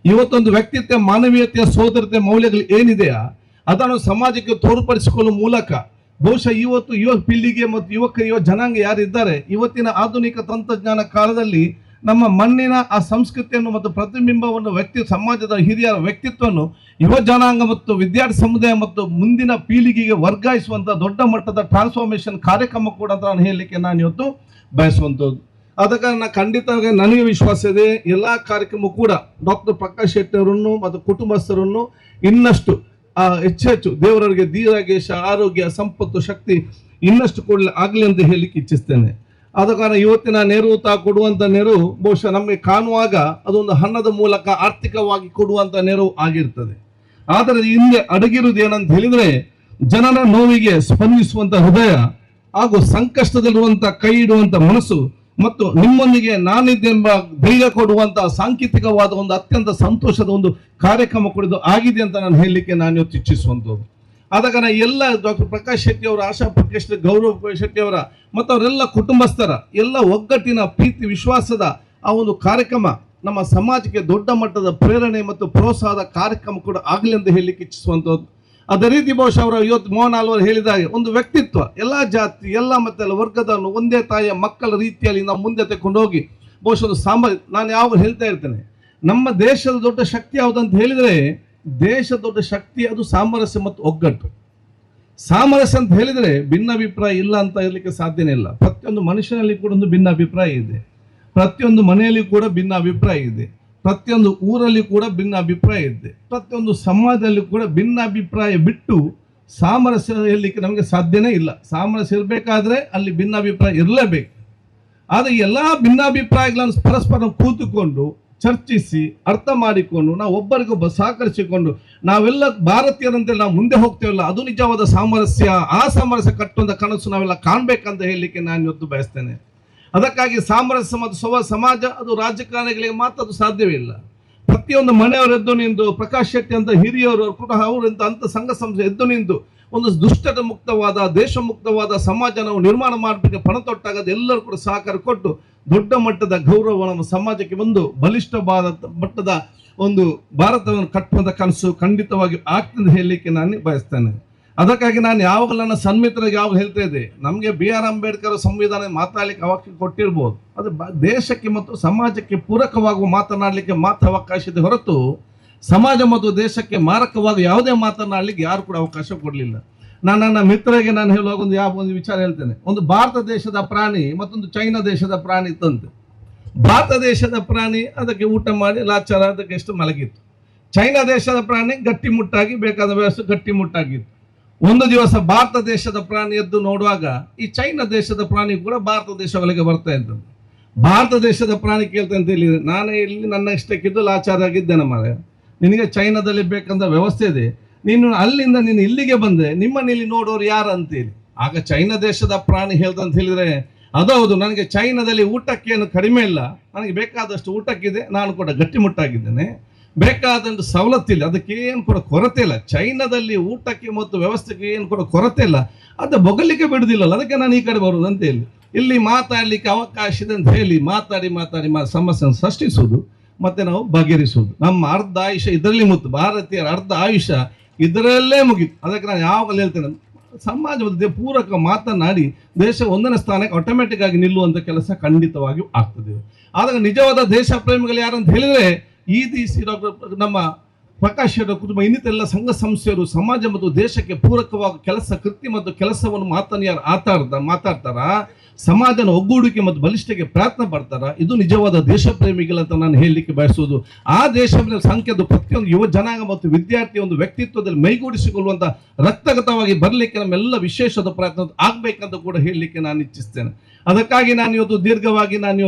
ಇವತ್ತೊಂದು ವ್ಯಕ್ತಿತ್ವ, ಮಾನವೀಯತೆಯ ಸೋದರತೆ ಮೌಲ್ಯಗಳು ಏನಿದೆಯಾ ಅದನ್ನು ಸಮಾಜಕ್ಕೆ ತೋರ್ಪಡಿಸಿಕೊಳ್ಳುವ ಮೂಲಕ ಬಹುಶಃ ಇವತ್ತು ಯುವ ಪೀಳಿಗೆ ಮತ್ತು ಯುವ ಜನಾಂಗ ಯಾರಿದ್ದಾರೆ ಇವತ್ತಿನ ಆಧುನಿಕ ತಂತ್ರಜ್ಞಾನ ಕಾಲದಲ್ಲಿ ನಮ್ಮ ಮಣ್ಣಿನ ಆ ಸಂಸ್ಕೃತಿಯನ್ನು ಮತ್ತು ಪ್ರತಿಬಿಂಬವನ್ನು ಸಮಾಜದ ಹಿರಿಯರ ವ್ಯಕ್ತಿತ್ವವನ್ನು ಯುವ ಜನಾಂಗ ಮತ್ತು ವಿದ್ಯಾರ್ಥಿ ಸಮುದಾಯ ಮತ್ತು ಮುಂದಿನ ಪೀಳಿಗೆಗೆ ವರ್ಗಾಯಿಸುವಂತಹ ದೊಡ್ಡ ಮಟ್ಟದ ಟ್ರಾನ್ಸ್ಫಾರ್ಮೇಶನ್ ಕಾರ್ಯಕ್ರಮ ಕೂಡ ಅಂತ ನಾನು ಹೇಳಲಿಕ್ಕೆ ನಾನು ಇವತ್ತು ಬಯಸುವಂಥದ್ದು. ಆದ ಕಾರಣ ಖಂಡಿತವಾಗಿ ನನಗೆ ವಿಶ್ವಾಸ ಇದೆ, ಎಲ್ಲಾ ಕಾರ್ಯಕ್ರಮ ಕೂಡ ಡಾಕ್ಟರ್ ಪ್ರಕಾಶ್ ಶೆಟ್ಟಿ ಅವರನ್ನು ಮತ್ತು ಕುಟುಂಬಸ್ಥರನ್ನು ಇನ್ನಷ್ಟು ಹೆಚ್ಚು ದೇವರವರಿಗೆ ದೀರ್ಘಾಯುಷ್ಯ, ಆರೋಗ್ಯ, ಸಂಪತ್ತು, ಶಕ್ತಿ ಇನ್ನಷ್ಟು ಆಗಲಿ ಅಂತ ಹೇಳಲಿಕ್ಕೆ ಇಚ್ಛಿಸ್ತೇನೆ. ಆದ ಕಾರಣ ಇವತ್ತಿನ ನೆರವು ಕೊಡುವಂತ ನೆರವು ಬಹುಶಃ ನಮಗೆ ಕಾಣುವಾಗ ಅದೊಂದು ಹಣದ ಮೂಲಕ ಆರ್ಥಿಕವಾಗಿ ಕೊಡುವಂತ ನೆರವು ಆಗಿರ್ತದೆ. ಆದರೆ ಹಿಂದೆ ಅಡಗಿರುವುದು ಏನಂತ ಹೇಳಿದ್ರೆ ಜನರ ನೋವಿಗೆ ಸ್ಪಂದಿಸುವಂತ ಹೃದಯ ಹಾಗೂ ಸಂಕಷ್ಟದಲ್ಲಿರುವಂತ ಕೈ ಇಡುವಂತ ಮನಸ್ಸು ಮತ್ತು ನಿಮ್ಮೊಂದಿಗೆ ನಾನಿದ್ದೆಂಬ ಧೈರ್ಯ ಕೊಡುವಂತಹ ಸಾಂಕೇತಿಕವಾದ ಒಂದು ಅತ್ಯಂತ ಸಂತೋಷದ ಒಂದು ಕಾರ್ಯಕ್ರಮ ಕೂಡ ಆಗಿದೆ ಅಂತ ನಾನು ಹೇಳಲಿಕ್ಕೆ ನಾನು ಇವತ್ತು ಇಚ್ಛಿಸುವಂಥದ್ದು. ಆದ ಕಾರಣ ಎಲ್ಲ ಡಾಕ್ಟರ್ ಪ್ರಕಾಶ್ ಶೆಟ್ಟಿ ಅವರ, ಆಶಾ ಪ್ರಕಾಶ್, ಗೌರವ್ ಶೆಟ್ಟಿ ಅವರ ಮತ್ತು ಅವರೆಲ್ಲ ಕುಟುಂಬಸ್ಥರ ಎಲ್ಲ ಒಗ್ಗಟ್ಟಿನ ಪ್ರೀತಿ ವಿಶ್ವಾಸದ ಆ ಒಂದು ಕಾರ್ಯಕ್ರಮ ನಮ್ಮ ಸಮಾಜಕ್ಕೆ ದೊಡ್ಡ ಮಟ್ಟದ ಪ್ರೇರಣೆ ಮತ್ತು ಪ್ರೋತ್ಸಾಹದ ಕಾರ್ಯಕ್ರಮ ಕೂಡ ಆಗಲಿ ಅಂತ ಹೇಳಲಿಕ್ಕೆ ಇಚ್ಛಿಸುವಂಥದ್ದು. ಅದೇ ರೀತಿ ಬಹುಶಃ ಅವರು ಇವತ್ತು ಮೋಹನ್ ಆಳ್ವರು ಹೇಳಿದಾಗೆ ಒಂದು ವ್ಯಕ್ತಿತ್ವ ಎಲ್ಲ ಜಾತಿ ಎಲ್ಲ ಮತ್ತೆ ವರ್ಗದನ್ನು ಒಂದೇ ತಾಯಿಯ ಮಕ್ಕಳ ರೀತಿಯಲ್ಲಿ ನಾವು ಮುಂದೆ ತೆಗೆದುಕೊಂಡೋಗಿ ಬಹುಶಃ ಒಂದು ನಾನು ಯಾವಾಗ ಹೇಳ್ತಾ ಇರ್ತೇನೆ, ನಮ್ಮ ದೇಶದ ದೊಡ್ಡ ಶಕ್ತಿ ಯಾವುದಂತ ಹೇಳಿದರೆ, ದೇಶದ ದೊಡ್ಡ ಶಕ್ತಿ ಅದು ಸಾಮರಸ್ಯ ಮತ್ತು ಒಗ್ಗಟ್ಟು. ಸಾಮರಸ್ಯ ಅಂತ ಹೇಳಿದರೆ ಭಿನ್ನಾಭಿಪ್ರಾಯ ಇಲ್ಲ ಅಂತ ಇರಲಿಕ್ಕೆ ಸಾಧ್ಯನೇ ಇಲ್ಲ. ಪ್ರತಿಯೊಂದು ಮನುಷ್ಯನಲ್ಲಿ ಕೂಡ ಒಂದು ಭಿನ್ನಾಭಿಪ್ರಾಯ ಇದೆ, ಪ್ರತಿಯೊಂದು ಮನೆಯಲ್ಲಿ ಕೂಡ ಭಿನ್ನಾಭಿಪ್ರಾಯ ಇದೆ, ಪ್ರತಿಯೊಂದು ಊರಲ್ಲಿ ಕೂಡ ಭಿನ್ನಾಭಿಪ್ರಾಯ ಇದೆ, ಪ್ರತಿಯೊಂದು ಸಮಾಜದಲ್ಲಿ ಕೂಡ ಭಿನ್ನಾಭಿಪ್ರಾಯ ಬಿಟ್ಟು ಸಾಮರಸ್ಯ ಹೇಳಲಿಕ್ಕೆ ನಮಗೆ ಸಾಧ್ಯನೇ ಇಲ್ಲ. ಸಾಮರಸ್ಯ ಇರಬೇಕಾದ್ರೆ ಅಲ್ಲಿ ಭಿನ್ನಾಭಿಪ್ರಾಯ ಇರಲೇಬೇಕು. ಆದರೆ ಎಲ್ಲ ಭಿನ್ನಾಭಿಪ್ರಾಯಗಳನ್ನು ಪರಸ್ಪರ ಕೂತುಕೊಂಡು ಚರ್ಚಿಸಿ ಅರ್ಥ ಮಾಡಿಕೊಂಡು ನಾವು ಒಬ್ಬರಿಗೊಬ್ಬ ಸಹಕರಿಸಿಕೊಂಡು ನಾವೆಲ್ಲ ಭಾರತೀಯರಂತೆ ನಾವು ಮುಂದೆ ಹೋಗ್ತೇವಲ್ಲ, ಅದು ನಿಜವಾದ ಸಾಮರಸ್ಯ. ಆ ಸಾಮರಸ್ಯ ಕಟ್ಟುವಂಥ ಕನಸು ನಾವೆಲ್ಲ ಕಾಣಬೇಕಂತ ಹೇಳಲಿಕ್ಕೆ ನಾನು ಇವತ್ತು ಬಯಸ್ತೇನೆ. ಅದಕ್ಕಾಗಿ ಸಾಮರಸ್ಯ ಮತ್ತು ಸಮಾಜ ಅದು ರಾಜಕಾರಣಿಗಳಿಗೆ ಮಾತ್ರ ಅದು ಸಾಧ್ಯವೇ ಇಲ್ಲ. ಪ್ರತಿಯೊಂದು ಮನೆಯವರು ಎದ್ದು ನಿಂತು, ಪ್ರಕಾಶ್ ಶೆಟ್ಟಿ ಅಂತ ಹಿರಿಯವರು ಕೂಡ ಅವರಂತ ಅಂತ ಸಂಘ ಸಂಸ್ಥೆ ಎದ್ದು ನಿಂತು ಒಂದು ದುಷ್ಟತೆ ಮುಕ್ತವಾದ ದೇಶ ಮುಕ್ತವಾದ ಸಮಾಜ ನಾವು ನಿರ್ಮಾಣ ಮಾಡಬೇಕು ಪಣ ತೊಟ್ಟಾಗ ಎಲ್ಲರೂ ಕೂಡ ಸಹಕಾರ ಕೊಟ್ಟು ದೊಡ್ಡ ಮಟ್ಟದ ಗೌರವ ನಮ್ಮ ಸಮಾಜಕ್ಕೆ ಒಂದು ಬಲಿಷ್ಠವಾದ ಮಟ್ಟದ ಒಂದು ಭಾರತವನ್ನು ಕಟ್ಟುವಂಥ ಕನಸು ಖಂಡಿತವಾಗಿ ಆಗ್ತದೆ ಹೇಳಲಿಕ್ಕೆ ನಾನು ಬಯಸ್ತೇನೆ. ಅದಕ್ಕಾಗಿ ನಾನು ಯಾವಾಗಲೂ ನನ್ನ ಸನ್ಮಿತರಿಗೆ ಯಾವಾಗ ಹೇಳ್ತಾ ಇದ್ದೆ, ನಮಗೆ BR ಅಂಬೇಡ್ಕರ್ ಸಂವಿಧಾನ ಮಾತಾಡಲಿಕ್ಕೆ ಅವಕಾಶ ಕೊಟ್ಟಿರ್ಬೋದು, ಅದು ದೇಶಕ್ಕೆ ಮತ್ತು ಸಮಾಜಕ್ಕೆ ಪೂರಕವಾಗುವ ಮಾತನಾಡಲಿಕ್ಕೆ ಮಾತ್ರ ಅವಕಾಶ ಇದೆ ಹೊರತು ಸಮಾಜ ಮತ್ತು ದೇಶಕ್ಕೆ ಮಾರಕವಾಗಿ ಯಾವುದೇ ಮಾತನಾಡಲಿಕ್ಕೆ ಯಾರು ಕೂಡ ಅವಕಾಶ ಕೊಡಲಿಲ್ಲ. ನಾನು ನನ್ನ ಮಿತ್ರರಿಗೆ ನಾನು ಹೇಳುವಾಗ ಒಂದು ವಿಚಾರ ಹೇಳ್ತೇನೆ. ಒಂದು ಭಾರತ ದೇಶದ ಪ್ರಾಣಿ ಮತ್ತೊಂದು ಚೈನಾ ದೇಶದ ಪ್ರಾಣಿ ಇತ್ತಂತೆ. ಭಾರತ ದೇಶದ ಪ್ರಾಣಿ ಅದಕ್ಕೆ ಊಟ ಮಾಡಿ ಲಾಚಾರ ಅದಕ್ಕೆ ಎಷ್ಟು ಮಲಗಿತ್ತು. ಚೈನಾ ದೇಶದ ಪ್ರಾಣಿ ಗಟ್ಟಿಮುಟ್ಟಾಗಿ ಬೇಕಾದ ವ್ಯವಸ್ಥೆ ಗಟ್ಟಿಮುಟ್ಟಾಗಿತ್ತು. ಒಂದು ದಿವಸ ಭಾರತ ದೇಶದ ಪ್ರಾಣಿ ಎದ್ದು ನೋಡುವಾಗ ಈ ಚೈನಾ ದೇಶದ ಪ್ರಾಣಿ ಕೂಡ ಭಾರತ ದೇಶ ಒಳಗೆ ಬರ್ತಾ ಇದ್ದದ್ದು. ಭಾರತ ದೇಶದ ಪ್ರಾಣಿ ಕೇಳ್ತಾ ಅಂತ ಹೇಳಿ, ನಾನೇ ಇಲ್ಲಿ ನನ್ನ ಇಷ್ಟಕ್ಕಿದ್ದು ಲಾಚಾರ ಆಗಿದ್ದೇನೆ ಮಾರೆ, ನಿನಗೆ ಚೈನಾದಲ್ಲಿ ಬೇಕಂತ ವ್ಯವಸ್ಥೆ ಇದೆ, ನೀನು ಅಲ್ಲಿಂದ ನೀನು ಇಲ್ಲಿಗೆ ಬಂದೆ, ನಿಮ್ಮನ್ನು ಇಲ್ಲಿ ನೋಡೋರು ಯಾರು ಅಂತೇಳಿ. ಆಗ ಚೈನಾ ದೇಶದ ಪ್ರಾಣಿ ಹೇಳ್ತಂತ ಹೇಳಿದರೆ, ಅದೌದು, ನನಗೆ ಚೈನಾದಲ್ಲಿ ಊಟಕ್ಕೇನು ಕಡಿಮೆ ಇಲ್ಲ, ನನಗೆ ಬೇಕಾದಷ್ಟು ಊಟಕ್ಕಿದೆ, ನಾನು ಕೂಡ ಗಟ್ಟಿಮುಟ್ಟಾಗಿದ್ದೇನೆ, ಬೇಕಾದಂಥ ಸವಲತ್ತಿಲ್ಲ, ಅದಕ್ಕೇನು ಕೂಡ ಕೊರತೆ ಇಲ್ಲ. ಚೈನಾದಲ್ಲಿ ಊಟಕ್ಕೆ ಮತ್ತು ವ್ಯವಸ್ಥೆಗೆ ಏನು ಕೂಡ ಕೊರತೆ ಇಲ್ಲ, ಅದು ಬೊಗಲಿಕ್ಕೆ ಬಿಡುವುದಿಲ್ಲಲ್ಲ, ಅದಕ್ಕೆ ನಾನು ಈ ಕಡೆ ಬರುವುದು ಅಂತ ಹೇಳಿ ಇಲ್ಲಿ ಮಾತಾಡಲಿಕ್ಕೆ ಅವಕಾಶ ಇದೆ ಅಂತ ಹೇಳಿ ಮಾತಾಡಿ ಸಮಸ್ಯೆಯನ್ನು ಸೃಷ್ಟಿಸುವುದು ಮತ್ತೆ ನಾವು ಬಗೆಹರಿಸುವುದು. ನಮ್ಮ ಅರ್ಧ ಆಯುಷ್ಯ ಇದರಲ್ಲಿ ಮುತ್ತು, ಭಾರತೀಯರ ಅರ್ಧ ಆಯುಷ್ಯ ಇದರಲ್ಲೇ ಮುಗಿತು. ಅದಕ್ಕೆ ನಾನು ಯಾವಾಗಲೂ ಹೇಳ್ತೇನೆ, ಸಮಾಜದ ಪೂರಕ ಮಾತನಾಡಿ ದೇಶ ಒಂದನೇ ಸ್ಥಾನಕ್ಕೆ ಆಟೋಮೆಟಿಕ್ ಆಗಿ ನಿಲ್ಲುವಂಥ ಕೆಲಸ ಖಂಡಿತವಾಗಿಯೂ ಆಗ್ತದೆ. ಆದಾಗ ನಿಜವಾದ ದೇಶ ಪ್ರೇಮಿಗಳು ಯಾರಂತ ಹೇಳಿದರೆ ಈ ಡಾಕ್ಟರ್ ನಮ್ಮ ಪ್ರಕಾಶ್ ಶೆಟ್ಟಿ ಕುಟುಂಬ ಇನ್ನಿತೆಲ್ಲ ಸಂಘ ಸಂಸ್ಥೆಯರು ಸಮಾಜ ಮತ್ತು ದೇಶಕ್ಕೆ ಪೂರಕವಾದ ಕೃತಿ ಮತ್ತು ಕೆಲಸವನ್ನು ಮಾತಾಡ್ತಾರ, ಸಮಾಜನ ಒಗ್ಗೂಡಿಕೆ ಮತ್ತು ಬಲಿಷ್ಠಕ್ಕೆ ಪ್ರಯತ್ನ ಪಡ್ತಾರ. ಇದು ನಿಜವಾದ ದೇಶ ಪ್ರೇಮಿಗಳಂತ ನಾನು ಹೇಳಲಿಕ್ಕೆ ಬಯಸುವುದು. ಆ ದೇಶದ ಸಂಖ್ಯೆದು ಪ್ರತಿಯೊಂದು ಯುವ ಜನಾಂಗ ಮತ್ತು ವಿದ್ಯಾರ್ಥಿ ಒಂದು ವ್ಯಕ್ತಿತ್ವದಲ್ಲಿ ಮೈಗೂಡಿಸಿಕೊಳ್ಳುವಂಥ ರಕ್ತಗತವಾಗಿ ಬರಲಿಕ್ಕೆ ನಮ್ಮೆಲ್ಲ ವಿಶೇಷದ ಪ್ರಯತ್ನ ಆಗ್ಬೇಕಂತ ಕೂಡ ಹೇಳಲಿಕ್ಕೆ ನಾನು ಇಚ್ಛಿಸ್ತೇನೆ. ಅದಕ್ಕಾಗಿ ನಾನು ಇವತ್ತು ದೀರ್ಘವಾಗಿ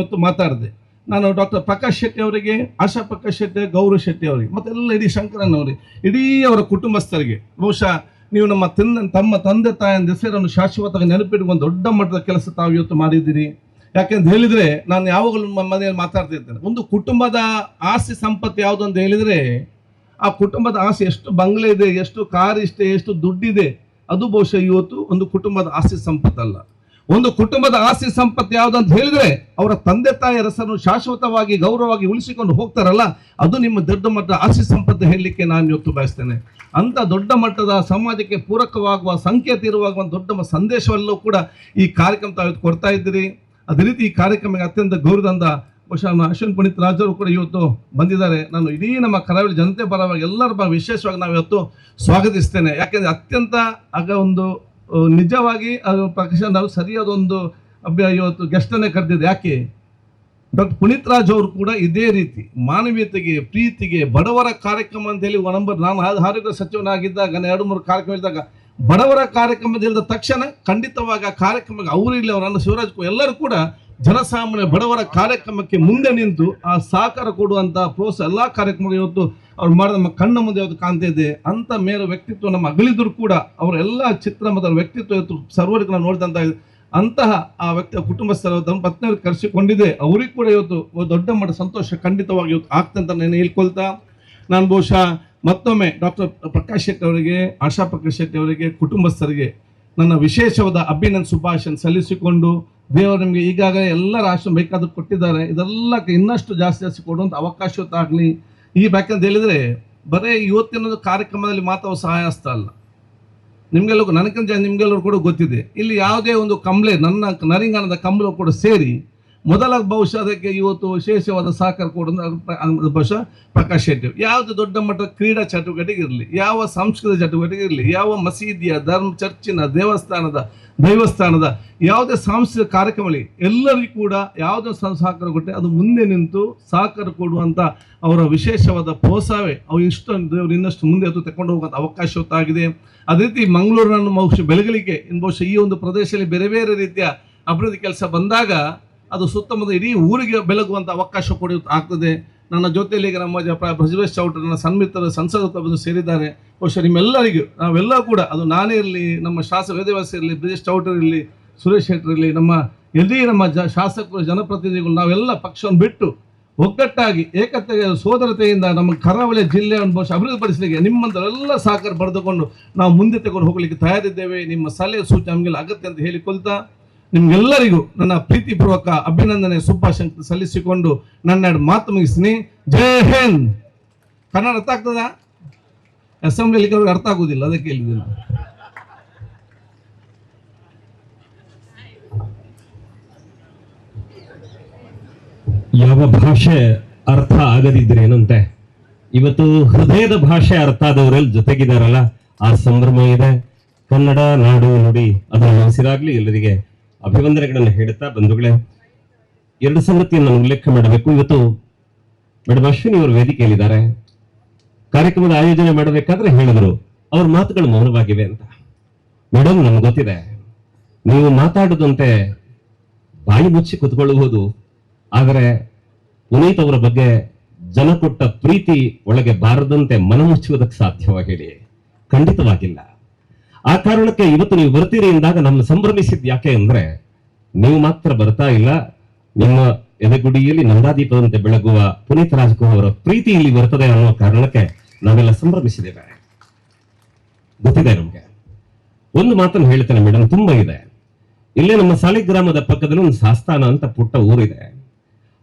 ಮಾತಾಡಿದೆ. ನಾನು ಡಾಕ್ಟರ್ ಪ್ರಕಾಶ್ ಶೆಟ್ಟಿ ಅವರಿಗೆ, ಆಶಾ ಪ್ರಕಾಶ್ ಶೆಟ್ಟಿ, ಗೌರವ್ ಶೆಟ್ಟಿ ಅವರಿಗೆ ಮತ್ತೆಲ್ಲ ಇಡೀ ಶಂಕರನ್ ಅವರಿಗೆ, ಇಡೀ ಅವರ ಕುಟುಂಬಸ್ಥರಿಗೆ ಬಹುಶಃ ನೀವು ತಮ್ಮ ತಂದೆ ತಾಯಿಯ ಹೆಸರನ್ನು ಶಾಶ್ವತವಾಗಿ ನೆನಪಿಡುವ ದೊಡ್ಡ ಮಟ್ಟದ ಕೆಲಸ ತಾವು ಇವತ್ತು ಮಾಡಿದ್ದೀರಿ. ಯಾಕೆಂತ ಹೇಳಿದರೆ ನಾನು ಯಾವಾಗಲೂ ನಮ್ಮ ಮನೆಯಲ್ಲಿ ಮಾತಾಡ್ತಾ ಇರ್ತೇನೆ, ಒಂದು ಕುಟುಂಬದ ಆಸ್ತಿ ಸಂಪತ್ತು ಯಾವುದು ಅಂತ ಹೇಳಿದರೆ ಆ ಕುಟುಂಬದ ಆಸ್ತಿ ಎಷ್ಟು ಬಂಗ್ಲೆ ಇದೆ, ಎಷ್ಟು ಕಾರ್ ಇಷ್ಟೇ, ಎಷ್ಟು ದುಡ್ಡಿದೆ, ಅದು ಬಹುಶಃ ಇವತ್ತು ಒಂದು ಕುಟುಂಬದ ಆಸ್ತಿ ಸಂಪತ್ತಲ್ಲ. ಒಂದು ಕುಟುಂಬದ ಆಸ್ತಿ ಸಂಪತ್ತು ಯಾವುದು ಅಂತ ಹೇಳಿದ್ರೆ ಅವರ ತಂದೆ ತಾಯಿಯ ಹೆಸರನ್ನು ಶಾಶ್ವತವಾಗಿ ಗೌರವವಾಗಿ ಉಳಿಸಿಕೊಂಡು ಹೋಗ್ತಾರಲ್ಲ, ಅದು ನಿಮ್ಮ ದೊಡ್ಡ ಮಟ್ಟದ ಆಸ್ತಿ ಸಂಪತ್ತು ಹೇಳಲಿಕ್ಕೆ ನಾನು ಇವತ್ತು ಬಯಸ್ತೇನೆ. ಅಂತ ದೊಡ್ಡ ಮಟ್ಟದ ಸಮಾಜಕ್ಕೆ ಪೂರಕವಾಗುವ ಸಂಕೇತ ಇರುವಾಗ ಒಂದು ದೊಡ್ಡ ಸಂದೇಶವೆಲ್ಲವೂ ಕೂಡ ಈ ಕಾರ್ಯಕ್ರಮ ತಾವು ಕೊಡ್ತಾ ಇದ್ದೀರಿ. ಅದೇ ರೀತಿ ಈ ಕಾರ್ಯಕ್ರಮಕ್ಕೆ ಅತ್ಯಂತ ಗೌರವದಿಂದ ಬಹುಶಃ ಅಶ್ವಿನ್ ಪುನೀತ್ ರಾಜರು ಕೂಡ ಇವತ್ತು ಬಂದಿದ್ದಾರೆ. ನಾನು ಇಡೀ ನಮ್ಮ ಕರಾವಳಿ ಜನತೆ ಪರವಾಗಿ ಎಲ್ಲರ ವಿಶೇಷವಾಗಿ ನಾವು ಇವತ್ತು ಸ್ವಾಗತಿಸ್ತೇನೆ. ಯಾಕೆಂದರೆ ಅತ್ಯಂತ ಆಗ ಒಂದು ನಿಜವಾಗಿ ಪ್ರಕಾಶ್ ನಾವು ಸರಿಯಾದ ಒಂದು ಇವತ್ತು ಗೆಸ್ಟನ್ನೇ ಕರೆದಿದೆ. ಯಾಕೆ ಡಾಕ್ಟರ್ ಪುನೀತ್ ರಾಜ್ ಅವರು ಕೂಡ ಇದೇ ರೀತಿ ಮಾನವೀಯತೆಗೆ, ಪ್ರೀತಿಗೆ, ಬಡವರ ಕಾರ್ಯಕ್ರಮ ಅಂತ ಹೇಳಿ ನಾನು ಆರೋಗ್ಯ ಸಚಿವನಾಗಿದ್ದಾಗ 2-3 ಕಾರ್ಯಕ್ರಮ ಇದ್ದಾಗ ಬಡವರ ಕಾರ್ಯಕ್ರಮದ ಹೇಳಿದ ತಕ್ಷಣ ಖಂಡಿತವಾಗಿ ಆ ಕಾರ್ಯಕ್ರಮಕ್ಕೆ ಅವರು ಇಲ್ಲಿ ಅವರನ್ನು ಶಿವರಾಜ್ ಎಲ್ಲರೂ ಕೂಡ ಜನಸಾಮಾನ್ಯ ಬಡವರ ಕಾರ್ಯಕ್ರಮಕ್ಕೆ ಮುಂದೆ ನಿಂತು ಆ ಸಹಕಾರ ಕೊಡುವಂಥ ಪ್ರೋತ್ಸಾಹ ಎಲ್ಲ ಕಾರ್ಯಕ್ರಮಗಳು ಇವತ್ತು ಅವ್ರು ಮಾಡಿದ ನಮ್ಮ ಕಣ್ಣ ಮುಂದೆ ಇವತ್ತು ಕಾಣ್ತಾ ಇದೆ. ಅಂಥ ಮೇಲು ವ್ಯಕ್ತಿತ್ವ ನಮ್ಮ ಅಗಲಿದ್ರು ಕೂಡ ಅವರೆಲ್ಲ ಚಿತ್ರ ಮತ್ತು ವ್ಯಕ್ತಿತ್ವ ಇವತ್ತು ಸರ್ವರಿಗೆ ನಾವು ನೋಡಿದಂಥ ಅಂತಹ ಆ ವ್ಯಕ್ತಿಯ ಕುಟುಂಬಸ್ಥರು ತಮ್ಮ ಪತ್ನಿಯವ್ರಿಗೆ ಕರೆಸಿಕೊಂಡಿದೆ. ಅವ್ರಿಗೆ ಕೂಡ ಇವತ್ತು ದೊಡ್ಡ ಮಟ್ಟ ಸಂತೋಷ ಖಂಡಿತವಾಗಿ ಇವತ್ತು ಆಗ್ತಂತ ನಾನು ಹೇಳ್ಕೊಳ್ತಾ, ನಾನು ಬಹುಶಃ ಮತ್ತೊಮ್ಮೆ ಡಾಕ್ಟರ್ ಪ್ರಕಾಶ್ ಶೆಟ್ಟಿ ಅವರಿಗೆ, ಆಶಾ ಪ್ರಕಾಶ್ ಶೆಟ್ಟಿ ಅವರಿಗೆ, ಕುಟುಂಬಸ್ಥರಿಗೆ ನನ್ನ ವಿಶೇಷವಾದ ಅಭಿನಂದನೆ ಶುಭಾಶಯ ಸಲ್ಲಿಸಿಕೊಂಡು ದೇವರು ನಿಮಗೆ ಈಗಾಗಲೇ ಎಲ್ಲ ರಾಷ್ಟ್ರ ಬೇಕಾದ ಕೊಟ್ಟಿದ್ದಾರೆ, ಇದೆಲ್ಲಕ್ಕೆ ಇನ್ನಷ್ಟು ಜಾಸ್ತಿ ಕೊಡುವಂಥ ಅವಕಾಶವತ್ತಾಗಲಿ. ಬೇಕಂತ ಹೇಳಿದರೆ ಬರೀ ಇವತ್ತಿನ ಕಾರ್ಯಕ್ರಮದಲ್ಲಿ ಮಾತ್ರ ಸಹಾಯ ಹಸ್ತ ಅಲ್ಲ, ನಿಮಗೆಲ್ಲರಿಗೂ ನನಗಿಂತ ನಿಮಗೆಲ್ಲರೂ ಕೂಡ ಗೊತ್ತಿದೆ. ಇಲ್ಲಿ ಯಾವುದೇ ಒಂದು ಕಂಬ್ಳೆ ನನ್ನ ನರಿಂಗಾನದ ಕಂಬಳ ಕೂಡ ಸೇರಿ ಮೊದಲ ಬಹುಶಃ ಅದಕ್ಕೆ ಇವತ್ತು ವಿಶೇಷವಾದ ಸಹಕಾರ ಕೊಡೋದು ಬಹುಶಃ ಪ್ರಕಾಶ್ ಶೆಟ್ಟಿ. ಯಾವುದು ದೊಡ್ಡ ಮಟ್ಟದ ಕ್ರೀಡಾ ಚಟುವಟಿಕೆ ಇರಲಿ, ಯಾವ ಸಾಂಸ್ಕೃತಿಕ ಚಟುವಟಿಕೆ ಇರಲಿ, ಯಾವ ಮಸೀದಿಯ ಚರ್ಚಿನ ದೈವಸ್ಥಾನದ ಯಾವುದೇ ಸಾಂಸ್ಕೃತಿಕ ಕಾರ್ಯಕ್ರಮ ಇರಲಿ, ಎಲ್ಲರಿಗೂ ಕೂಡ ಯಾವುದೇ ಸಹಕಾರ ಕೊಟ್ಟೆ ಅದು ಮುಂದೆ ನಿಂತು ಸಹಕಾರ ಕೊಡುವಂಥ ಅವರ ವಿಶೇಷವಾದ ಪ್ರೋತ್ಸಾಹವೇ ಅವು ದೇವರು ಇನ್ನಷ್ಟು ಮುಂದೆ ಅದು ತಗೊಂಡು ಹೋಗುವಂಥ ಅವಕಾಶವಾಗಿದೆ. ಅದೇ ರೀತಿ ಮಂಗಳೂರನ್ನು ಬಹುಶಃ ಬೆಳಗಲಿಕ್ಕೆ ಬಹುಶಃ ಈ ಒಂದು ಪ್ರದೇಶದಲ್ಲಿ ಬೇರೆ ಬೇರೆ ರೀತಿಯ ಅಭಿವೃದ್ಧಿ ಕೆಲಸ ಬಂದಾಗ ಅದು ಸುತ್ತಮುತ್ತ ಇಡೀ ಊರಿಗೆ ಬೆಳಗುವಂಥ ಅವಕಾಶ ಕೂಡ ಆಗ್ತದೆ. ನನ್ನ ಜೊತೆಯಲ್ಲಿ ಈಗ ನಮ್ಮ ಬ್ರಜೇಶ್ ಚೌಟ್ರಿ ನನ್ನ ಸನ್ಮಿತ್ರರು ಸಂಸದರು ಸೇರಿದ್ದಾರೆ. ಬಹುಶಃ ನಿಮ್ಮೆಲ್ಲರಿಗೂ ನಾವೆಲ್ಲ ಕೂಡ ಅದು ನಾನೇ ಇರಲಿ, ನಮ್ಮ ಶಾಸಕ ವೇದವ್ಯಾಸ ಇರಲಿ, ಬ್ರಜೇಶ್ ಚೌಟ್ರಿ ಇರಲಿ, ಸುರೇಶ್ ಶೆಟ್ಟರ್ ಇರಲಿ, ನಮ್ಮ ಶಾಸಕರು ಜನಪ್ರತಿನಿಧಿಗಳು ನಾವೆಲ್ಲ ಪಕ್ಷವನ್ನು ಬಿಟ್ಟು ಒಗ್ಗಟ್ಟಾಗಿ ಏಕತೆ ಸೋದರತೆಯಿಂದ ನಮ್ಮ ಕರಾವಳಿ ಜಿಲ್ಲೆಯನ್ನು ಬಹುಶಃ ಅಭಿವೃದ್ಧಿಪಡಿಸಲಿಕ್ಕೆ ನಿಮ್ಮಂಥವರೆಲ್ಲ ಸಹಕಾರ ಪಡೆದುಕೊಂಡು ನಾವು ಮುಂದೆ ತಗೊಂಡು ಹೋಗಲಿಕ್ಕೆ ತಯಾರಿದ್ದೇವೆ. ನಿಮ್ಮ ಸಲಹೆ ಸೂಚನೆ ನಮಗೆಲ್ಲ ಅಗತ್ಯ ಅಂತ ಹೇಳಿಕೊಳ್ತಾ ನಿಮ್ಗೆಲ್ಲರಿಗೂ ನನ್ನ ಪ್ರೀತಿಪೂರ್ವಕ ಅಭಿನಂದನೆ ಶುಭಾಶಯ ಸಲ್ಲಿಸಿಕೊಂಡು ನನ್ನ ಮಾತು ಮುಗಿಸ್ತೀನಿ. ಜೈ ಹಿಂದ್. ಕನ್ನಡ ಅರ್ಥ ಆಗ್ತದ? ಅಸೆಂಬ್ಲಿಯಲ್ಲಿ ಅವ್ರಿಗೆ ಅರ್ಥ ಆಗುದಿಲ್ಲ, ಅದಕ್ಕೆ ಹೇಳಿದ್ದೀನಿ. ಯಾವ ಭಾಷೆ ಅರ್ಥ ಆಗದಿದ್ರೇನಂತೆ, ಇವತ್ತು ಹೃದಯದ ಭಾಷೆ ಅರ್ಥ ಆದವರಲ್ಲಿ ಜೊತೆಗಿದಾರಲ್ಲ, ಆ ಸಂಭ್ರಮ ಇದೆ. ಕನ್ನಡ ನಾಡು ನುಡಿ ಅದನ್ನು ಉಳಿಸಿದಾಗ್ಲಿ ಎಲ್ಲರಿಗೆ ಅಭಿವಂದನೆಗಳನ್ನು ಹೇಳುತ್ತಾ ಬಂಧುಗಳೇ, ಎರಡು ಸಂಗತಿಯನ್ನು ನಾನು ಉಲ್ಲೇಖ ಮಾಡಬೇಕು. ಇವತ್ತು ಮೇಡಮ್ ಅಶ್ವಿನಿ ಅವರು ವೇದಿಕೆಯಲ್ಲಿದ್ದಾರೆ. ಕಾರ್ಯಕ್ರಮದ ಆಯೋಜನೆ ಮಾಡಬೇಕಾದ್ರೆ ಹೇಳಿದ್ರು ಅವ್ರ ಮಾತುಗಳು ಮೌನವಾಗಿವೆ ಅಂತ. ಮೇಡಮ್, ನಮ್ಗೆ ಗೊತ್ತಿದೆ ನೀವು ಮಾತಾಡುದಂತೆ ಬಾಯಿ ಮುಚ್ಚಿ ಕುತ್ಕೊಳ್ಳಬಹುದು, ಆದರೆ ಪುನೀತ್ ಅವರ ಬಗ್ಗೆ ಜನ ಕೊಟ್ಟ ಪ್ರೀತಿ ಒಳಗೆ ಬಾರದಂತೆ ಮನ ಮುಚ್ಚುವುದಕ್ಕೆ ಸಾಧ್ಯವ ಹೇಳಿ? ಖಂಡಿತವಾಗಿಲ್ಲ. ಆ ಕಾರಣಕ್ಕೆ ಇವತ್ತು ನೀವು ಬರ್ತೀರಿ ಎಂದಾಗ ನಮ್ಮ ಸಂಭ್ರಮಿಸಿದ್ ಯಾಕೆ ಅಂದ್ರೆ, ನೀವು ಮಾತ್ರ ಬರ್ತಾ ಇಲ್ಲ, ನಿಮ್ಮ ಎದೆಗುಡಿಯಲ್ಲಿ ನಂದಾದೀಪದಂತೆ ಬೆಳಗುವ ಪುನೀತ್ ರಾಜ್ಕುಮಾರ್ ಅವರ ಪ್ರೀತಿ ಇಲ್ಲಿ ಬರ್ತದೆ ಅನ್ನೋ ಕಾರಣಕ್ಕೆ ನಾವೆಲ್ಲ ಸಂಭ್ರಮಿಸಿದ್ದೇವೆ. ಗೊತ್ತಿದೆ ನಮ್ಗೆ. ಒಂದು ಮಾತನ್ನು ಹೇಳ್ತೇನೆ ಮೇಡಮ್, ತುಂಬಾ ಇದೆ. ಇಲ್ಲೇ ನಮ್ಮ ಸಾಲಿಗ್ರಾಮದ ಪಕ್ಕದಲ್ಲಿ ಒಂದು ಸಾಸ್ತಾನ ಅಂತ ಪುಟ್ಟ ಊರಿದೆ.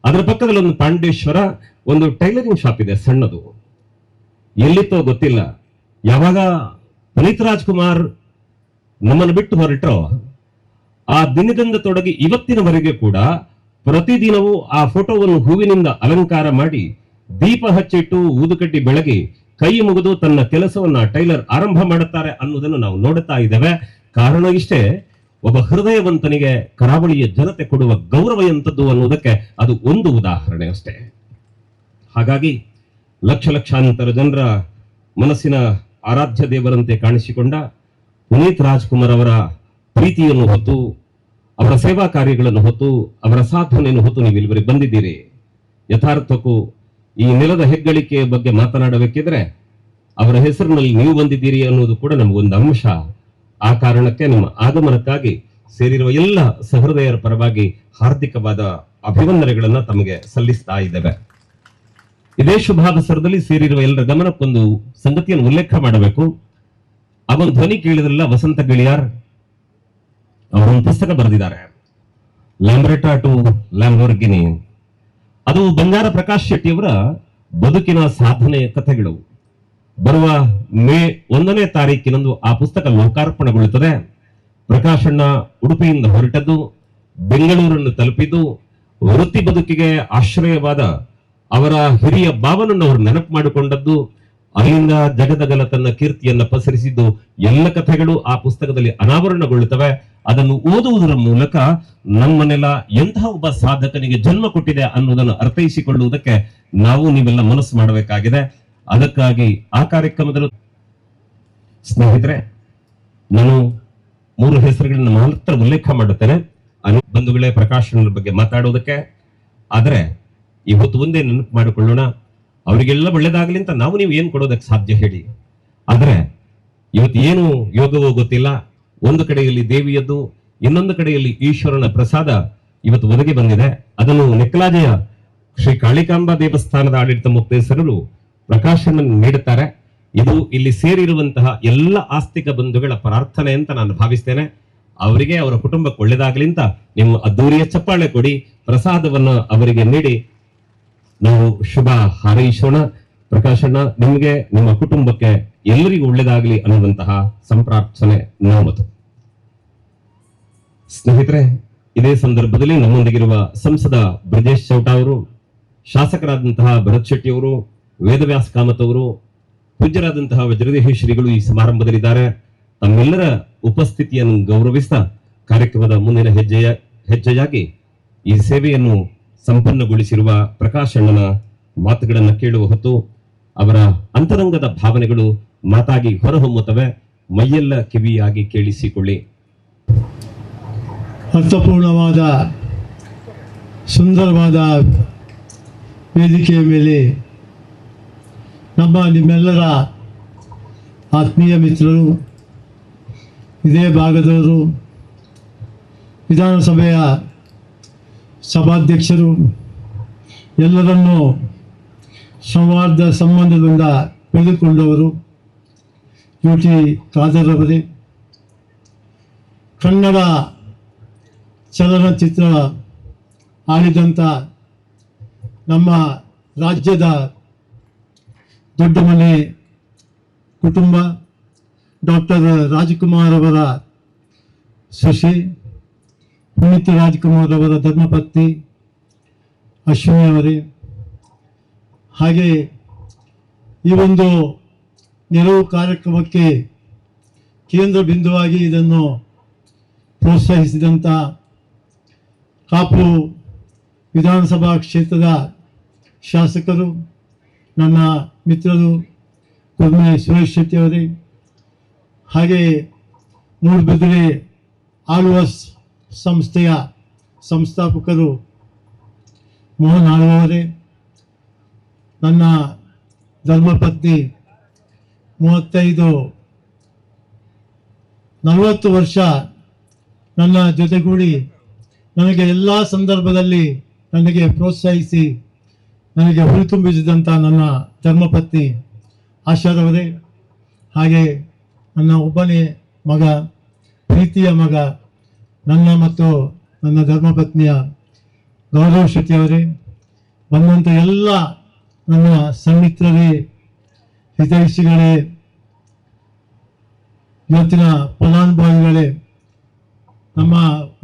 ಅದರ ಪಕ್ಕದಲ್ಲಿ ಒಂದು ಪಾಂಡೇಶ್ವರ ಒಂದು ಟೈಲರಿಂಗ್ ಶಾಪ್ ಇದೆ, ಸಣ್ಣದು. ಎಲ್ಲಿತ್ತೋ ಗೊತ್ತಿಲ್ಲ. ಯಾವಾಗ ಪುನೀತ್ ರಾಜ್ಕುಮಾರ್ ನಮ್ಮನ್ನು ಬಿಟ್ಟು ಹೊರಟರೋ ಆ ದಿನದಿಂದ ತೊಡಗಿ ಇವತ್ತಿನವರೆಗೆ ಕೂಡ ಪ್ರತಿದಿನವೂ ಆ ಫೋಟೋವನ್ನು ಹೂವಿನಿಂದ ಅಲಂಕಾರ ಮಾಡಿ ದೀಪ ಹಚ್ಚಿಟ್ಟು ಊದುಕಡ್ಡಿ ಬೆಳಗಿ ಕೈ ಮುಗಿದು ತನ್ನ ಕೆಲಸವನ್ನ ಟೈಲರ್ ಆರಂಭ ಮಾಡುತ್ತಾರೆ ಅನ್ನೋದನ್ನು ನಾವು ನೋಡುತ್ತಾ ಇದ್ದೇವೆ. ಕಾರಣ ಇಷ್ಟೇ, ಒಬ್ಬ ಹೃದಯವಂತನಿಗೆ ಕರಾವಳಿಯ ಜನತೆ ಕೊಡುವ ಗೌರವ ಎಂಥದ್ದು ಅನ್ನೋದಕ್ಕೆ ಅದು ಒಂದು ಉದಾಹರಣೆ ಅಷ್ಟೇ. ಹಾಗಾಗಿ ಲಕ್ಷಾಂತರ ಜನರ ಮನಸ್ಸಿನ ಆರಾಧ್ಯ ದೇವರಂತೆ ಕಾಣಿಸಿಕೊಂಡ ಪುನೀತ್ ರಾಜ್ಕುಮಾರ್ ಅವರ ಪ್ರೀತಿಯನ್ನು ಹೊತ್ತು, ಅವರ ಸೇವಾ ಕಾರ್ಯಗಳನ್ನು ಹೊತ್ತು, ಅವರ ಸಾಧನೆಯನ್ನು ಹೊತ್ತು ನೀವು ಇಲ್ಲಿವರೆಗೆ ಬಂದಿದ್ದೀರಿ. ಯಥಾರ್ಥಕ್ಕೂ ಈ ನೆಲದ ಹೆಗ್ಗಳಿಕೆಯ ಬಗ್ಗೆ ಮಾತನಾಡಬೇಕಿದ್ರೆ ಅವರ ಹೆಸರಿನಲ್ಲಿ ನೀವು ಬಂದಿದ್ದೀರಿ ಅನ್ನೋದು ಕೂಡ ನಮಗೊಂದು ಅಂಶ. ಆ ಕಾರಣಕ್ಕೆ ನಿಮ್ಮ ಆಗಮನಕ್ಕಾಗಿ ಸೇರಿರುವ ಎಲ್ಲ ಸಹೃದಯರ ಪರವಾಗಿ ಹಾರ್ದಿಕವಾದ ಅಭಿವಂದನೆಗಳನ್ನ ತಮಗೆ ಸಲ್ಲಿಸ್ತಾ ಇದ್ದೇವೆ. ಇದೇ ಶುಭಾವಸರದಲ್ಲಿ ಸೇರಿರುವ ಎಲ್ಲರ ಗಮನಕ್ಕೊಂದು ಸಂಗತಿಯನ್ನು ಉಲ್ಲೇಖ ಮಾಡಬೇಕು. ಅವನ ಧ್ವನಿ ಕೇಳಿದ್ರಲ್ಲ, ವಸಂತ ಗಿಳಿಯಾರ್ ಅವರೊಂದು ಪುಸ್ತಕ ಬರೆದಿದ್ದಾರೆ, ಲ್ಯಾಂಬ್ರೆಟಾ ಟು ಲ್ಯಾಂಬೋರ್ಗಿನಿ. ಅದು ಬಂಜಾರ ಪ್ರಕಾಶ್ ಶೆಟ್ಟಿಯವರ ಬದುಕಿನ ಸಾಧನೆಯ ಕಥೆಗಳು. ಬರುವ ಮೇ 1ನೇ ತಾರೀಕಿನಂದು ಆ ಪುಸ್ತಕ ಲೋಕಾರ್ಪಣೆಗೊಳ್ಳುತ್ತದೆ. ಪ್ರಕಾಶಣ್ಣ ಉಡುಪಿಯಿಂದ ಹೊರಟದ್ದು, ಬೆಂಗಳೂರನ್ನು ತಲುಪಿದ್ದು, ವೃತ್ತಿ ಬದುಕಿಗೆ ಆಶ್ರಯವಾದ ಅವರ ಹಿರಿಯ ಭಾವನನ್ನು ಅವರು ನೆನಪು ಮಾಡಿಕೊಂಡದ್ದು, ಅಲ್ಲಿಂದ ಜಗದಗಲ ತನ್ನ ಕೀರ್ತಿಯನ್ನ ಪಸರಿಸಿದ್ದು, ಎಲ್ಲ ಕಥೆಗಳು ಆ ಪುಸ್ತಕದಲ್ಲಿ ಅನಾವರಣಗೊಳ್ಳುತ್ತವೆ. ಅದನ್ನು ಓದುವುದರ ಮೂಲಕ ನಮ್ಮನ್ನೆಲ್ಲ ಎಂತಹ ಒಬ್ಬ ಸಾಧಕನಿಗೆ ಜನ್ಮ ಕೊಟ್ಟಿದೆ ಅನ್ನುವುದನ್ನು ಅರ್ಥೈಸಿಕೊಳ್ಳುವುದಕ್ಕೆ ನಾವು ನೀವೆಲ್ಲ ಮನಸ್ಸು ಮಾಡಬೇಕಾಗಿದೆ. ಅದಕ್ಕಾಗಿ ಆ ಕಾರ್ಯಕ್ರಮದಲ್ಲೂ ಸ್ನೇಹಿತರೆ, ನಾನು 3 ಹೆಸರುಗಳನ್ನು ಮಾತ್ರ ಉಲ್ಲೇಖ ಮಾಡುತ್ತೇನೆ ಬಂಧುಗಳೇ ಪ್ರಕಾಶನ ಬಗ್ಗೆ ಮಾತಾಡೋದಕ್ಕೆ. ಆದರೆ ಇವತ್ತು ಒಂದೇ ನೆನಪು ಮಾಡಿಕೊಳ್ಳೋಣ, ಅವರಿಗೆಲ್ಲ ಒಳ್ಳೇದಾಗಲಿ ಅಂತ ನಾವು ನೀವು ಏನು ಕೊಡೋದಕ್ಕೆ ಸಾಧ್ಯ ಹೇಳಿ? ಆದರೆ ಇವತ್ತು ಏನು ಯೋಗವೋ ಗೊತ್ತಿಲ್ಲ, ಒಂದು ಕಡೆಯಲ್ಲಿ ದೇವಿಯದ್ದು, ಇನ್ನೊಂದು ಕಡೆಯಲ್ಲಿ ಈಶ್ವರನ ಪ್ರಸಾದ ಇವತ್ತು ಒದಗಿ ಬಂದಿದೆ. ಅದನ್ನು ನೆಕ್ಕಲಾಜೆಯ ಶ್ರೀ ಕಾಳಿಕಾಂಬಾ ದೇವಸ್ಥಾನದ ಆಡಳಿತ ಮುಕ್ತೇಸರರು ಪ್ರಕಾಶನ ನೀಡುತ್ತಾರೆ. ಇದು ಇಲ್ಲಿ ಸೇರಿರುವಂತಹ ಎಲ್ಲ ಆಸ್ತಿಕ ಬಂಧುಗಳ ಪ್ರಾರ್ಥನೆ ಅಂತ ನಾನು ಭಾವಿಸ್ತೇನೆ. ಅವರಿಗೆ ಅವರ ಕುಟುಂಬಕ್ಕೆ ಒಳ್ಳೆದಾಗಲಿ ಅಂತ ನೀವು ಅದ್ದೂರಿಯ ಚಪ್ಪಾಳೆ ಕೊಡಿ, ಪ್ರಸಾದವನ್ನು ಅವರಿಗೆ ನೀಡಿ ನಾವು ಶುಭ ಹಾರೈಸೋಣ. ಪ್ರಕಾಶಣ್ಣ, ನಿಮಗೆ ನಿಮ್ಮ ಕುಟುಂಬಕ್ಕೆ ಎಲ್ಲರಿಗೂ ಒಳ್ಳೆದಾಗಲಿ ಅನ್ನುವಂತಹ ಸಂಪ್ರಾರ್ಥನೆ ನಮ್ಮದು. ಸ್ನೇಹಿತರೆ, ಇದೇ ಸಂದರ್ಭದಲ್ಲಿ ನಮ್ಮೊಂದಿಗಿರುವ ಸಂಸದ ಬ್ರಜೇಶ್ ಚೌಟ ಅವರು, ಶಾಸಕರಾದಂತಹ ಭರತ್ ಶೆಟ್ಟಿ ಅವರು, ವೇದವ್ಯಾಸ್ ಕಾಮತ್ ಅವರು, ಪೂಜ್ಯರಾದಂತಹ ವಜ್ರದೇಹಿ ಶ್ರೀಗಳು ಈ ಸಮಾರಂಭದಲ್ಲಿದ್ದಾರೆ. ತಮ್ಮೆಲ್ಲರ ಉಪಸ್ಥಿತಿಯನ್ನು ಗೌರವಿಸ್ತಾ ಕಾರ್ಯಕ್ರಮದ ಮುಂದಿನ ಹೆಜ್ಜೆಯಾಗಿ ಈ ಸೇವೆಯನ್ನು ಸಂಪನ್ನಗೊಳಿಸಿರುವ ಪ್ರಕಾಶಣ್ಣನ ಮಾತುಗಳನ್ನು ಕೇಳುವ ಹೊತ್ತು ಅವರ ಅಂತರಂಗದ ಭಾವನೆಗಳು ಮಾತಾಗಿ ಹೊರಹೊಮ್ಮುತ್ತವೆ. ಮೈಯೆಲ್ಲ ಕಿವಿಯಾಗಿ ಕೇಳಿಸಿಕೊಳ್ಳಿ. ಅರ್ಥಪೂರ್ಣವಾದ ಸುಂದರವಾದ ವೇದಿಕೆಯ ಮೇಲೆ ನಿಮ್ಮೆಲ್ಲರ ಆತ್ಮೀಯ ಮಿತ್ರರು, ಇದೇ ಭಾಗದವರು, ವಿಧಾನಸಭೆಯ ಸಭಾಧ್ಯಕ್ಷರು, ಎಲ್ಲರನ್ನೂ ಸಂವಾದ ಸಂಬಂಧದಿಂದ ಬೆಳೆದುಕೊಂಡವರು, UT ಖಾದರ್ ಅವರೇ, ಕನ್ನಡ ಚಲನಚಿತ್ರ ಆಳಿದಂಥ ನಮ್ಮ ರಾಜ್ಯದ ದೊಡ್ಡ ಮನೆ ಕುಟುಂಬ, ಡಾಕ್ಟರ್ ರಾಜ್ಕುಮಾರ್ ಅವರ ಸೊಸೆ, ಪುನೀತ್ ರಾಜ್ಕುಮಾರ್ ಅವರ ಧರ್ಮಪತ್ನಿ ಅಶ್ವಿನಿ ಅವರೇ, ಹಾಗೆ ಈ ಒಂದು ನೆರವು ಕಾರ್ಯಕ್ರಮಕ್ಕೆ ಕೇಂದ್ರ ಬಿಂದುವಾಗಿ ಇದನ್ನು ಪ್ರೋತ್ಸಾಹಿಸಿದಂಥ ಕಾಪು ವಿಧಾನಸಭಾ ಕ್ಷೇತ್ರದ ಶಾಸಕರು, ನನ್ನ ಮಿತ್ರರು ಕುರ್ಮೆ ಸುರೇಶ್ ಶೆಟ್ಟಿ ಅವರೇ, ಹಾಗೆ ಮೂಡುಬಿದಿರೆ ಆಳುವ ಸಂಸ್ಥೆಯ ಸಂಸ್ಥಾಪಕರು ಮೋಹನ್ ಆಳ್ವ ಅವರೇ, ನನ್ನ ಧರ್ಮಪತ್ನಿ 40 ವರ್ಷ ನನ್ನ ಜೊತೆಗೂಡಿ ನನಗೆ ಎಲ್ಲ ಸಂದರ್ಭದಲ್ಲಿ ನನಗೆ ಪ್ರೋತ್ಸಾಹಿಸಿ ನನಗೆ ಹುರಿತುಂಬಿಸಿದಂಥ ನನ್ನ ಧರ್ಮಪತ್ನಿ ಆಶಾರವರೇ, ಹಾಗೆ ನನ್ನ ಒಬ್ಬನೇ ಮಗ, ಪ್ರೀತಿಯ ಮಗ, ನನ್ನ ಮತ್ತು ನನ್ನ ಧರ್ಮಪತ್ನಿಯ ಗೌರವ್ ಶೆಟ್ಟಿ ಅವರೇ, ಬಂದಂಥ ಎಲ್ಲ ನನ್ನ ಸನ್ಮಿತ್ರರೇ, ಹಿತೈಷಿಗಳೇ, ಇವತ್ತಿನ ಫಲಾನುಭವಿಗಳೇ, ನಮ್ಮ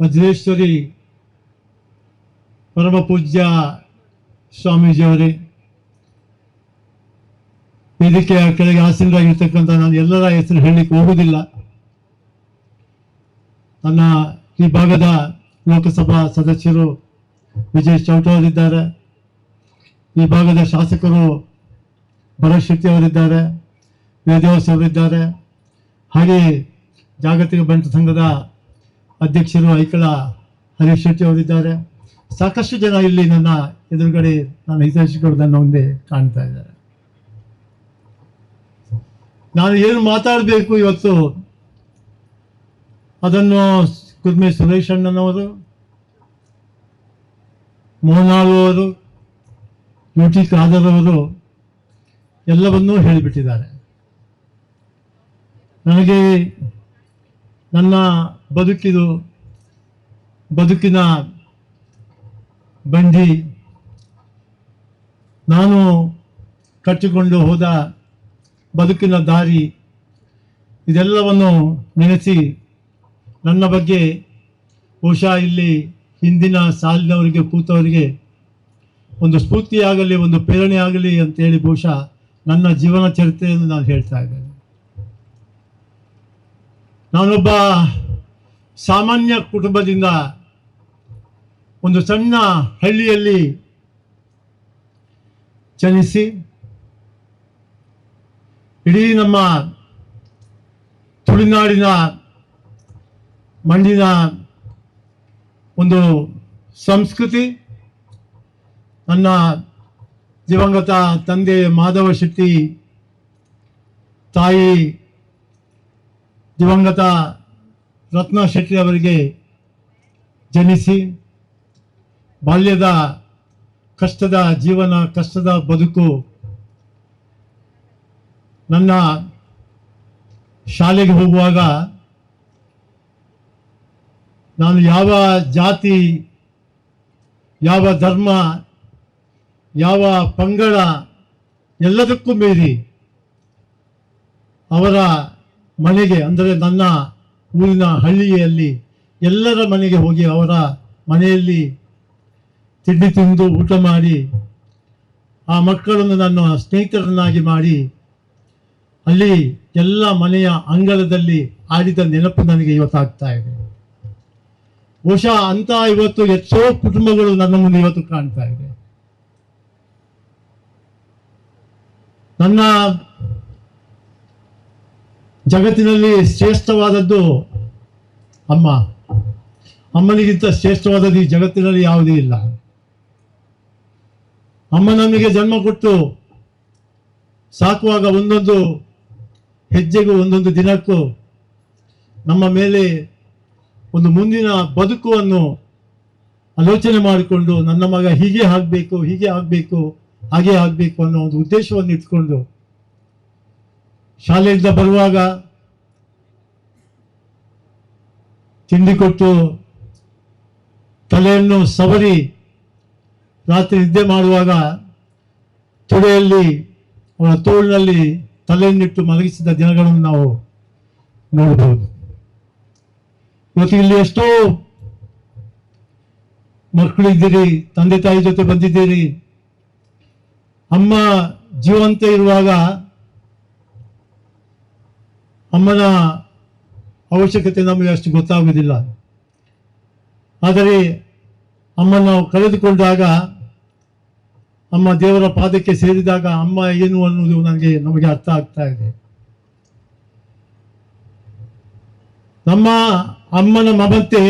ವಜ್ರೇಶ್ವರಿ ಪರಮ ಪೂಜ್ಯ ಸ್ವಾಮೀಜಿಯವರೇ, ವೇದಿಕೆಯ ಕೆಳಗೆ ಆಸೀನರಾಗಿರ್ತಕ್ಕಂಥ ನಾನು ಎಲ್ಲರ ಹೆಸರು ಹೇಳಲಿಕ್ಕೆ ಹೋಗುವುದಿಲ್ಲ. ನನ್ನ ಈ ಭಾಗದ ಲೋಕಸಭಾ ಸದಸ್ಯರು ವಿಜಯ್ ಚೌಟ ಅವರಿದ್ದಾರೆ, ಈ ಭಾಗದ ಶಾಸಕರು ಭರತ್ ಶೆಟ್ಟಿ ಅವರಿದ್ದಾರೆ, ವೇದವ್ಯಾಸ್ ಅವರಿದ್ದಾರೆ, ಹಾಗೆ ಜಾಗತಿಕ ಬಂಟ ಸಂಘದ ಅಧ್ಯಕ್ಷರು ಐಕಳ ಹರೀಶ್ ಶೆಟ್ಟಿ ಅವರಿದ್ದಾರೆ. ಸಾಕಷ್ಟು ಜನ ಇಲ್ಲಿ ನನ್ನ ಎದುರುಗಡೆ ನನ್ನ ಹಿತೈಷಿಗಳು ನನ್ನ ಮುಂದೆ ಕಾಣ್ತಾ ಇದ್ದಾರೆ. ನಾನು ಏನು ಮಾತಾಡಬೇಕು ಇವತ್ತು ಅದನ್ನು ಕುರ್ಮೆ ಸುರೇಶ್ ಅಣ್ಣನವರು, ಮೋಹನ್ ಆಳ್ವ ಅವರು, UT ಖಾದರ್ ಅವರು ಎಲ್ಲವನ್ನೂ ಹೇಳಿಬಿಟ್ಟಿದ್ದಾರೆ. ನನಗೆ ನನ್ನ ಬದುಕಿನ ಬಂಡಿ, ನಾನು ಕಟ್ಟಿಕೊಂಡು ಹೋದ ಬದುಕಿನ ದಾರಿ, ಇದೆಲ್ಲವನ್ನು ನೆನೆಸಿ ನನ್ನ ಬಗ್ಗೆ ಬಹುಶಃ ಇಲ್ಲಿ ಹಿಂದಿನ ಸಾಲಿನವರಿಗೆ ಕೂತವರಿಗೆ ಒಂದು ಸ್ಫೂರ್ತಿಯಾಗಲಿ, ಒಂದು ಪ್ರೇರಣೆ ಆಗಲಿ ಅಂತೇಳಿ ಬಹುಶಃ ನನ್ನ ಜೀವನ ಚರಿತ್ರೆಯನ್ನು ನಾನು ಹೇಳ್ತಾ ಇದ್ದೇನೆ. ನಾನೊಬ್ಬ ಸಾಮಾನ್ಯ ಕುಟುಂಬದಿಂದ ಒಂದು ಸಣ್ಣ ಹಳ್ಳಿಯಲ್ಲಿ ಜನಿಸಿ ಇಡೀ ನಮ್ಮ ತುಳುನಾಡಿನ ಮಣ್ಣಿನ ಒಂದು ಸಂಸ್ಕೃತಿ, ನನ್ನ ದಿವಂಗತ ತಂದೆ ಮಾಧವ ಶೆಟ್ಟಿ, ತಾಯಿ ದಿವಂಗತ ರತ್ನ ಶೆಟ್ಟಿ ಅವರಿಗೆ ಜನಿಸಿ ಬಾಲ್ಯದ ಕಷ್ಟದ ಜೀವನ, ಕಷ್ಟದ ಬದುಕು, ನನ್ನ ಶಾಲೆಗೆ ಹೋಗುವಾಗ ನಾನು ಯಾವ ಜಾತಿ, ಯಾವ ಧರ್ಮ, ಯಾವ ಪಂಗಡ ಎಲ್ಲದಕ್ಕೂ ಮೀರಿ ಅವರ ಮನೆಗೆ, ಅಂದರೆ ನನ್ನ ಊರಿನ ಹಳ್ಳಿಯಲ್ಲಿ ಎಲ್ಲರ ಮನೆಗೆ ಹೋಗಿ ಅವರ ಮನೆಯಲ್ಲಿ ತಿಂಡಿ ತಿಂದು ಊಟ ಮಾಡಿ ಆ ಮಕ್ಕಳನ್ನು ನನ್ನ ಸ್ನೇಹಿತರನ್ನಾಗಿ ಮಾಡಿ ಅಲ್ಲಿ ಎಲ್ಲ ಮನೆಯ ಅಂಗಳದಲ್ಲಿ ಆಡಿದ ನೆನಪು ನನಗೆ ಇವತ್ತಾಗ್ತಾ ಇದೆ. ಬಹುಶಃ ಅಂತ ಇವತ್ತು ಎಷ್ಟೋ ಕುಟುಂಬಗಳು ನನ್ನ ಮುಂದೆ ಇವತ್ತು ಕಾಣ್ತಾ ಇದೆ. ನನ್ನ ಜಗತ್ತಿನಲ್ಲಿ ಶ್ರೇಷ್ಠವಾದದ್ದು ಅಮ್ಮ. ಅಮ್ಮನಿಗಿಂತ ಶ್ರೇಷ್ಠವಾದದ್ದು ಈ ಜಗತ್ತಿನಲ್ಲಿ ಯಾವುದೂ ಇಲ್ಲ. ಅಮ್ಮ ನಮಗೆ ಜನ್ಮ ಕೊಟ್ಟು ಸಾಕುವಾಗ ಒಂದೊಂದು ಹೆಜ್ಜೆಗೂ ಒಂದೊಂದು ದಿನಕ್ಕೂ ನಮ್ಮ ಮೇಲೆ ಒಂದು ಮುಂದಿನ ಬದುಕನ್ನು ಆಲೋಚನೆ ಮಾಡಿಕೊಂಡು ನನ್ನ ಮಗ ಹೀಗೆ ಆಗಬೇಕು, ಹೀಗೆ ಆಗಬೇಕು, ಹಾಗೆ ಆಗಬೇಕು ಅನ್ನೋ ಒಂದು ಉದ್ದೇಶವನ್ನು ಇಟ್ಕೊಂಡು ಶಾಲೆಯಿಂದ ಬರುವಾಗ ತಿಂಡಿ ಕೊಟ್ಟು ತಲೆಯನ್ನು ಸವರಿ ರಾತ್ರಿ ನಿದ್ದೆ ಮಾಡುವಾಗ ತೊಡೆಯಲ್ಲಿ ಅವರ ತೋಳಿನಲ್ಲಿ ತಲೆಯನ್ನಿಟ್ಟು ಮಲಗಿಸಿದ ದಿನಗಳನ್ನು ನಾವು ನೋಡಬಹುದು. ಇವತ್ತು ಇಲ್ಲಿ ಎಷ್ಟೋ ಮಕ್ಕಳು ಇದ್ದೀರಿ, ತಂದೆ ತಾಯಿ ಜೊತೆ ಬಂದಿದ್ದೀರಿ. ಅಮ್ಮ ಜೀವಂತ ಇರುವಾಗ ಅಮ್ಮನ ಅವಶ್ಯಕತೆ ನಮಗೆ ಅಷ್ಟು ಗೊತ್ತಾಗುವುದಿಲ್ಲ. ಆದರೆ ಅಮ್ಮ ನಾವು ಕಳೆದುಕೊಂಡಾಗ, ಅಮ್ಮ ದೇವರ ಪಾದಕ್ಕೆ ಸೇರಿದಾಗ ಅಮ್ಮ ಏನು ಅನ್ನೋದು ನಮಗೆ ಅರ್ಥ ಆಗ್ತಾ ಇದೆ. ನಮ್ಮ ಅಮ್ಮನ ಮಮತೆ,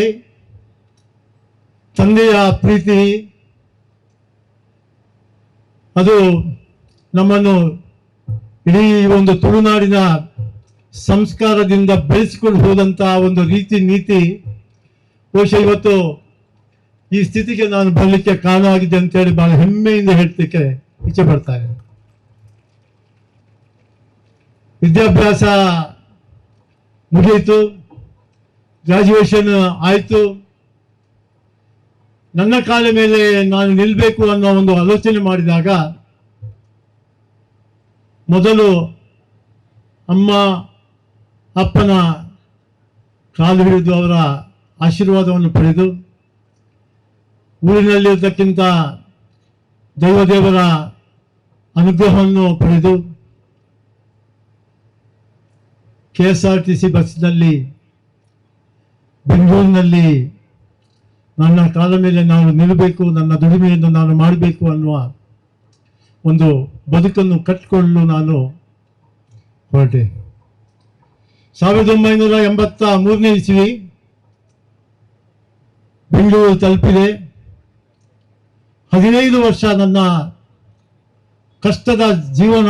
ತಂದೆಯ ಪ್ರೀತಿ, ಅದು ನಮ್ಮನ್ನು ಇಡೀ ಒಂದು ತುಳುನಾಡಿನ ಸಂಸ್ಕಾರದಿಂದ ಬೆಳೆಸಿಕೊಂಡು ಹೋದಂತಹ ಒಂದು ರೀತಿ ನೀತಿ ಬಹುಶಃ ಇವತ್ತು ಈ ಸ್ಥಿತಿಗೆ ನಾನು ಬರಲಿಕ್ಕೆ ಕಾರಣ ಆಗಿದೆ ಅಂತೇಳಿ ಬಹಳ ಹೆಮ್ಮೆಯಿಂದ ಹೇಳ್ಲಿಕ್ಕೆ ಇಚ್ಛೆ ಪಡ್ತಾರೆ. ವಿದ್ಯಾಭ್ಯಾಸ ಮುಗಿಯಿತು, ಗ್ರಾಜುಯೇಷನ್ ಆಯಿತು. ನನ್ನ ಕಾಲ ಮೇಲೆ ನಾನು ನಿಲ್ಲಬೇಕು ಅನ್ನೋ ಒಂದು ಆಲೋಚನೆ ಮಾಡಿದಾಗ ಮೊದಲು ಅಮ್ಮ ಅಪ್ಪನ ಕಾಲು ಹಿಡಿದು ಅವರ ಆಶೀರ್ವಾದವನ್ನು ಪಡೆದು, ಊರಿನಲ್ಲಿರತಕ್ಕಿಂತ ದೈವದೇವರ ಅನುಗ್ರಹವನ್ನು ಪಡೆದು KSRTC ಬಸ್ನಲ್ಲಿ ಬೆಂಗಳೂರಿನಲ್ಲಿ ನನ್ನ ಕಾಲ ಮೇಲೆ ನಾನು ನಿಲ್ಲಬೇಕು, ನನ್ನ ದುಡಿಮೆಯನ್ನು ನಾನು ಮಾಡಬೇಕು ಅನ್ನುವ ಒಂದು ಬದುಕನ್ನು ಕಟ್ಟಿಕೊಳ್ಳಲು ನಾನು ಹೊರಟೆ. 1983ನೇ ಇಸ್ವಿ ಬೆಂಗಳೂರು ತಲುಪಿದೆ. 15 ವರ್ಷ ನನ್ನ ಕಷ್ಟದ ಜೀವನ,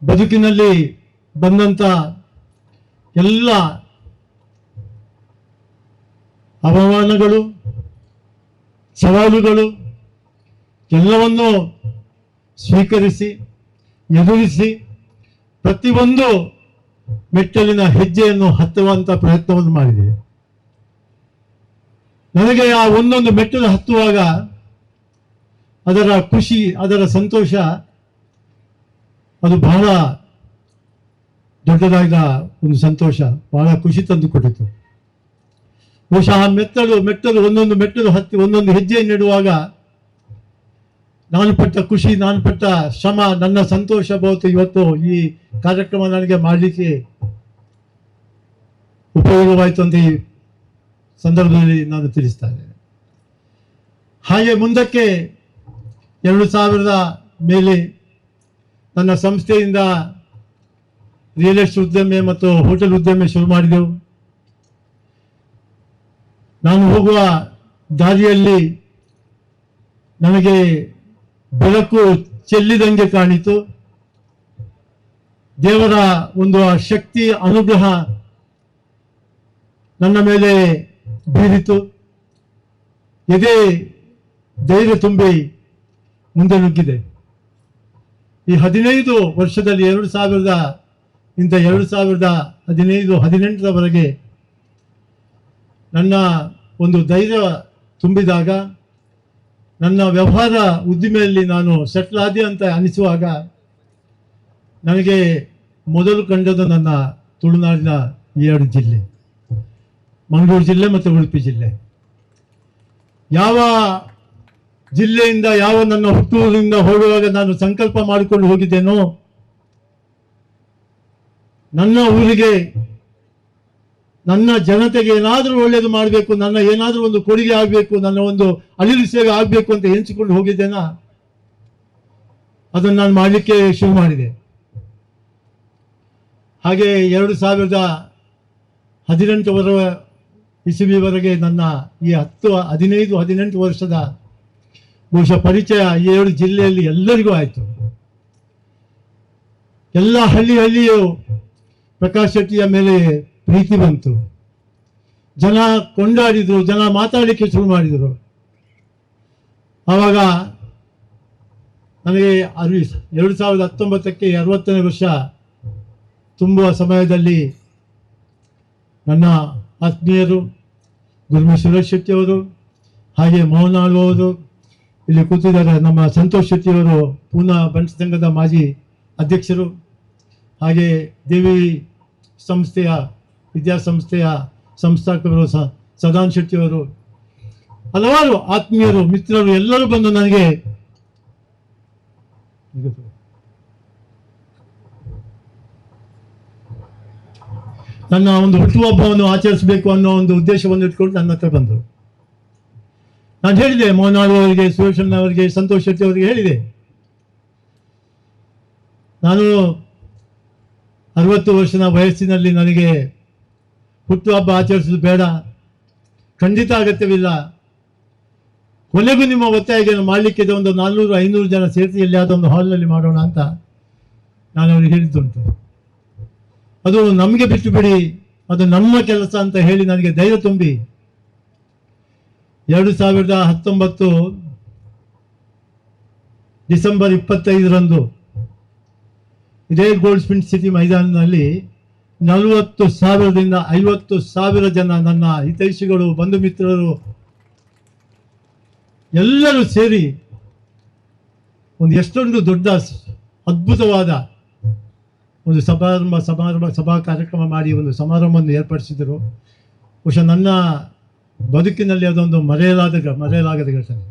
ಬದುಕಿನಲ್ಲಿ ಬಂದಂತ ಎಲ್ಲ ಅವಮಾನಗಳು, ಸವಾಲುಗಳು ಎಲ್ಲವನ್ನೂ ಸ್ವೀಕರಿಸಿ ಎದುರಿಸಿ ಪ್ರತಿಯೊಂದು ಮೆಟ್ಟಲಿನ ಹೆಜ್ಜೆಯನ್ನು ಹತ್ತುವಂತ ಪ್ರಯತ್ನವನ್ನು ಮಾಡಿದೆ. ನನಗೆ ಆ ಒಂದೊಂದು ಮೆಟ್ಟಲು ಹತ್ತುವಾಗ ಅದರ ಖುಷಿ, ಅದರ ಸಂತೋಷ ಅದು ಬಹಳ ದೊಡ್ಡದಾದ ಒಂದು ಸಂತೋಷ, ಬಹಳ ಖುಷಿ ತಂದು ಕೊಟ್ಟಿತು. ಬಹುಶಃ ಆ ಮೆಟ್ಟಲು ಒಂದೊಂದು ಮೆಟ್ಟಲು ಹತ್ತಿ ಒಂದೊಂದು ಹೆಜ್ಜೆ ನೆಡುವಾಗ ನಾನು ಪಟ್ಟ ಖುಷಿ, ನಾನು ಪಟ್ಟ ಶ್ರಮ, ನನ್ನ ಸಂತೋಷ ಬಹುತು ಇವತ್ತು ಈ ಕಾರ್ಯಕ್ರಮ ನನಗೆ ಮಾಡಲಿಕ್ಕೆ ಉಪಯೋಗವಾಯಿತು ಅಂತ ಈ ಸಂದರ್ಭದಲ್ಲಿ ನಾನು ತಿಳಿಸ್ತಾ ಇದ್ದೇನೆ. ಹಾಗೆ ಮುಂದಕ್ಕೆ 2000 ಮೇಲೆ ನನ್ನ ಸಂಸ್ಥೆಯಿಂದ ರಿಯಲ್ ಎಸ್ಟೇಟ್ ಉದ್ಯಮ ಮತ್ತು ಹೋಟೆಲ್ ಉದ್ಯಮ ಶುರು ಮಾಡಿದೆವು. ನಾನು ಹೋಗುವ ದಾರಿಯಲ್ಲಿ ನನಗೆ ಬೆಳಕು ಚೆಲ್ಲಿದಂಗೆ ಕಾಣಿತು. ದೇವರ ಒಂದು ಶಕ್ತಿ ಅನುಗ್ರಹ ನನ್ನ ಮೇಲೆ ಬೀರಿತು. ಎದೆ ಧೈರ್ಯ ತುಂಬಿ ಮುಂದೆ ನುಗ್ಗಿದೆ. ಈ 15 ವರ್ಷದಲ್ಲಿ 2015-18ರವರೆಗೆ ನನ್ನ ಒಂದು ಧೈರ್ಯ ತುಂಬಿದಾಗ, ನನ್ನ ವ್ಯವಹಾರ ಉದ್ದಿಮೆಯಲ್ಲಿ ನಾನು ಸೆಟ್ಲ್ ಆದೆ ಅಂತ ಅನಿಸುವಾಗ ನನಗೆ ಮೊದಲು ಕಂಡದ್ದು ನನ್ನ ತುಳುನಾಡಿನ 2 ಜಿಲ್ಲೆ, ಮಂಗಳೂರು ಜಿಲ್ಲೆ ಮತ್ತು ಉಡುಪಿ ಜಿಲ್ಲೆ. ಯಾವ ಜಿಲ್ಲೆಯಿಂದ, ಯಾವ ನನ್ನ ಹುಟ್ಟೂರಿನಿಂದ ಹೋಗುವಾಗ ನಾನು ಸಂಕಲ್ಪ ಮಾಡಿಕೊಂಡು ಹೋಗಿದ್ದೇನೋ, ನನ್ನ ಊರಿಗೆ, ನನ್ನ ಜನತೆಗೆ ಏನಾದರೂ ಒಳ್ಳೆಯದು ಮಾಡಬೇಕು, ನನ್ನ ಏನಾದರೂ ಒಂದು ಕೊಡುಗೆ ಆಗಬೇಕು, ನನ್ನ ಒಂದು ಅಳಿಲು ಸೇವೆ ಆಗಬೇಕು ಅಂತ ಎಣಿಸಿಕೊಂಡು ಹೋಗಿದ್ದೇನಾ, ಅದನ್ನು ನಾನು ಮಾಡಲಿಕ್ಕೆ ಶುರು ಮಾಡಿದೆ. ಹಾಗೆ 2018 ಇಸವಿವರೆಗೆ ನನ್ನ ಈ 15-18 ವರ್ಷದ ಬಹುಶಃ ಪರಿಚಯ ಈ 7 ಜಿಲ್ಲೆಯಲ್ಲಿ ಎಲ್ಲರಿಗೂ ಆಯಿತು. ಎಲ್ಲ ಹಳ್ಳಿಯೂ ಪ್ರಕಾಶ್ ಶೆಟ್ಟಿಯ ಮೇಲೆ ಪ್ರೀತಿ ಬಂತು. ಜನ ಕೊಂಡಾಡಿದ್ರು, ಜನ ಮಾತಾಡಲಿಕ್ಕೆ ಶುರು ಮಾಡಿದರು. ಆವಾಗ ನನಗೆ 2019ಕ್ಕೆ 60ನೇ ವರ್ಷ ತುಂಬುವ ಸಮಯದಲ್ಲಿ ನನ್ನ ಆತ್ಮೀಯರು ಗುರುಮಿ ಸುರೇಶ್ ಶೆಟ್ಟಿಯವರು, ಹಾಗೆ ಮೋಹನ್ ಆಳ್ವರು, ಇಲ್ಲಿ ಕೂತಿದ್ದಾರೆ ನಮ್ಮ ಸಂತೋಷ್ ಶೆಟ್ಟಿಯವರು, ಪೂನಾ ಬಂಟ ಸಂಘದ ಮಾಜಿ ಅಧ್ಯಕ್ಷರು, ಹಾಗೆ ದೇವಿ ವಿದ್ಯಾಸಂಸ್ಥೆಯ ಸಂಸ್ಥಾಪಕರು ಸದಾನ್ ಶೆಟ್ಟಿಯವರು, ಹಲವಾರು ಆತ್ಮೀಯರು, ಮಿತ್ರರು ಎಲ್ಲರೂ ಬಂದು ನನಗೆ ನನ್ನ ಒಂದು ಹುಟ್ಟುಹಬ್ಬವನ್ನು ಆಚರಿಸಬೇಕು ಅನ್ನೋ ಒಂದು ಉದ್ದೇಶವನ್ನು ಇಟ್ಕೊಂಡು ನನ್ನ ಹತ್ರ ಬಂದರು. ನಾನು ಹೇಳಿದೆ ಮೋಹನ್ ಅವರಿಗೆ, ಸುರೇಶನ್ ಅವರಿಗೆ, ಸಂತೋಷ್ ಶೆಟ್ಟಿ ಅವರಿಗೆ ಹೇಳಿದೆ, ನಾನು 60 ವರ್ಷದ ವಯಸ್ಸಿನಲ್ಲಿ ನನಗೆ ಹುಟ್ಟುಹಬ್ಬ ಆಚರಿಸೋದು ಬೇಡ, ಖಂಡಿತ ಅಗತ್ಯವಿಲ್ಲ. ಕೊನೆಗೂ ನಿಮ್ಮ ಒತ್ತಾಯವನ್ನು ಮಾಡಲಿಕ್ಕೆ ಒಂದು 400-500 ಜನ ಸೇರಿಸಿ ಎಲ್ಲಿಯಾದ ಒಂದು ಹಾಲ್ನಲ್ಲಿ ಮಾಡೋಣ ಅಂತ ನಾನು ಅವರಿಗೆ ಹೇಳಿದ್ದುಂಟು. ಅದು ನಮಗೆ ಬಿಟ್ಟು ಬಿಡಿ, ಅದು ನಮ್ಮ ಕೆಲಸ ಅಂತ ಹೇಳಿ ನನಗೆ ಧೈರ್ಯ ತುಂಬಿ 2019 ಡಿಸೆಂಬರ್ 25ರಂದು ಇದೇ ಗೋಲ್ಡ್ ಸ್ಮಿತ್ ಸಿಟಿ ಮೈದಾನದಲ್ಲಿ 40,000ರಿಂದ 50,000 ಜನ ನನ್ನ ಹಿತೈಷಿಗಳು, ಬಂಧು ಮಿತ್ರರು ಎಲ್ಲರೂ ಸೇರಿ ಒಂದು ಎಷ್ಟೊಂದು ದೊಡ್ಡ ಅದ್ಭುತವಾದ ಒಂದು ಸಭಾ ಕಾರ್ಯಕ್ರಮ ಮಾಡಿ ಒಂದು ಸಮಾರಂಭವನ್ನು ಏರ್ಪಡಿಸಿದರು. ಬಹುಶಃ ನನ್ನ ಬದುಕಿನಲ್ಲಿ ಅದೊಂದು ಮರೆಯಲಾಗದ ಘಟನೆ.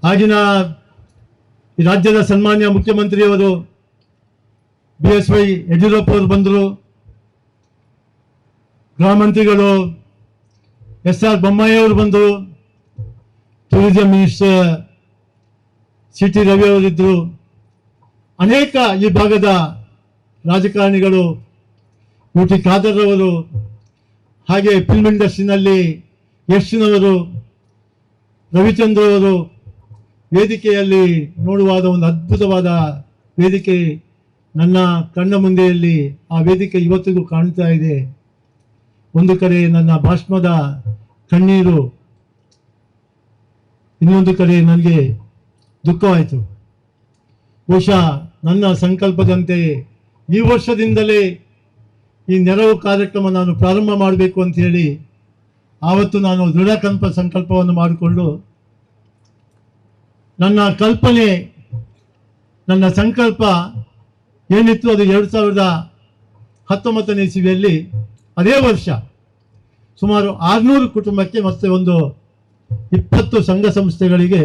ಆಗಿನ ಈ ರಾಜ್ಯದ ಸನ್ಮಾನ್ಯ ಮುಖ್ಯಮಂತ್ರಿಯವರು BSY ಯಡಿಯೂರಪ್ಪ ಅವರು ಬಂದರು, ಗೃಹ ಮಂತ್ರಿಗಳು SR ಬೊಮ್ಮಾಯಿ ಅವರು ಬಂದರು, ಟೂರಿಸಂ ಮಿನಿಸ್ಟರ್ CT ರವಿ ಅವರಿದ್ದರು, ಅನೇಕ ಈ ಭಾಗದ ರಾಜಕಾರಣಿಗಳು, UT ಖಾದರ್ ಅವರು, ಹಾಗೆ ಫಿಲ್ಮ್ ಇಂಡಸ್ಟ್ರಿನಲ್ಲಿ ಯಶ್ನವರು, ರವಿಚಂದ್ರ ಅವರು, ವೇದಿಕೆಯಲ್ಲಿ ನೋಡುವಾದ ಒಂದು ಅದ್ಭುತವಾದ ವೇದಿಕೆ ನನ್ನ ಕಣ್ಣ ಮುಂದೆಯಲ್ಲಿ ಆ ವೇದಿಕೆ ಇವತ್ತಿಗೂ ಕಾಣ್ತಾ ಇದೆ. ಒಂದು ಕಡೆ ನನ್ನ ಭಾಷ್ಮದ ಕಣ್ಣೀರು, ಇನ್ನೊಂದು ಕಡೆ ನನಗೆ ದುಃಖವಾಯಿತು. ಬಹುಶಃ ನನ್ನ ಸಂಕಲ್ಪದಂತೆ ಈ ವರ್ಷದಿಂದಲೇ ಈ ನೆರವು ಕಾರ್ಯಕ್ರಮ ನಾನು ಪ್ರಾರಂಭ ಮಾಡಬೇಕು ಅಂತ ಹೇಳಿ ಆವತ್ತು ನಾನು ದೃಢ ಸಂಕಲ್ಪವನ್ನು ಮಾಡಿಕೊಂಡು ನನ್ನ ಕಲ್ಪನೆ, ನನ್ನ ಸಂಕಲ್ಪ ಏನಿತ್ತು ಅದು 2019ನೇ ಇಸವಿಯಲ್ಲಿ ಅದೇ ವರ್ಷ ಸುಮಾರು 600 ಕುಟುಂಬಕ್ಕೆ ಮತ್ತೆ ಒಂದು 20 ಸಂಘ ಸಂಸ್ಥೆಗಳಿಗೆ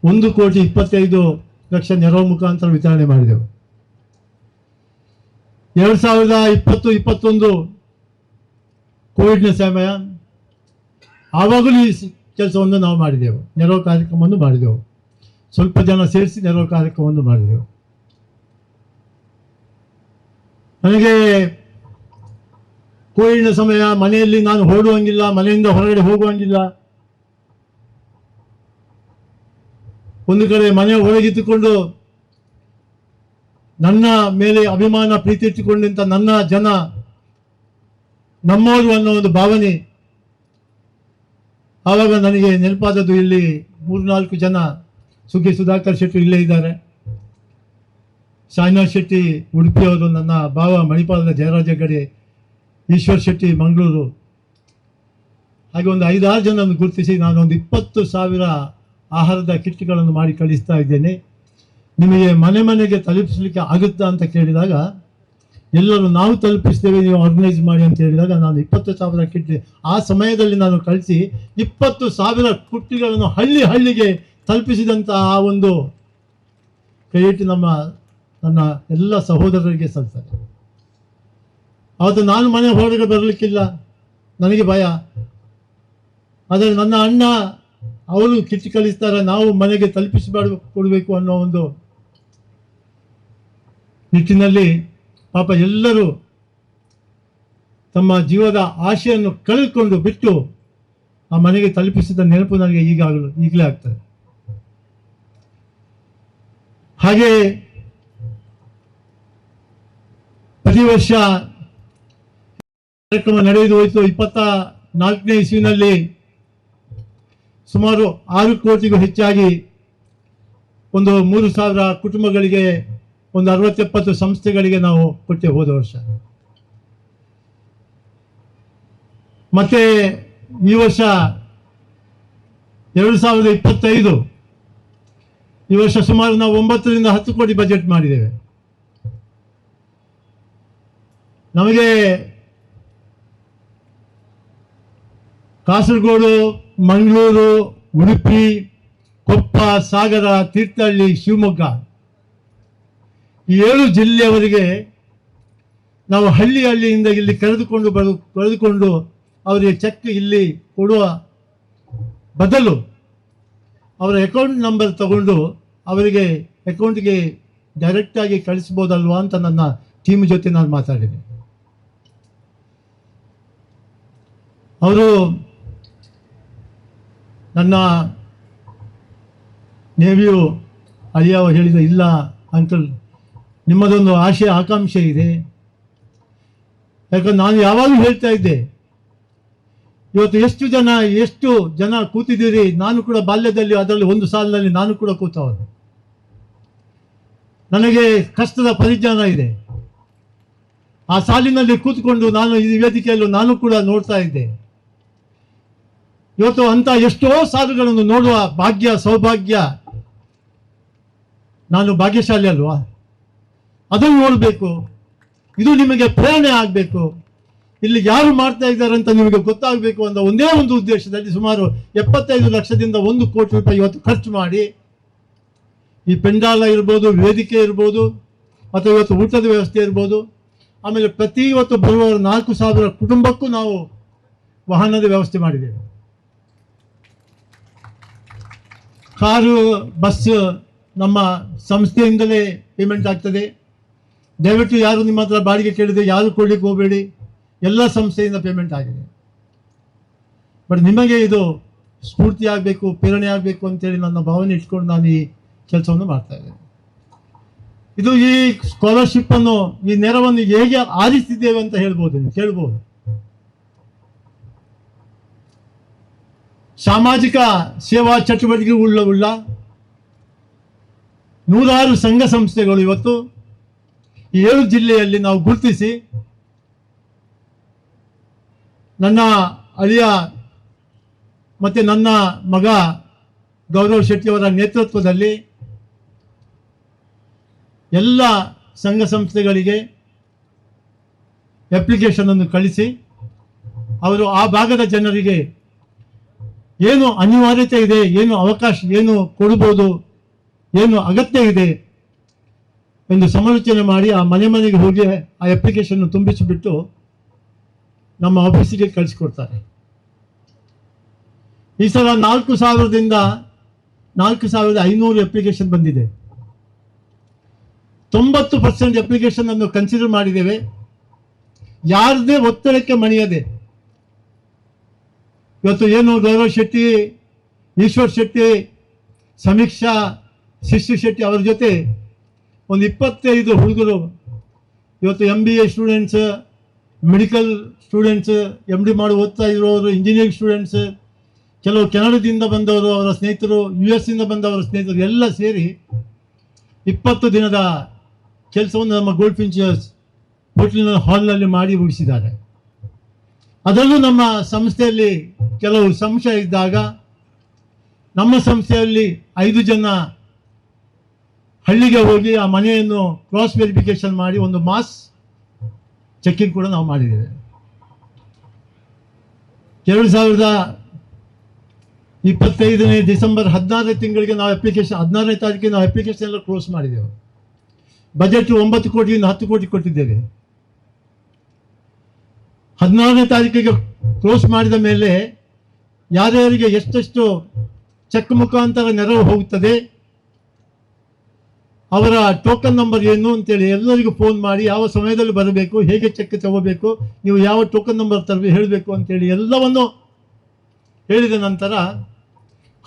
1,25,00,000 ನೆರವು ಮುಖಾಂತರ ವಿತರಣೆ ಮಾಡಿದೆವು. 2020-21 ಕೋವಿಡ್ನ ಸಮಯ, ಆವಾಗಲೂ ಈ ಕೆಲಸವನ್ನು ನಾವು ಮಾಡಿದೆವು, ನೆರವು ಕಾರ್ಯಕ್ರಮವನ್ನು ಮಾಡಿದೆವು. ಸ್ವಲ್ಪ ಜನ ಸೇರಿಸಿ ನೆರವು ಕಾರ್ಯಕ್ರಮವನ್ನು ಮಾಡಿದೆವು. ನನಗೆ ಕೋವಿಡ್ನ ಸಮಯ, ಮನೆಯಲ್ಲಿ ನಾನು ಓಡುವಂಗಿಲ್ಲ, ಮನೆಯಿಂದ ಹೊರಗಡೆ ಹೋಗುವಂಗಿಲ್ಲ. ಒಂದು ಕಡೆ ಮನೆ ಒಳಗಿಟ್ಟುಕೊಂಡು ನನ್ನ ಮೇಲೆ ಅಭಿಮಾನ ಪ್ರೀತಿ ಇಟ್ಟುಕೊಂಡಂತ ನನ್ನ ಜನ ನಮ್ಮವರು ಅನ್ನೋ ಒಂದು ಭಾವನೆ. ಆವಾಗ ನನಗೆ ನೆನಪಾದದ್ದು, ಇಲ್ಲಿ 3-4 ಜನ, ಸುಗ್ಗಿ ಸುಧಾಕರ್ ಶೆಟ್ಟಿ ಇಲ್ಲೇ ಇದ್ದಾರೆ, ಶಾಯ್ನಾಥ್ ಶೆಟ್ಟಿ ಉಡುಪಿಯವರು, ನನ್ನ ಭಾವ ಮಣಿಪಾಲದ ಜಯರಾಜ ಹೆಗಡೆ, ಈಶ್ವರ್ ಶೆಟ್ಟಿ ಮಂಗಳೂರು, ಹಾಗೆ ಒಂದು 5-6 ಜನರನ್ನು ಗುರುತಿಸಿ ನಾನು ಒಂದು 20,000 ಆಹಾರದ ಕಿಟ್ಗಳನ್ನು ಮಾಡಿ ಕಳಿಸ್ತಾ ಇದ್ದೇನೆ. ನಿಮಗೆ ಮನೆ ಮನೆಗೆ ತಲುಪಿಸಲಿಕ್ಕೆ ಆಗುತ್ತಾ ಅಂತ ಕೇಳಿದಾಗ ಎಲ್ಲರೂ ನಾವು ತಲುಪಿಸ್ತೇವೆ, ನೀವು ಆರ್ಗನೈಸ್ ಮಾಡಿ ಅಂತ ಹೇಳಿದಾಗ ನಾನು 20,000 ಕಿಟ್ ಆ ಸಮಯದಲ್ಲಿ ನಾನು ಕಳಿಸಿ 20,000 ಕುಟ್ಟಿಗಳನ್ನು ಹಳ್ಳಿಗೆ ತಲುಪಿಸಿದಂಥ ಆ ಒಂದು ಕ್ರೆಡಿಟ್ ನನ್ನ ಎಲ್ಲ ಸಹೋದರರಿಗೆ ಸಲ್ತಾರೆ. ಅವತ್ತು ನಾನು ಮನೆ ಹೊರಗೆ ಬರಲಿಕ್ಕಿಲ್ಲ, ನನಗೆ ಭಯ. ಆದರೆ ನನ್ನ ಅಣ್ಣ ಅವರು ಕಿಟ್ ಕಳಿಸ್ತಾರೆ, ನಾವು ಮನೆಗೆ ಕೊಡಬೇಕು ಅನ್ನೋ ಒಂದು ನಿಟ್ಟಿನಲ್ಲಿ ಪಾಪ ಎಲ್ಲರೂ ತಮ್ಮ ಜೀವದ ಆಶೆಯನ್ನು ಕಳೆದುಕೊಂಡು ಬಿಟ್ಟು ಆ ಮನೆಗೆ ತಲುಪಿಸಿದ ನೆನಪು ನನಗೆ ಈಗಲೇ ಆಗ್ತದೆ. ಹಾಗೆ ಪ್ರತಿ ವರ್ಷ ಕಾರ್ಯಕ್ರಮ ನಡೆದು ಹೋಯಿತು. 24ನೇ ಇಸ್ವಿನಲ್ಲಿ ಸುಮಾರು 6 ಕೋಟಿಗೂ ಹೆಚ್ಚಾಗಿ ಒಂದು 3,000 ಕುಟುಂಬಗಳಿಗೆ, ಒಂದು 60-70 ಸಂಸ್ಥೆಗಳಿಗೆ ನಾವು ಕೊಟ್ಟೆ ಹೋದ ವರ್ಷ. ಮತ್ತೆ ಈ ವರ್ಷ 2025 ಈ ವರ್ಷ ಸುಮಾರು ನಾವು 9ರಿಂದ 10 ಕೋಟಿ ಬಜೆಟ್ ಮಾಡಿದ್ದೇವೆ. ನಮಗೆ ಕಾಸರಗೋಡು, ಮಂಗಳೂರು, ಉಡುಪಿ, ಕೊಪ್ಪ, ಸಾಗರ, ತೀರ್ಥಹಳ್ಳಿ, ಶಿವಮೊಗ್ಗ ಈ 7 ಜಿಲ್ಲೆಯವರಿಗೆ ನಾವು ಹಳ್ಳಿಯಿಂದ ಇಲ್ಲಿ ಕರೆದುಕೊಂಡು ಅವರಿಗೆ ಚೆಕ್ ಇಲ್ಲಿ ಕೊಡುವ ಬದಲು ಅವರ ಅಕೌಂಟ್ ನಂಬರ್ ತಗೊಂಡು ಅವರಿಗೆ ಅಕೌಂಟ್ಗೆ ಡೈರೆಕ್ಟಾಗಿ ಕಳಿಸ್ಬೋದಲ್ವಾ ಅಂತ ನನ್ನ ಟೀಮ್ ಜೊತೆ ನಾನು ಮಾತಾಡಿದೆ. ಅವರು ನನ್ನ ನೇವಿಯು ಅಳಿಯ ಹೇಳಿದ, ಇಲ್ಲ ಅಂಕಲ್, ನಿಮ್ಮದೊಂದು ಆಶೆ ಆಕಾಂಕ್ಷೆ ಇದೆ. ಯಾಕಂದ್ರೆ ನಾನು ಯಾವಾಗಲೂ ಹೇಳ್ತಾ ಇದ್ದೆ, ಇವತ್ತು ಎಷ್ಟು ಜನ ಕೂತಿದ್ದೀರಿ, ನಾನು ಕೂಡ ಬಾಲ್ಯದಲ್ಲಿ ಅದರಲ್ಲಿ ಒಂದು ಸಾಲಿನಲ್ಲಿ ನಾನು ಕೂಡ ಕೂತವನು. ನನಗೆ ಕಷ್ಟದ ಪರಿಜ್ಞಾನ ಇದೆ. ಆ ಸಾಲಿನಲ್ಲಿ ಕೂತ್ಕೊಂಡು ನಾನು ಈ ವೇದಿಕೆಯಲ್ಲೂ ನಾನು ಕೂಡ ನೋಡ್ತಾ ಇದ್ದೆ. ಇವತ್ತು ಅಂತ ಎಷ್ಟೋ ಸಾಲುಗಳನ್ನು ನೋಡುವ ಸೌಭಾಗ್ಯ, ನಾನು ಭಾಗ್ಯಶಾಲಿ ಅಲ್ವಾ? ಅದನ್ನು ನೋಡಬೇಕು, ಇದು ನಿಮಗೆ ಪ್ರೇರಣೆ ಆಗಬೇಕು, ಇಲ್ಲಿ ಯಾರು ಮಾಡ್ತಾ ಇದ್ದಾರೆ ಅಂತ ನಿಮಗೆ ಗೊತ್ತಾಗಬೇಕು ಅಂತ ಒಂದೇ ಒಂದು ಉದ್ದೇಶದಲ್ಲಿ ಸುಮಾರು 75 ಲಕ್ಷದಿಂದ 1 ಕೋಟಿ ರೂಪಾಯಿ ಇವತ್ತು ಖರ್ಚು ಮಾಡಿ ಈ ಪೆಂಡಾಲ ಇರ್ಬೋದು, ವೇದಿಕೆ ಇರ್ಬೋದು, ಅಥವಾ ಇವತ್ತು ಊಟದ ವ್ಯವಸ್ಥೆ ಇರ್ಬೋದು, ಆಮೇಲೆ ಪ್ರತಿ ಇವತ್ತು ಬರುವ 4,000 ಕುಟುಂಬಕ್ಕೂ ನಾವು ವಾಹನದ ವ್ಯವಸ್ಥೆ ಮಾಡಿದ್ದೇವೆ. ಕಾರು, ಬಸ್ ನಮ್ಮ ಸಂಸ್ಥೆಯಿಂದಲೇ ಪೇಮೆಂಟ್ ಆಗ್ತದೆ. ದಯವಿಟ್ಟು ಯಾರು ನಿಮ್ಮ ಹತ್ರ ಬಾಡಿಗೆ ಕೇಳಿದೆ ಯಾರು ಕೊಡ್ಲಿಕ್ಕೆ ಹೋಗಬೇಡಿ, ಎಲ್ಲ ಸಂಸ್ಥೆಯಿಂದ ಪೇಮೆಂಟ್ ಆಗಿದೆ. ಬಟ್ ನಿಮಗೆ ಇದು ಸ್ಫೂರ್ತಿ ಆಗಬೇಕು, ಪ್ರೇರಣೆ ಆಗಬೇಕು ಅಂತೇಳಿ ನನ್ನ ಭಾವನೆ ಇಟ್ಕೊಂಡು ನಾನು ಈ ಕೆಲಸವನ್ನು ಮಾಡ್ತಾ ಇದ್ದೇನೆ. ಇದು ಈ ಸ್ಕಾಲರ್ಶಿಪ್ ಅನ್ನು, ಈ ನೆರವನ್ನು ಹೇಗೆ ಆರಿಸಿದ್ದೇವೆ ಅಂತ ಕೇಳ್ಬೋದು. ಸಾಮಾಜಿಕ ಸೇವಾ ಚಟುವಟಿಕೆಗಳುಳ್ಳ 106 ಸಂಘ ಸಂಸ್ಥೆಗಳು ಇವತ್ತು ಈ 7 ಜಿಲ್ಲೆಯಲ್ಲಿ ನಾವು ಗುರುತಿಸಿ ನನ್ನ ಅಳಿಯ ಮತ್ತೆ ನನ್ನ ಮಗ ಗೌರವ್ ಶೆಟ್ಟಿ ಅವರ ನೇತೃತ್ವದಲ್ಲಿ ಎಲ್ಲ ಸಂಘ ಸಂಸ್ಥೆಗಳಿಗೆ ಅಪ್ಲಿಕೇಶನ್ ಅನ್ನು ಕಳಿಸಿ ಅವರು ಆ ಭಾಗದ ಜನರಿಗೆ ಏನು ಅನಿವಾರ್ಯತೆ ಇದೆ, ಏನು ಅವಕಾಶ, ಏನು ಕೊಡಬಹುದು, ಏನು ಅಗತ್ಯ ಇದೆ ಎಂದು ಸಮಾಲೋಚನೆ ಮಾಡಿ ಆ ಮನೆಗೆ ಹೋಗಿ ಆ ಅಪ್ಲಿಕೇಶನ್ ತುಂಬಿಸಿಬಿಟ್ಟು ನಮ್ಮ ಆಫೀಸಿಗೆ ಕಳಿಸಿಕೊಡ್ತಾರೆ. ಈ ಸಲ 4,000ದಿಂದ 4,500 ಅಪ್ಲಿಕೇಶನ್ ಬಂದಿದೆ. 90% ಅಪ್ಲಿಕೇಶನ್ ಅನ್ನು ಕನ್ಸಿಡರ್ ಮಾಡಿದ್ದೇವೆ, ಯಾರದೇ ಒತ್ತಡಕ್ಕೆ ಮಣಿಯದೆ. ಇವತ್ತು ಏನು ಗೌರವ್ ಶೆಟ್ಟಿ, ಈಶ್ವರ್ ಶೆಟ್ಟಿ, ಸಮೀಕ್ಷಾ, ಶಿಶು ಶೆಟ್ಟಿ ಅವರ ಜೊತೆ ಒಂದು 25 ಹುಡುಗರು ಇವತ್ತು MBA students, medical students, MD ಮಾಡಿ ಓದ್ತಾ ಇರೋರು, ಇಂಜಿನಿಯರಿಂಗ್ ಸ್ಟೂಡೆಂಟ್ಸ್, ಕೆಲವು ಕೆನಡಾದಿಂದ ಬಂದವರು, ಅವರ ಸ್ನೇಹಿತರು, US ಇಂದ ಬಂದವರ ಸ್ನೇಹಿತರು ಎಲ್ಲ ಸೇರಿ 20 ದಿನದ ಕೆಲಸವನ್ನು ನಮ್ಮ ಗೋಲ್ಡ್ ಫಿಂಚರ್ಸ್ ಹೋಟೆಲ್ನ ಹಾಲ್ನಲ್ಲಿ ಮಾಡಿ ಮುಗಿಸಿದ್ದಾರೆ. ಅದರಲ್ಲೂ ನಮ್ಮ ಸಂಸ್ಥೆಯಲ್ಲಿ ಕೆಲವು ಸಂಶಯ ಇದ್ದಾಗ ನಮ್ಮ ಸಂಸ್ಥೆಯಲ್ಲಿ 5 ಜನ ಹಳ್ಳಿಗೆ ಹೋಗಿ ಆ ಮನೆಯನ್ನು ಕ್ರಾಸ್ ವೆರಿಫಿಕೇಶನ್ ಮಾಡಿ ಒಂದು ಮಾಸ್ ಚೆಕಿಂಗ್ ಕೂಡ ನಾವು ಮಾಡಿದ್ದೇವೆ. 2025 ಡಿಸೆಂಬರ್ 16 ತಿಂಗಳಿಗೆ ನಾವು ಅಪ್ಲಿಕೇಶನ್, 16ನೇ ತಾರೀಕಿಗೆ ನಾವು ಅಪ್ಲಿಕೇಶನ್ ಎಲ್ಲ ಕ್ಲೋಸ್ ಮಾಡಿದ್ದೇವೆ. ಬಜೆಟ್ 9 ಕೋಟಿಯಿಂದ 10 ಕೋಟಿ ಕೊಟ್ಟಿದ್ದೇವೆ. 16ನೇ ತಾರೀಕಿಗೆ ಕ್ಲೋಸ್ ಮಾಡಿದ ಮೇಲೆ ಯಾರ್ಯಾರಿಗೆ ಎಷ್ಟೆಷ್ಟು ಚೆಕ್ ಮುಖಾಂತರ ನೆರವು ಹೋಗುತ್ತದೆ, ಅವರ ಟೋಕನ್ ನಂಬರ್ ಏನು ಅಂತೇಳಿ ಎಲ್ಲರಿಗೂ ಫೋನ್ ಮಾಡಿ ಯಾವ ಸಮಯದಲ್ಲಿ ಬರಬೇಕು, ಹೇಗೆ ಚೆಕ್ ತಗೋಬೇಕು, ನೀವು ಯಾವ ಟೋಕನ್ ನಂಬರ್ ಹೇಳಬೇಕು ಅಂತೇಳಿ ಎಲ್ಲವನ್ನು ಹೇಳಿದ ನಂತರ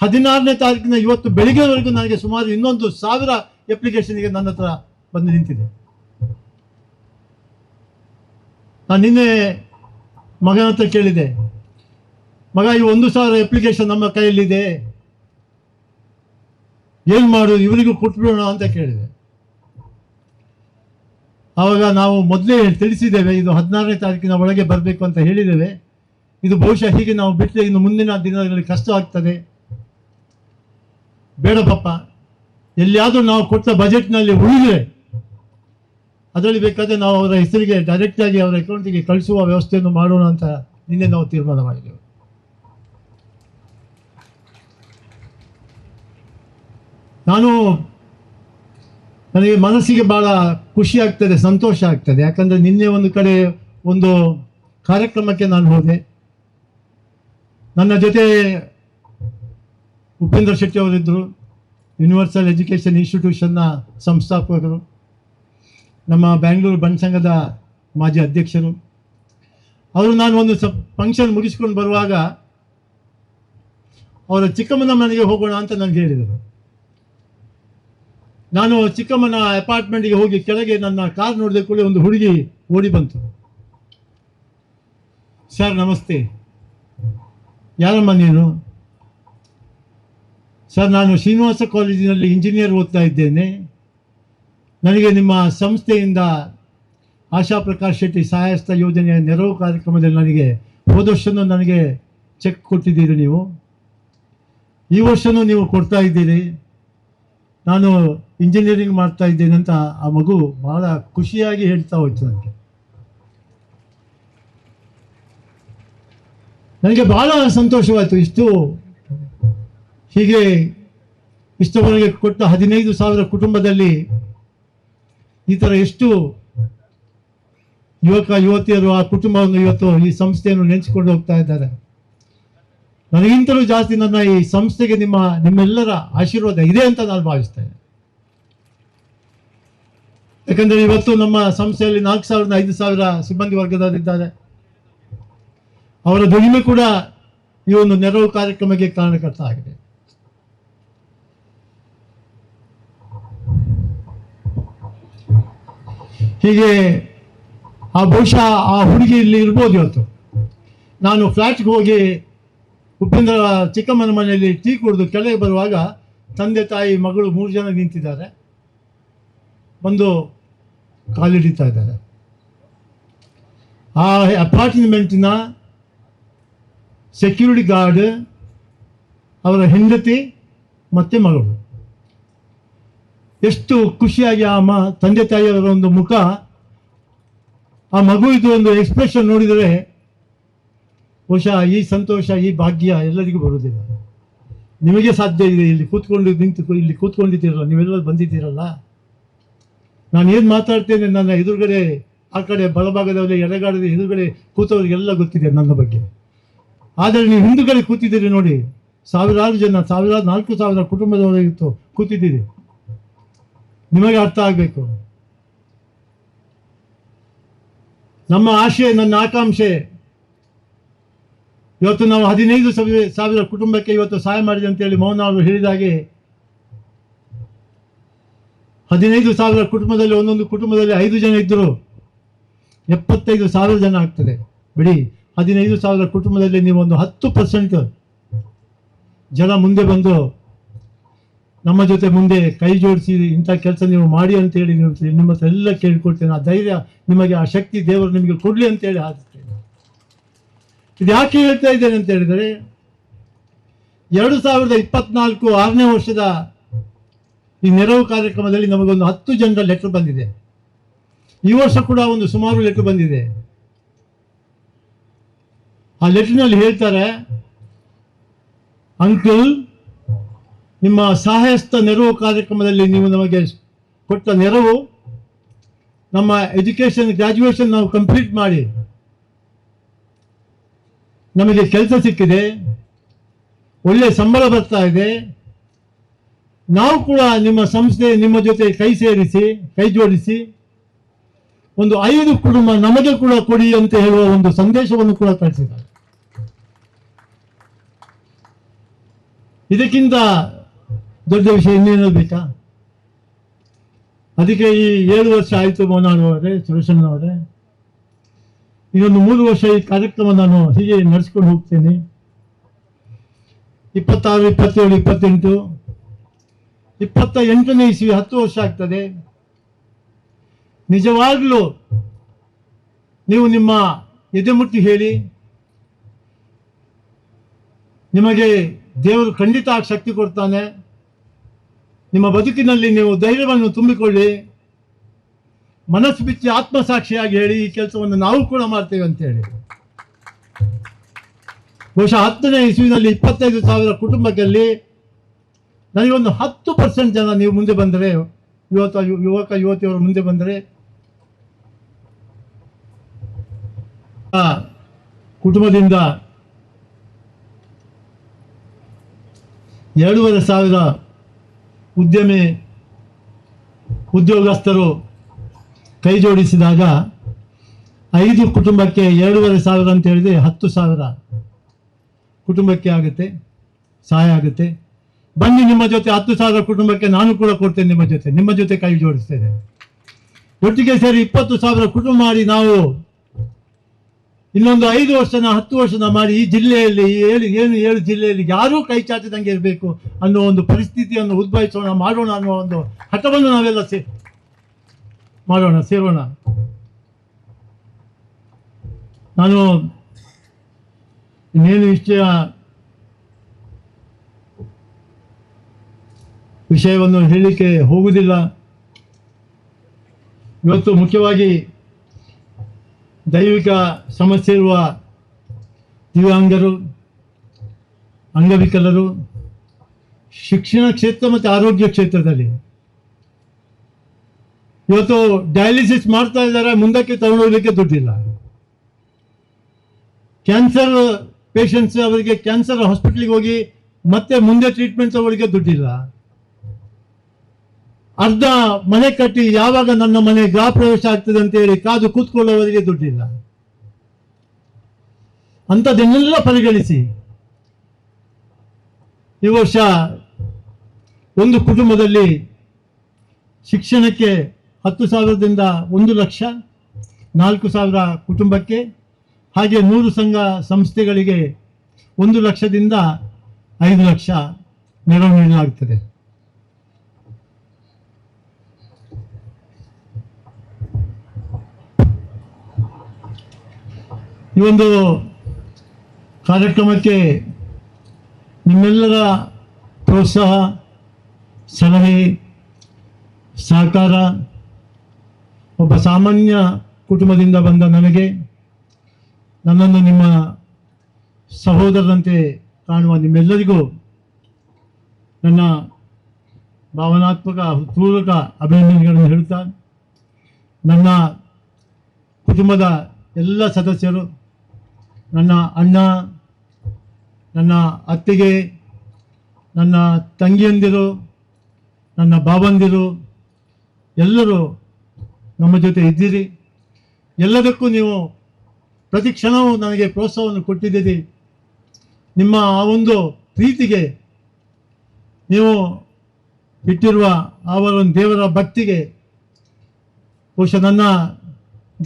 16ನೇ ತಾರೀಕಿನ ಇವತ್ತು ಬೆಳಿಗ್ಗೆವರೆಗೂ ನನಗೆ ಸುಮಾರು 1000 ಅಪ್ಲಿಕೇಶನ್ಗೆ ನನ್ನ ಹತ್ರ ಬಂದು ನಿಂತಿದೆ. ನಾನು ನಿನ್ನೆ ಮಗನ ಹತ್ರ ಕೇಳಿದೆ, ಮಗ ಈ 1000 ಅಪ್ಲಿಕೇಶನ್ ನಮ್ಮ ಕೈಯಲ್ಲಿದೆ, ಏನು ಮಾಡೋದು, ಇವರಿಗೂ ಕೊಟ್ಬಿಡೋಣ ಅಂತ ಕೇಳಿದೆ. ಆವಾಗ ನಾವು ಮೊದಲೇ ತಿಳಿಸಿದ್ದೇವೆ, ಇದು 16ನೇ ತಾರೀಕಿನ ಒಳಗೆ ಬರಬೇಕು ಅಂತ ಹೇಳಿದ್ದೇವೆ. ಇದು ಬಹುಶಃ ಹೀಗೆ ನಾವು ಬಿಟ್ಟರೆ ಇನ್ನು ಮುಂದಿನ ದಿನಗಳಲ್ಲಿ ಕಷ್ಟ ಆಗ್ತದೆ, ಬೇಡ ಪಾಪ, ಎಲ್ಲಿಯಾದರೂ ನಾವು ಕೊಟ್ಟ ಬಜೆಟ್ನಲ್ಲಿ ಉಳಿದರೆ ಅದರಲ್ಲಿ ಬೇಕಾದರೆ ನಾವು ಅವರ ಹೆಸರಿಗೆ ಡೈರೆಕ್ಟಾಗಿ ಅವರ ಅಕೌಂಟಿಗೆ ಕಳಿಸುವ ವ್ಯವಸ್ಥೆಯನ್ನು ಮಾಡೋಣ ಅಂತ ನಿನ್ನೆ ನಾವು ತೀರ್ಮಾನ ಮಾಡಿದ್ದೇವೆ. ನನಗೆ ಮನಸ್ಸಿಗೆ ಭಾಳ ಖುಷಿ ಆಗ್ತದೆ, ಸಂತೋಷ ಆಗ್ತದೆ. ಯಾಕಂದರೆ ನಿನ್ನೆ ಒಂದು ಕಡೆ ಒಂದು ಕಾರ್ಯಕ್ರಮಕ್ಕೆ ನಾನು ಹೋದೆ. ನನ್ನ ಜೊತೆ ಉಪೇಂದ್ರ ಶೆಟ್ಟಿ ಅವರಿದ್ದರು, ಯೂನಿವರ್ಸಲ್ ಎಜುಕೇಷನ್ ಇನ್ಸ್ಟಿಟ್ಯೂಷನ್ನ ಸಂಸ್ಥಾಪಕರು, ನಮ್ಮ ಬ್ಯಾಂಗ್ಳೂರು ಬಣಸಂಘದ ಮಾಜಿ ಅಧ್ಯಕ್ಷರು. ಅವರು ನಾನು ಒಂದು ಫಂಕ್ಷನ್ ಮುಗಿಸ್ಕೊಂಡು ಬರುವಾಗ ಅವರ ಚಿಕ್ಕಮ್ಮನ ಮನೆಗೆ ಹೋಗೋಣ ಅಂತ ನನಗೆ ಹೇಳಿದರು. ನಾನು ಚಿಕ್ಕಮ್ಮನ ಅಪಾರ್ಟ್ಮೆಂಟ್ಗೆ ಹೋಗಿ ಕೆಳಗೆ ನನ್ನ ಕಾರ್ ನೋಡಿದ ಕೂಡಲೇ ಒಂದು ಹುಡುಗಿ ಓಡಿ ಬಂತು. ಸರ್ ನಮಸ್ತೆ, ಯಾರಮ್ಮ ನೀನು? ಸರ್ ನಾನು ಶ್ರೀನಿವಾಸ ಕಾಲೇಜಿನಲ್ಲಿ ಇಂಜಿನಿಯರ್ ಓದ್ತಾ ಇದ್ದೇನೆ, ನನಗೆ ನಿಮ್ಮ ಸಂಸ್ಥೆಯಿಂದ ಆಶಾ ಪ್ರಕಾಶ್ ಶೆಟ್ಟಿ ಸಹಾಯಸ್ಥ ಯೋಜನೆಯ ನೆರವು ಕಾರ್ಯಕ್ರಮದಲ್ಲಿ ನನಗೆ ಹೋದ ವರ್ಷನೂ ನನಗೆ ಚೆಕ್ ಕೊಟ್ಟಿದ್ದೀರಿ, ನೀವು ಈ ವರ್ಷನೂ ನೀವು ಕೊಡ್ತಾ ಇದ್ದೀರಿ, ನಾನು ಇಂಜಿನಿಯರಿಂಗ್ ಮಾಡ್ತಾ ಇದ್ದೇನೆ ಅಂತ ಆ ಮಗು ಬಹಳ ಖುಷಿಯಾಗಿ ಹೇಳ್ತಾ ಹೋಯ್ತು. ನನಗೆ ಬಹಳ ಸಂತೋಷವಾಯಿತು. ಇಷ್ಟವರೆಗೆ ಕೊಟ್ಟ 15,000 ಕುಟುಂಬದಲ್ಲಿ ಈ ಥರ ಎಷ್ಟು ಯುವಕ ಯುವತಿಯರು ಆ ಕುಟುಂಬವನ್ನು ಇವತ್ತು ಈ ಸಂಸ್ಥೆಯನ್ನು ನೆನೆಸಿಕೊಂಡು ಹೋಗ್ತಾ ಇದ್ದಾರೆ. ನನಗಿಂತಲೂ ಜಾಸ್ತಿ ನನ್ನ ಈ ಸಂಸ್ಥೆಗೆ ನಿಮ್ಮೆಲ್ಲರ ಆಶೀರ್ವಾದ ಇದೆ ಅಂತ ನಾನು ಭಾವಿಸ್ತೇನೆ. ಯಾಕಂದರೆ ಇವತ್ತು ನಮ್ಮ ಸಂಸ್ಥೆಯಲ್ಲಿ 4,000 5,000 ಸಿಬ್ಬಂದಿ ವರ್ಗದವರಿದ್ದಾರೆ. ಅವರ ದುಡಿಮೆ ಕೂಡ ಈ ಒಂದು ನೆರವು ಕಾರ್ಯಕ್ರಮಕ್ಕೆ ಕಾರಣಕರ್ತ ಆಗಿದೆ. ಹೀಗೆ ಬಹುಶಃ ಆ ಹುಡುಗಿ ಇಲ್ಲಿ ಇರ್ಬೋದು. ಇವತ್ತು ನಾನು ಫ್ಲ್ಯಾಟ್ಗೆ ಹೋಗಿ ಉಪೇಂದ್ರ ಚಿಕ್ಕಮ್ಮನ ಮನೆಯಲ್ಲಿ ಟೀ ಕುಡಿದು ಕೆಳಗೆ ಬರುವಾಗ ತಂದೆ ತಾಯಿ ಮಗಳು 3 ಜನ ನಿಂತಿದ್ದಾರೆ, ಬಂದು ಕಾಲಿಡಿತಾ ಇದ್ದಾರೆ. ಆ ಅಪಾರ್ಟ್ಮೆಂಟಿನ ಸೆಕ್ಯೂರಿಟಿ ಗಾರ್ಡ್, ಅವರ ಹೆಂಡತಿ ಮತ್ತು ಮಗಳು ಎಷ್ಟು ಖುಷಿಯಾಗಿ ತಂದೆ ತಾಯಿಯವರ ಒಂದು ಮುಖ, ಆ ಮಗುವಿದು ಒಂದು ಎಕ್ಸ್ಪ್ರೆಷನ್ ನೋಡಿದರೆ ಬಹುಶಃ ಈ ಸಂತೋಷ, ಈ ಭಾಗ್ಯ ಎಲ್ಲರಿಗೂ ಬರುವುದಿಲ್ಲ. ನಿಮಗೆ ಸಾಧ್ಯ ಇದೆ. ಇಲ್ಲಿ ಕೂತ್ಕೊಂಡಿದ್ದೀರಲ್ಲ, ನೀವೆಲ್ಲ ಬಂದಿದ್ದೀರಲ್ಲ. ನಾನು ಏನು ಮಾತಾಡ್ತೇನೆ ನನ್ನ ಎದುರುಗಡೆ ಆ ಕಡೆ ಬಲಭಾಗದಲ್ಲಿ ಎಡಗಾಡದ ಎದುರುಗಡೆ ಕೂತವರಿಗೆಲ್ಲ ಗೊತ್ತಿದೆ ನನ್ನ ಬಗ್ಗೆ. ಆದರೆ ನೀವು ಹಿಂದುಗಡೆ ಕೂತಿದ್ದೀರಿ ನೋಡಿ, ಸಾವಿರಾರು ಜನ, 4,000 ಕುಟುಂಬದವರಿಗಿತ್ತು ಕೂತಿದ್ದೀರಿ. ನಿಮಗೆ ಅರ್ಥ ಆಗಬೇಕು. ನಮ್ಮ ಆಶೆ, ನನ್ನ ಆಕಾಂಕ್ಷೆ, ಇವತ್ತು ನಾವು 15,000 ಕುಟುಂಬಕ್ಕೆ ಇವತ್ತು ಸಹಾಯ ಮಾಡಿದೆ ಅಂತೇಳಿ ಮೋಹನ್ ಅವರು ಹೇಳಿದಾಗೆ 15,000 ಕುಟುಂಬದಲ್ಲಿ ಒಂದೊಂದು ಕುಟುಂಬದಲ್ಲಿ 5 ಜನ ಇದ್ದರು 75,000 ಜನ ಆಗ್ತದೆ. ಬಿಡಿ, 15,000 ಕುಟುಂಬದಲ್ಲಿ ನೀವು ಒಂದು 10% ಜನ ಮುಂದೆ ಬಂದು ನಮ್ಮ ಜೊತೆ ಮುಂದೆ ಕೈ ಜೋಡಿಸಿ ಇಂಥ ಕೆಲಸ ನೀವು ಮಾಡಿ ಅಂತೇಳಿ ನಿಮ್ಮ ಹತ್ರ ಎಲ್ಲ ಕೇಳಿಕೊಡ್ತೇನೆ. ಆ ಧೈರ್ಯ ನಿಮಗೆ, ಆ ಶಕ್ತಿ ದೇವರು ನಿಮಗೆ ಕೊಡಲಿ ಅಂತೇಳಿ ಹಾಕ್ತೇನೆ. ಇದು ಯಾಕೆ ಹೇಳ್ತಾ ಇದ್ದೇನೆ ಅಂತ ಹೇಳಿದರೆ 2024 6ನೇ ವರ್ಷದ ಈ ನೆರವು ಕಾರ್ಯಕ್ರಮದಲ್ಲಿ ನಮಗೊಂದು 10 ಜನರ ಲೆಟರ್ ಬಂದಿದೆ. ಈ ವರ್ಷ ಕೂಡ ಒಂದು ಸುಮಾರು ಲೆಟರ್ ಬಂದಿದೆ. ಆ ಲೆಟರ್ನಲ್ಲಿ ಹೇಳ್ತಾರೆ, ಅಂಕಲ್, ನಿಮ್ಮ ಸಹಾಯಸ್ಥ ನೆರವು ಕಾರ್ಯಕ್ರಮದಲ್ಲಿ ನೀವು ನಮಗೆ ಕೊಟ್ಟ ನೆರವು, ನಮ್ಮ ಎಜುಕೇಶನ್ ಗ್ರಾಜ್ಯುಯೇಷನ್ ನಾವು ಕಂಪ್ಲೀಟ್ ಮಾಡಿ ನಮಗೆ ಕೆಲಸ ಸಿಕ್ಕಿದೆ, ಒಳ್ಳೆ ಸಂಬಳ ಬರ್ತಾ ಇದೆ. ನಾವು ಕೂಡ ನಿಮ್ಮ ಸಂಸ್ಥೆ ನಿಮ್ಮ ಜೊತೆ ಕೈ ಜೋಡಿಸಿ ಒಂದು 5 ಕುಟುಂಬ ನಮಗೆ ಕೂಡ ಕೊಡಿ ಅಂತ ಹೇಳುವ ಒಂದು ಸಂದೇಶವನ್ನು ಕೂಡ ಕಳಿಸಿದ್ದಾರೆ. ಇದಕ್ಕಿಂತ ದೊಡ್ಡ ವಿಷಯ ಇನ್ನೇನು ಬೇಕಾ? ಅದಕ್ಕೆ ಈ 7 ವರ್ಷ ಆಯಿತು ಮೋನಾಳವರೇ, ಸುರೇಶಣ್ಣವರೇ, ಇನ್ನೊಂದು 3 ವರ್ಷ ಈ ಕಾರ್ಯಕ್ರಮ ನಾನು ಹೀಗೆ ನಡೆಸ್ಕೊಂಡು ಹೋಗ್ತೇನೆ. 26, 27, 28, 28ನೇ ಇಸ್ವಿ 10 ವರ್ಷ ಆಗ್ತದೆ. ನಿಜವಾಗ್ಲೂ ನೀವು ನಿಮ್ಮ ಎದೆ ಮುಟ್ಟಿ ಹೇಳಿ, ನಿಮಗೆ ದೇವರು ಖಂಡಿತ ಶಕ್ತಿ ಕೊಡ್ತಾನೆ. ನಿಮ್ಮ ಬದುಕಿನಲ್ಲಿ ನೀವು ಧೈರ್ಯವನ್ನು ತುಂಬಿಕೊಳ್ಳಿ, ಮನಸ್ಸು ಬಿಚ್ಚಿ ಆತ್ಮಸಾಕ್ಷಿಯಾಗಿ ಹೇಳಿ, ಈ ಕೆಲಸವನ್ನು ನಾವು ಕೂಡ ಮಾಡ್ತೇವೆ ಅಂತ ಹೇಳಿ. ಬಹುಶಃ 10ನೇ ಇಸ್ವಿನಲ್ಲಿ 25,000 ಕುಟುಂಬದಲ್ಲಿ ನನಗೊಂದು 10% ಜನ ನೀವು ಮುಂದೆ ಬಂದರೆ, ಯುವಕ ಯುವತಿಯವರು ಮುಂದೆ ಬಂದರೆ, ಕುಟುಂಬದಿಂದ 2,500 ಉದ್ಯೋಗಸ್ಥರು ಕೈ ಜೋಡಿಸಿದಾಗ 5 ಕುಟುಂಬಕ್ಕೆ 2,500 ಅಂತ ಹೇಳಿದ್ರೆ 10,000 ಕುಟುಂಬಕ್ಕೆ ಆಗುತ್ತೆ, ಸಹಾಯ ಆಗುತ್ತೆ. ಬನ್ನಿ, ನಿಮ್ಮ ಜೊತೆ 10,000 ಕುಟುಂಬಕ್ಕೆ ನಾನು ಕೂಡ ಕೊಡ್ತೇನೆ, ನಿಮ್ಮ ಜೊತೆ ಕೈ ಜೋಡಿಸ್ತೇನೆ. ಒಟ್ಟಿಗೆ ಸೇರಿ 20,000 ಕುಟುಂಬ ಮಾಡಿ ನಾವು ಇನ್ನೊಂದು 5 ವರ್ಷನ 10 ವರ್ಷನ ಮಾಡಿ ಈ ಜಿಲ್ಲೆಯಲ್ಲಿ 7 ಜಿಲ್ಲೆಯಲ್ಲಿ ಯಾರೂ ಕೈ ಚಾಚದಂಗೆ ಇರಬೇಕು ಅನ್ನೋ ಒಂದು ಪರಿಸ್ಥಿತಿಯನ್ನು ಉದ್ಭವಿಸೋಣ, ಮಾಡೋಣ ಅನ್ನೋ ಒಂದು ಹಠವನ್ನು ನಾವೆಲ್ಲ ಸೇರೋಣ. ನಾನು ಇನ್ನೇನು ವಿಷಯವನ್ನು ಹೇಳಲಿಕ್ಕೆ ಹೋಗುವುದಿಲ್ಲ. ಇವತ್ತು ಮುಖ್ಯವಾಗಿ ದೈವಿಕ ಸಮಸ್ಯೆ ಇರುವ ದಿವ್ಯಾಂಗರು, ಅಂಗವಿಕಲರು, ಶಿಕ್ಷಣ ಕ್ಷೇತ್ರ ಮತ್ತು ಆರೋಗ್ಯ ಕ್ಷೇತ್ರದಲ್ಲಿ ಇವತ್ತು ಡಯಾಲಿಸಿಸ್ ಮಾಡ್ತಾ ಇದ್ದಾರೆ, ಮುಂದಕ್ಕೆ ತಗೊಂಡೋಗ್ಲಿಕ್ಕೆ ದುಡ್ಡಿಲ್ಲ. ಕ್ಯಾನ್ಸರ್ ಪೇಷಂಟ್ಸ್, ಅವರಿಗೆ ಕ್ಯಾನ್ಸರ್ ಹಾಸ್ಪಿಟ್ಲಿಗೆ ಹೋಗಿ ಮತ್ತೆ ಮುಂದೆ ಟ್ರೀಟ್ಮೆಂಟ್ ತಗೊಳ್ಳಿಕ್ಕೆ ದುಡ್ಡಿಲ್ಲ. ಅರ್ಧ ಮನೆ ಕಟ್ಟಿ ಯಾವಾಗ ನನ್ನ ಮನೆ ಗೃಹ ಪ್ರವೇಶ ಆಗ್ತದೆ ಅಂತ ಹೇಳಿ ಕಾದು ಕೂತ್ಕೊಳ್ಳುವವರಿಗೆ ದುಡ್ಡಿಲ್ಲ. ಅಂಥದ್ದನ್ನೆಲ್ಲ ಪರಿಗಣಿಸಿ ಈ ವರ್ಷ ಒಂದು ಕುಟುಂಬದಲ್ಲಿ ಶಿಕ್ಷಣಕ್ಕೆ 10,000ದಿಂದ 1 ಲಕ್ಷ, 4,000 ಕುಟುಂಬಕ್ಕೆ, ಹಾಗೆ 100 ಸಂಘ ಸಂಸ್ಥೆಗಳಿಗೆ 1 ಲಕ್ಷದಿಂದ 5 ಲಕ್ಷ ನೆರವು ನೀಡಲಾಗುತ್ತದೆ. ಈ ಒಂದು ಕಾರ್ಯಕ್ರಮಕ್ಕೆ ನಿಮ್ಮೆಲ್ಲರ ಪ್ರೋತ್ಸಾಹ, ಸಲಹೆ, ಸಹಕಾರ, ಒಬ್ಬ ಸಾಮಾನ್ಯ ಕುಟುಂಬದಿಂದ ಬಂದ ನನಗೆ, ನನ್ನನ್ನು ನಿಮ್ಮ ಸಹೋದರರಂತೆ ಕಾಣುವ ನಿಮ್ಮೆಲ್ಲರಿಗೂ ನನ್ನ ಭಾವನಾತ್ಮಕ ಹೃತ್ಪೂರ್ವಕ ಅಭಿನಂದನೆಗಳನ್ನು ಹೇಳುತ್ತಾ, ನನ್ನ ಕುಟುಂಬದ ಎಲ್ಲ ಸದಸ್ಯರು, ನನ್ನ ಅಣ್ಣ, ನನ್ನ ಅತ್ತಿಗೆ, ನನ್ನ ತಂಗಿಯಂದಿರು, ನನ್ನ ಭಾವಂದಿರು ಎಲ್ಲರೂ ನಮ್ಮ ಜೊತೆ ಇದ್ದೀರಿ. ಎಲ್ಲದಕ್ಕೂ ನೀವು ಪ್ರತಿ ಕ್ಷಣವೂ ನನಗೆ ಪ್ರೋತ್ಸಾಹವನ್ನು ಕೊಟ್ಟಿದ್ದೀರಿ. ನಿಮ್ಮ ಆ ಒಂದು ಪ್ರೀತಿಗೆ, ನೀವು ಇಟ್ಟಿರುವ ಆ ಒಂದು ದೇವರ ಭಕ್ತಿಗೆ, ಬಹುಶಃ ನನ್ನ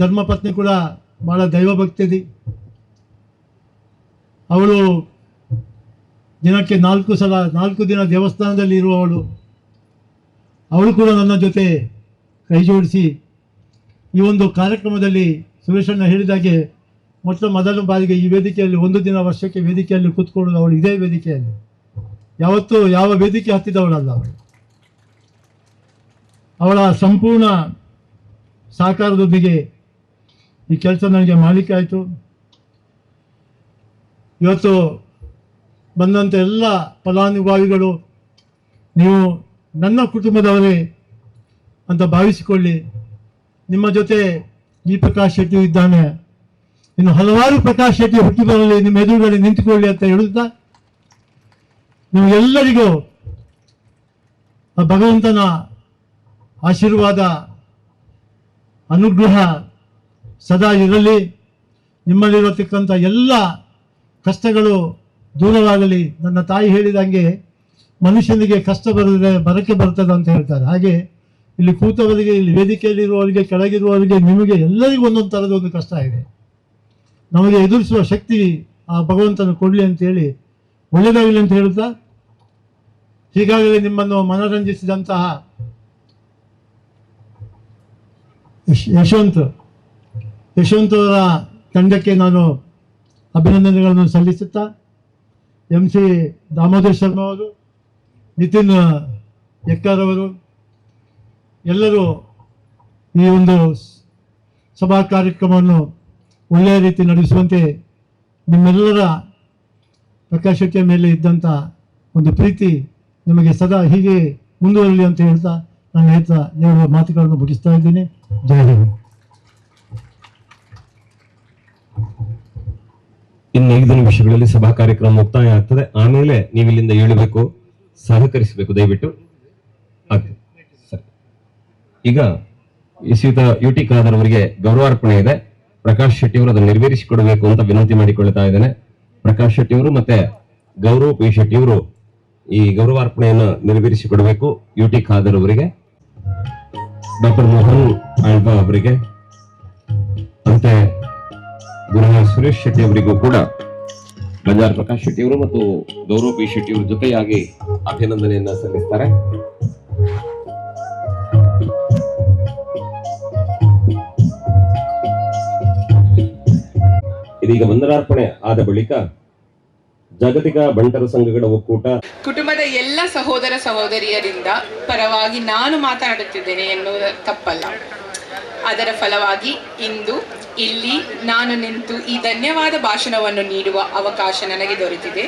ಧರ್ಮಪತ್ನಿ ಕೂಡ ಬಹಳ ದೈವ ಭಕ್ತಿ. ಅವಳು ದಿನಕ್ಕೆ 4 ದಿನ ದೇವಸ್ಥಾನದಲ್ಲಿ ಇರುವವಳು, ಅವಳು ಕೂಡ ನನ್ನ ಜೊತೆ ಕೈ ಜೋಡಿಸಿ ಈ ಒಂದು ಕಾರ್ಯಕ್ರಮದಲ್ಲಿ ಸುರೇಶಣ್ಣ ಹೇಳಿದಾಗೆ ಮೊದಲ ಬಾರಿಗೆ ಈ ವೇದಿಕೆಯಲ್ಲಿ 1 ದಿನ ವರ್ಷಕ್ಕೆ ವೇದಿಕೆಯಲ್ಲಿ ಕೂತ್ಕೊಳ್ಳೋದು ಅವಳು ಇದೇ ವೇದಿಕೆಯಲ್ಲಿ. ಯಾವತ್ತೂ ಯಾವ ವೇದಿಕೆ ಹತ್ತಿದವಳಲ್ಲ ಅವಳು. ಅವಳ ಸಂಪೂರ್ಣ ಸಹಕಾರದೊಂದಿಗೆ ಈ ಕೆಲಸ ನನಗೆ ಮಾಡಲಿಕ್ಕೆ ಆಯಿತು. ಇವತ್ತು ಬಂದಂಥ ಎಲ್ಲ ಫಲಾನುಭವಿಗಳು ನೀವು ನನ್ನ ಕುಟುಂಬದವರೇ ಅಂತ ಭಾವಿಸಿಕೊಳ್ಳಿ. ನಿಮ್ಮ ಜೊತೆ ಈ ಪ್ರಕಾಶ್ ಶೆಟ್ಟಿ ಇದ್ದಾನೆ, ಇನ್ನು ಹಲವಾರು ಪ್ರಕಾಶ್ ಶೆಟ್ಟಿ ಹುಟ್ಟಿ ಬರಲಿ, ನಿಮ್ಮ ಎದುರುಗಡೆ ನಿಂತುಕೊಳ್ಳಿ ಅಂತ ಹೇಳುತ್ತಾ ನಿಮಗೆಲ್ಲರಿಗೂ ಆ ಭಗವಂತನ ಆಶೀರ್ವಾದ ಅನುಗ್ರಹ ಸದಾ ಇರಲಿ. ನಿಮ್ಮಲ್ಲಿರತಕ್ಕಂಥ ಎಲ್ಲ ಕಷ್ಟಗಳು ದೂರವಾಗಲಿ. ನನ್ನ ತಾಯಿ ಹೇಳಿದಂಗೆ ಮನುಷ್ಯನಿಗೆ ಕಷ್ಟ ಬರಕ್ಕೆ ಬರ್ತದೆ ಅಂತ ಹೇಳ್ತಾರೆ. ಹಾಗೆ ಇಲ್ಲಿ ಕೂತವರಿಗೆ, ಇಲ್ಲಿ ವೇದಿಕೆಯಲ್ಲಿರುವವರಿಗೆ, ಕೆಳಗಿರುವವರಿಗೆ, ನಿಮಗೆ ಎಲ್ಲರಿಗೂ ಒಂದೊಂದು ಥರದ ಒಂದು ಕಷ್ಟ ಇದೆ. ನಮಗೆ ಎದುರಿಸುವ ಶಕ್ತಿ ಆ ಭಗವಂತನ ಕೊಡಲಿ ಅಂತೇಳಿ, ಒಳ್ಳೆಯದಾಗಲಿ ಅಂತ ಹೇಳ್ತಾ, ಹೀಗಾಗಲೇ ನಿಮ್ಮನ್ನು ಮನರಂಜಿಸಿದಂತಹ ಯಶವಂತ್ ಅವರ ತಂಡಕ್ಕೆ ನಾನು ಅಭಿನಂದನೆಗಳನ್ನು ಸಲ್ಲಿಸುತ್ತಾ, MC ದಾಮೋದರ್ ಶರ್ಮಾ ಅವರು, ನಿತಿನ್ ಎಕ್ಕರ್ ಅವರು ಎಲ್ಲರೂ ಈ ಒಂದು ಸಭಾ ಕಾರ್ಯಕ್ರಮವನ್ನು ಒಳ್ಳೆಯ ರೀತಿ ನಡೆಸುವಂತೆ ನಿಮ್ಮೆಲ್ಲರ ಪ್ರಕಾಶ್ ಶೆಟ್ಟಿಯ ಮೇಲೆ ಇದ್ದಂಥ ಒಂದು ಪ್ರೀತಿ ನಿಮಗೆ ಸದಾ ಹೀಗೆ ಮುಂದುವರಲಿ ಅಂತ ಹೇಳ್ತಾ ನಾನು ಹೇಳುವ ಮಾತುಗಳನ್ನು ಮುಗಿಸ್ತಾ ಇದ್ದೀನಿ. ಜೈ ಹಿಂದ್. ಇನ್ನು 5 ನಿಮಿಷಗಳಲ್ಲಿ ಸಭಾ ಕಾರ್ಯಕ್ರಮ ಮುಕ್ತಾಯ ಆಗ್ತದೆ. ಆಮೇಲೆ ನೀವು ಇಲ್ಲಿಂದ ಏಳಬೇಕು, ಸಹಕರಿಸಬೇಕು ದಯವಿಟ್ಟು. ಸರಿ, ಈಗ ಶ್ರೀಯುತ UT ಖಾದರ್ ಅವರಿಗೆ ಗೌರವಾರ್ಪಣೆ ಇದೆ. ಪ್ರಕಾಶ್ ಶೆಟ್ಟಿ ಅವರು ಅದನ್ನು ನೆರವೇರಿಸಿಕೊಡಬೇಕು ಅಂತ ವಿನಂತಿ ಮಾಡಿಕೊಳ್ತಾ ಇದ್ದೇನೆ. ಪ್ರಕಾಶ್ ಶೆಟ್ಟಿ ಅವರು ಮತ್ತೆ ಗೌರವ್ P ಶೆಟ್ಟಿ ಅವರು ಈ ಗೌರವಾರ್ಪಣೆಯನ್ನು ನೆರವೇರಿಸಿಕೊಡಬೇಕು. UT ಖಾದರ್ ಅವರಿಗೆ, ಡಾಕ್ಟರ್ ಮೋಹನ್ ಆಳ್ವಾ ಅವರಿಗೆ, ಮತ್ತೆ ಗುರುನಾಥ್ ಸುರೇಶ್ ಶೆಟ್ಟಿ ಅವರಿಗೂ ಕೂಡ ಬಂಜಾರ ಪ್ರಕಾಶ್ ಶೆಟ್ಟಿ ಅವರು ಮತ್ತು ಗೌರವ್ P ಶೆಟ್ಟಿ ಅವರು ಜೊತೆಯಾಗಿ ಅಭಿನಂದನೆಯನ್ನ ಸಲ್ಲಿಸ್ತಾರೆ. ಇದೀಗ ವಂದನಾರ್ಪಣೆ ಆದ ಬಳಿಕ ಜಾಗತಿಕ ಬಂಟರ ಸಂಘಗಳ ಒಕ್ಕೂಟ ಕುಟುಂಬದ ಎಲ್ಲ ಸಹೋದರ ಸಹೋದರಿಯರಿಂದ ಪರವಾಗಿ ನಾನು ಮಾತನಾಡುತ್ತಿದ್ದೇನೆ ಎನ್ನುವುದು ತಪ್ಪಲ್ಲ. ಅದರ ಫಲವಾಗಿ ಇಂದು ಇಲ್ಲಿ ನಾನು ನಿಂತು ಈ ಧನ್ಯವಾದ ಭಾಷಣವನ್ನು ನೀಡುವ ಅವಕಾಶ ನನಗೆ ದೊರೆತಿದೆ.